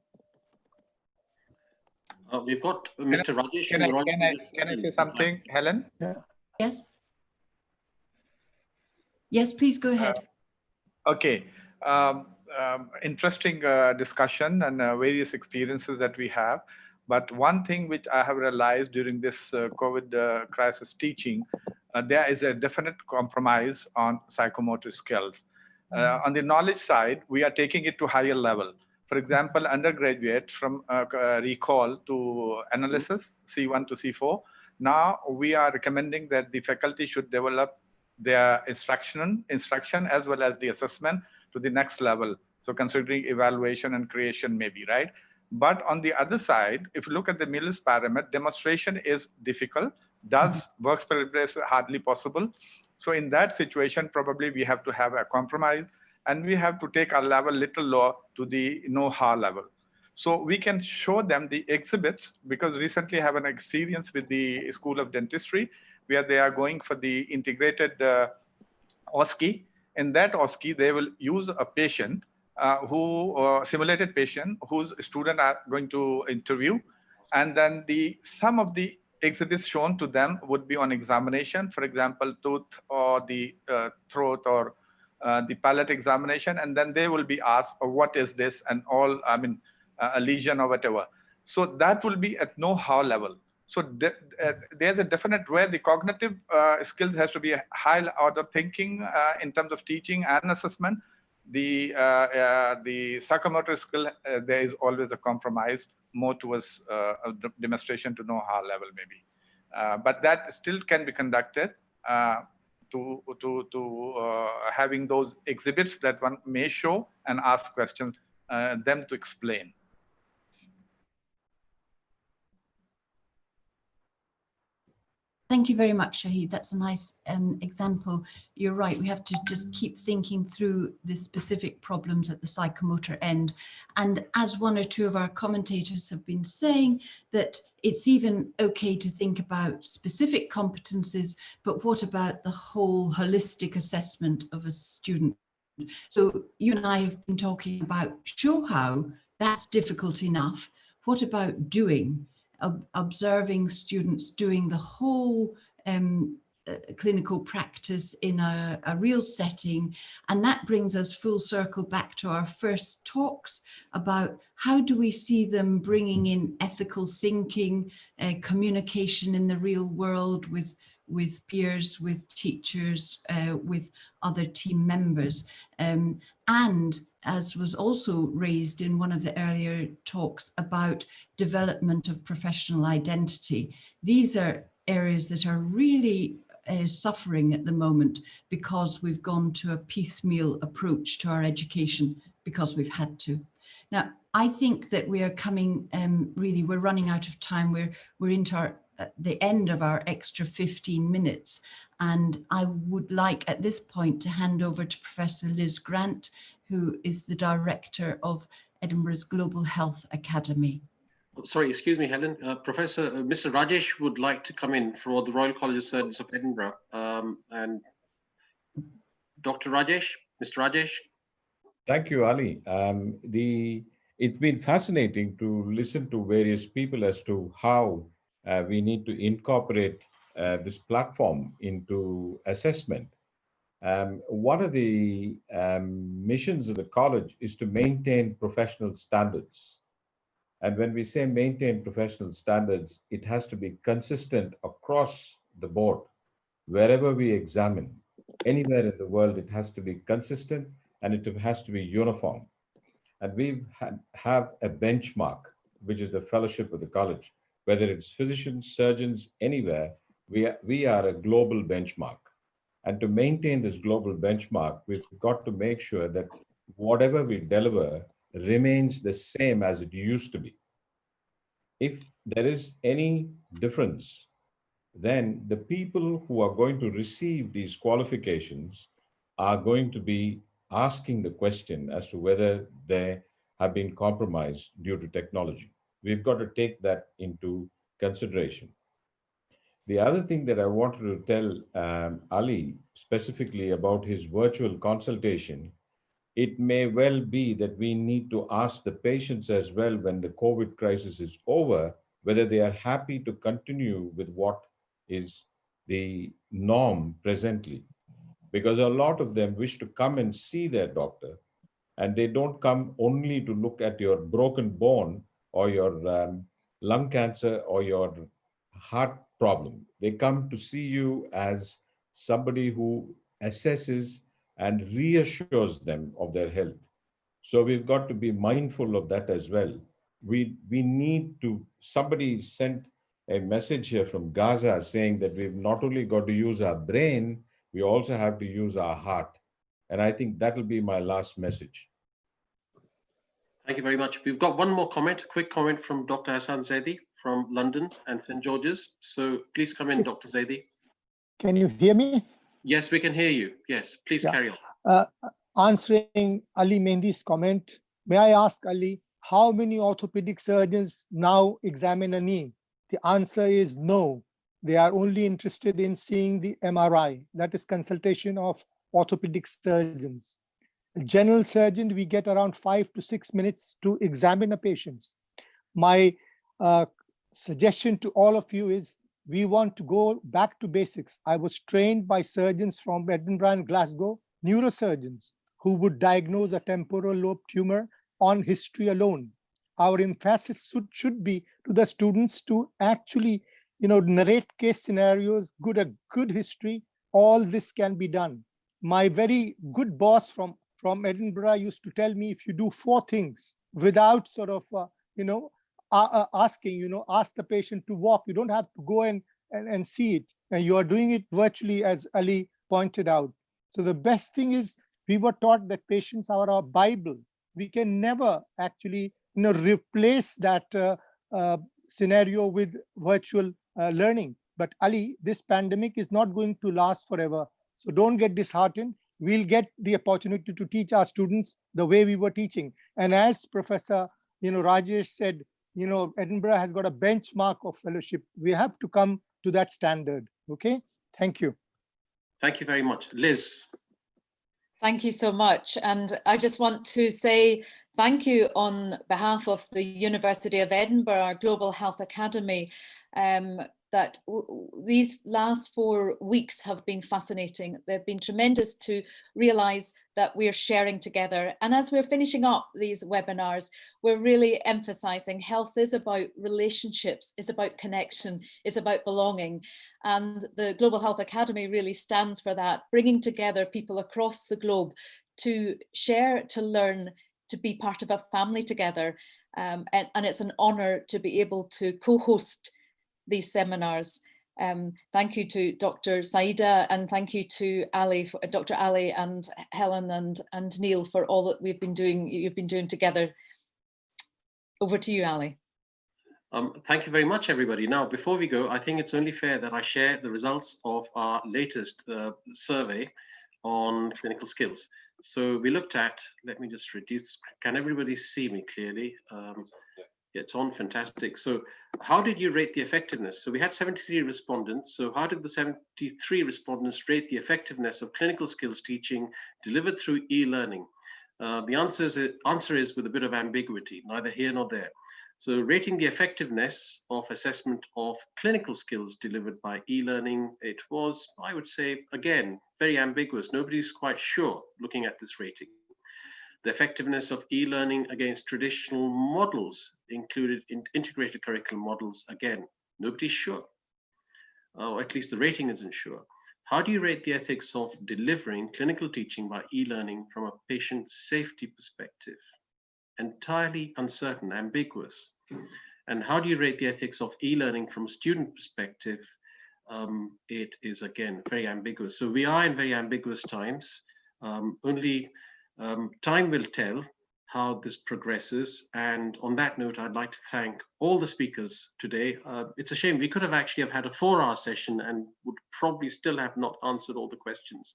We've got Mr. Rajesh. Can I say something, Helen? Yes. Yes, please go ahead. Okay. Interesting discussion and various experiences that we have. But one thing which I have realized during this COVID crisis teaching, there is a definite compromise on psychomotor skills. On the knowledge side, we are taking it to higher level. For example, undergraduate from recall to analysis, C1 to C4. Now we are recommending that the faculty should develop their instruction as well as the assessment to the next level. So considering evaluation and creation maybe, right? But on the other side, if you look at the Miller's pyramid, demonstration is difficult. Does work progress hardly possible? So in that situation, probably we have to have a compromise and we have to take our level little lower to the know-how level. So we can show them the exhibits, because recently I have an experience with the School of Dentistry where they are going for the integrated OSCE. In that OSCE, they will use a patient simulated patient whose student are going to interview. And then some of the exhibits shown to them would be on examination, for example, tooth or the throat or the palate examination. And then they will be asked, what is this? And all, I mean, a lesion or whatever. So that will be at know-how level. So there's a definite where the cognitive skills has to be a high order thinking in terms of teaching and assessment. The psychomotor skill, there is always a compromise more towards a demonstration to know-how level maybe. But that still can be conducted to having those exhibits that one may show and ask questions, them to explain. Thank you very much, Shahid. That's a nice example. You're right. We have to just keep thinking through the specific problems at the psychomotor end. And as one or two of our commentators have been saying, that it's even okay to think about specific competencies, but what about the whole holistic assessment of a student? So you and I have been talking about show how, that's difficult enough. What about doing? Observing students doing the whole clinical practice in a real setting. And that brings us full circle back to our first talks about how do we see them bringing in ethical thinking, communication in the real world with peers, with teachers, with other team members. And as was also raised in one of the earlier talks about development of professional identity. These are areas that are really suffering at the moment because we've gone to a piecemeal approach to our education because we've had to. Now, I think that we are coming, really, we're running out of time. We're into the end of our extra 15 minutes. And I would like at this point to hand over to Professor Liz Grant, who is the director of Edinburgh's Global Health Academy. Sorry, excuse me, Helen. Mr. Rajesh would like to come in for the Royal College of Surgeons of Edinburgh. And Dr. Rajesh, Mr. Rajesh. Thank you, Ali. It's been fascinating to listen to various people as to how we need to incorporate this platform into assessment. One of the missions of the college is to maintain professional standards. And when we say maintain professional standards, it has to be consistent across the board. Wherever we examine, anywhere in the world, it has to be consistent and it has to be uniform. And we have a benchmark, which is the fellowship of the college. Whether it's physicians, surgeons, anywhere, we are a global benchmark. And to maintain this global benchmark, we've got to make sure that whatever we deliver remains the same as it used to be. If there is any difference, then the people who are going to receive these qualifications are going to be asking the question as to whether they have been compromised due to technology. We've got to take that into consideration. The other thing that I wanted to tell Ali specifically about his virtual consultation, it may well be that we need to ask the patients as well when the COVID crisis is over, whether they are happy to continue with what is the norm presently. Because a lot of them wish to come and see their doctor, and they don't come only to look at your broken bone or your lung cancer or your heart problem. They come to see you as somebody who assesses and reassures them of their health. So we've got to be mindful of that as well. We need to, somebody sent a message here from Gaza saying that we've not only got to use our brain, we also have to use our heart. And I think that will be my last message. Thank you very much. We've got one more comment, a quick comment from Dr. Hassan Zaidi from London and St. George's. So please come in, Dr. Zaidi. Can you hear me? Yes, we can hear you. Yes, please carry on. Answering Ali Mehendi's comment, may I ask Ali, how many orthopedic surgeons now examine a knee? The answer is no. They are only interested in seeing the MRI, that is consultation of orthopedic surgeons. A general surgeon, we get around 5 to 6 minutes to examine a patient. My suggestion to all of you is we want to go back to basics. I was trained by surgeons from Edinburgh and Glasgow, neurosurgeons, who would diagnose a temporal lobe tumor on history alone. Our emphasis should be to the students to actually, narrate case scenarios, a good history. All this can be done. My very good boss from Edinburgh used to tell me, if you do 4 things without sort of, asking, ask the patient to walk. You don't have to go and see it. And you are doing it virtually, as Ali pointed out. So the best thing is we were taught that patients are our Bible. We can never actually, replace that scenario with virtual learning. But Ali, this pandemic is not going to last forever. So don't get disheartened. We'll get the opportunity to teach our students the way we were teaching. And as Professor, Rajesh said, Edinburgh has got a benchmark of fellowship. We have to come to that standard. Okay, thank you. Thank you very much. Liz. Thank you so much. And I just want to say thank you on behalf of the University of Edinburgh Global Health Academy, that these last 4 weeks have been fascinating. They've been tremendous to realise that we're sharing together. And as we're finishing up these webinars, we're really emphasising health is about relationships, is about connection, is about belonging. And the Global Health Academy really stands for that, bringing together people across the globe to share, to learn, to be part of a family together. And it's an honour to be able to co-host these seminars. Thank you to Dr. Saida, and thank you to Ali, Dr. Ali and Helen and Neil for all that you've been doing together. Over to you, Ali. Thank you very much, everybody. Now, before we go, I think it's only fair that I share the results of our latest survey on clinical skills. So we looked at, let me just reduce, can everybody see me clearly? It's on, fantastic. So how did you rate the effectiveness? So we had 73 respondents. So how did the 73 respondents rate the effectiveness of clinical skills teaching delivered through e-learning? The answer is with a bit of ambiguity, neither here nor there. So rating the effectiveness of assessment of clinical skills delivered by e-learning, it was, I would say, again, very ambiguous. Nobody's quite sure looking at this rating. The effectiveness of e-learning against traditional models included in integrated curriculum models, again, nobody's sure, or at least the rating isn't sure. How do you rate the ethics of delivering clinical teaching by e-learning from a patient safety perspective? Entirely uncertain, ambiguous. And how do you rate the ethics of e-learning from a student perspective? It is, again, very ambiguous. So we are in very ambiguous times. Only time will tell how this progresses. And on that note, I'd like to thank all the speakers today. It's a shame, we could have actually had a 4-hour session and would probably still have not answered all the questions.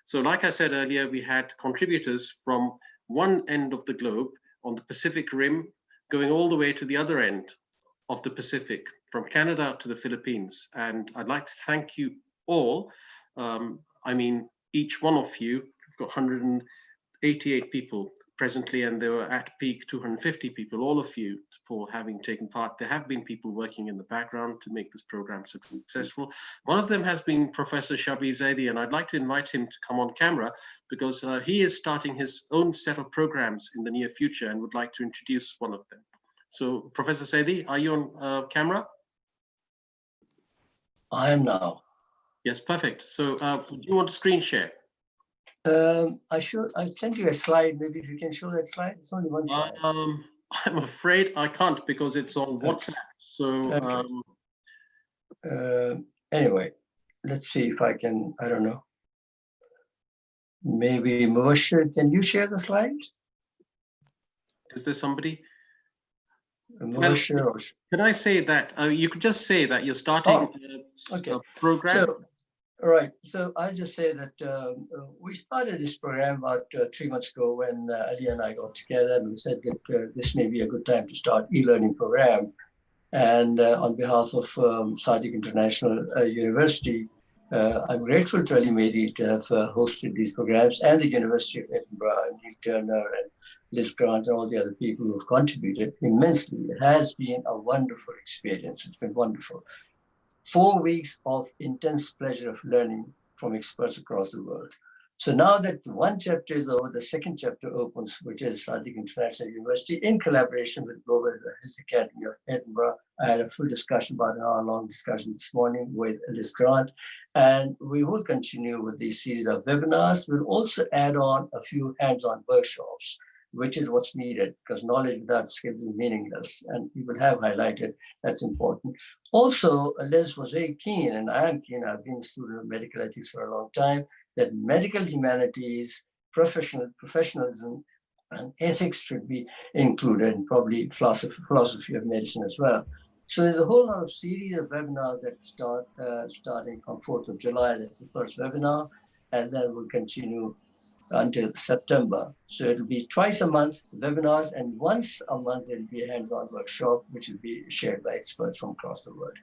So like I said earlier, we had contributors from one end of the globe on the Pacific Rim, going all the way to the other end of the Pacific, from Canada to the Philippines. And I'd like to thank you all. I mean, each one of you, we've got 188 people presently, and there were at peak 250 people, all of you, for having taken part. There have been people working in the background to make this program successful. One of them has been Professor Shabi Zaidi, and I'd like to invite him to come on camera because he is starting his own set of programs in the near future and would like to introduce one of them. So Professor Zaidi, are you on camera? I am now. Yes, perfect. So do you want to screen share? I sent you a slide. Maybe if you can show that slide. It's only one slide. I'm afraid I can't because it's on WhatsApp. So okay. Anyway, let's see if I can. I don't know. Maybe Moshe, can you share the slides? Is there somebody? Moshe, well, can I say that you could just say that you're starting a program? So, Right. So I'll just say that we started this program about 3 months ago when Ali and I got together and we said that this may be a good time to start e-learning program. And on behalf of Sadiq International University, I'm grateful to Ali Mehdi to have hosted these programs, and the University of Edinburgh and Neil Turner and Liz Grant and all the other people who have contributed immensely. It has been a wonderful experience. It's been wonderful. 4 weeks of intense pleasure of learning from experts across the world. So now that one chapter is over, the second chapter opens, which is Sadiq International University in collaboration with Global Health Academy of Edinburgh. I had a full discussion, about an hour-long discussion this morning with Liz Grant, and we will continue with these series of webinars. We'll also add on a few hands-on workshops, which is what's needed, because knowledge without skills is meaningless, and people have highlighted that's important. Also, Liz was very keen, and I am keen, I've been a student of medical ethics for a long time, that medical humanities, professionalism, and ethics should be included, and probably philosophy of medicine as well. So there's a whole lot of series of webinars that start starting from 4th of July, that's the first webinar, and then we'll continue until September. So it'll be twice a month webinars, and once a month there'll be a hands-on workshop, which will be shared by experts from across the world.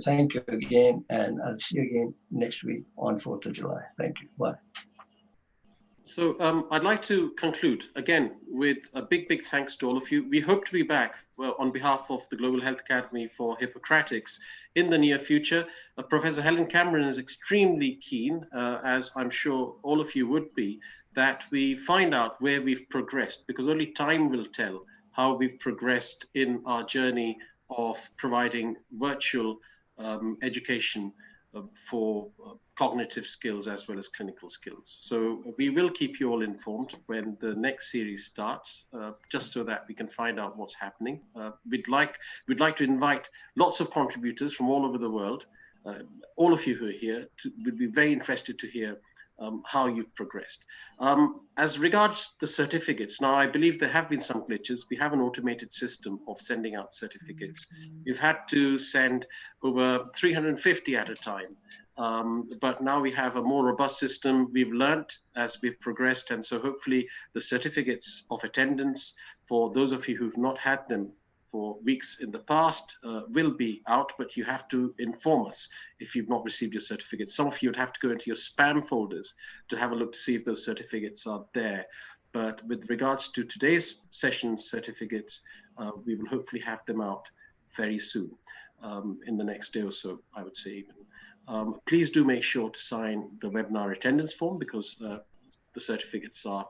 Thank you again, and I'll see you again next week on 4th of July. Thank you. Bye. So I'd like to conclude again with a big thanks to all of you. We hope to be back on behalf of the Global Health Academy for Hippocratics in the near future. Professor Helen Cameron is extremely keen, as I'm sure all of you would be, that we find out where we've progressed, because only time will tell how we've progressed in our journey of providing virtual education for cognitive skills as well as clinical skills. So we will keep you all informed when the next series starts, just so that we can find out what's happening. We'd like to invite lots of contributors from all over the world. All of you who are here would be very interested to hear how you've progressed. As regards the certificates, now I believe there have been some glitches. We have an automated system of sending out certificates. We've had to send over 350 at a time, but now we have a more robust system. We've learned as we've progressed, and so hopefully the certificates of attendance for those of you who've not had them for weeks in the past will be out, but you have to inform us if you've not received your certificate. Some of you would have to go into your spam folders to have a look to see if those certificates are there. But with regards to today's session certificates, we will hopefully have them out very soon, in the next day or so, I would say even. Please do make sure to sign the webinar attendance form, because the certificates are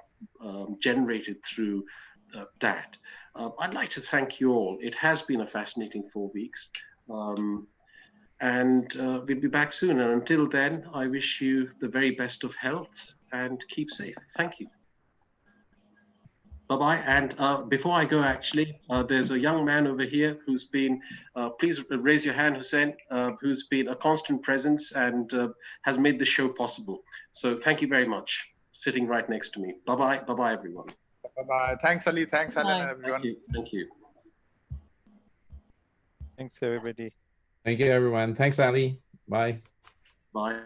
generated through that. I'd like to thank you all. It has been a fascinating 4 weeks, and we'll be back soon. And until then, I wish you the very best of health and keep safe. Thank you. Bye-bye. And before I go, actually, there's a young man over here who's been, please raise your hand, Hussein, who's been a constant presence and has made the show possible. So thank you very much, sitting right next to me. Bye-bye. Bye-bye, everyone. Bye-bye. Thanks, Ali. Thanks, Helen, everyone. Thank you. Thank you. Thanks, everybody. Thank you, everyone. Thanks, Ali. Bye. Bye.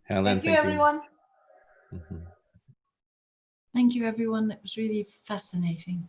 Helen, Thank you, everyone. Thank you, everyone. It was really fascinating.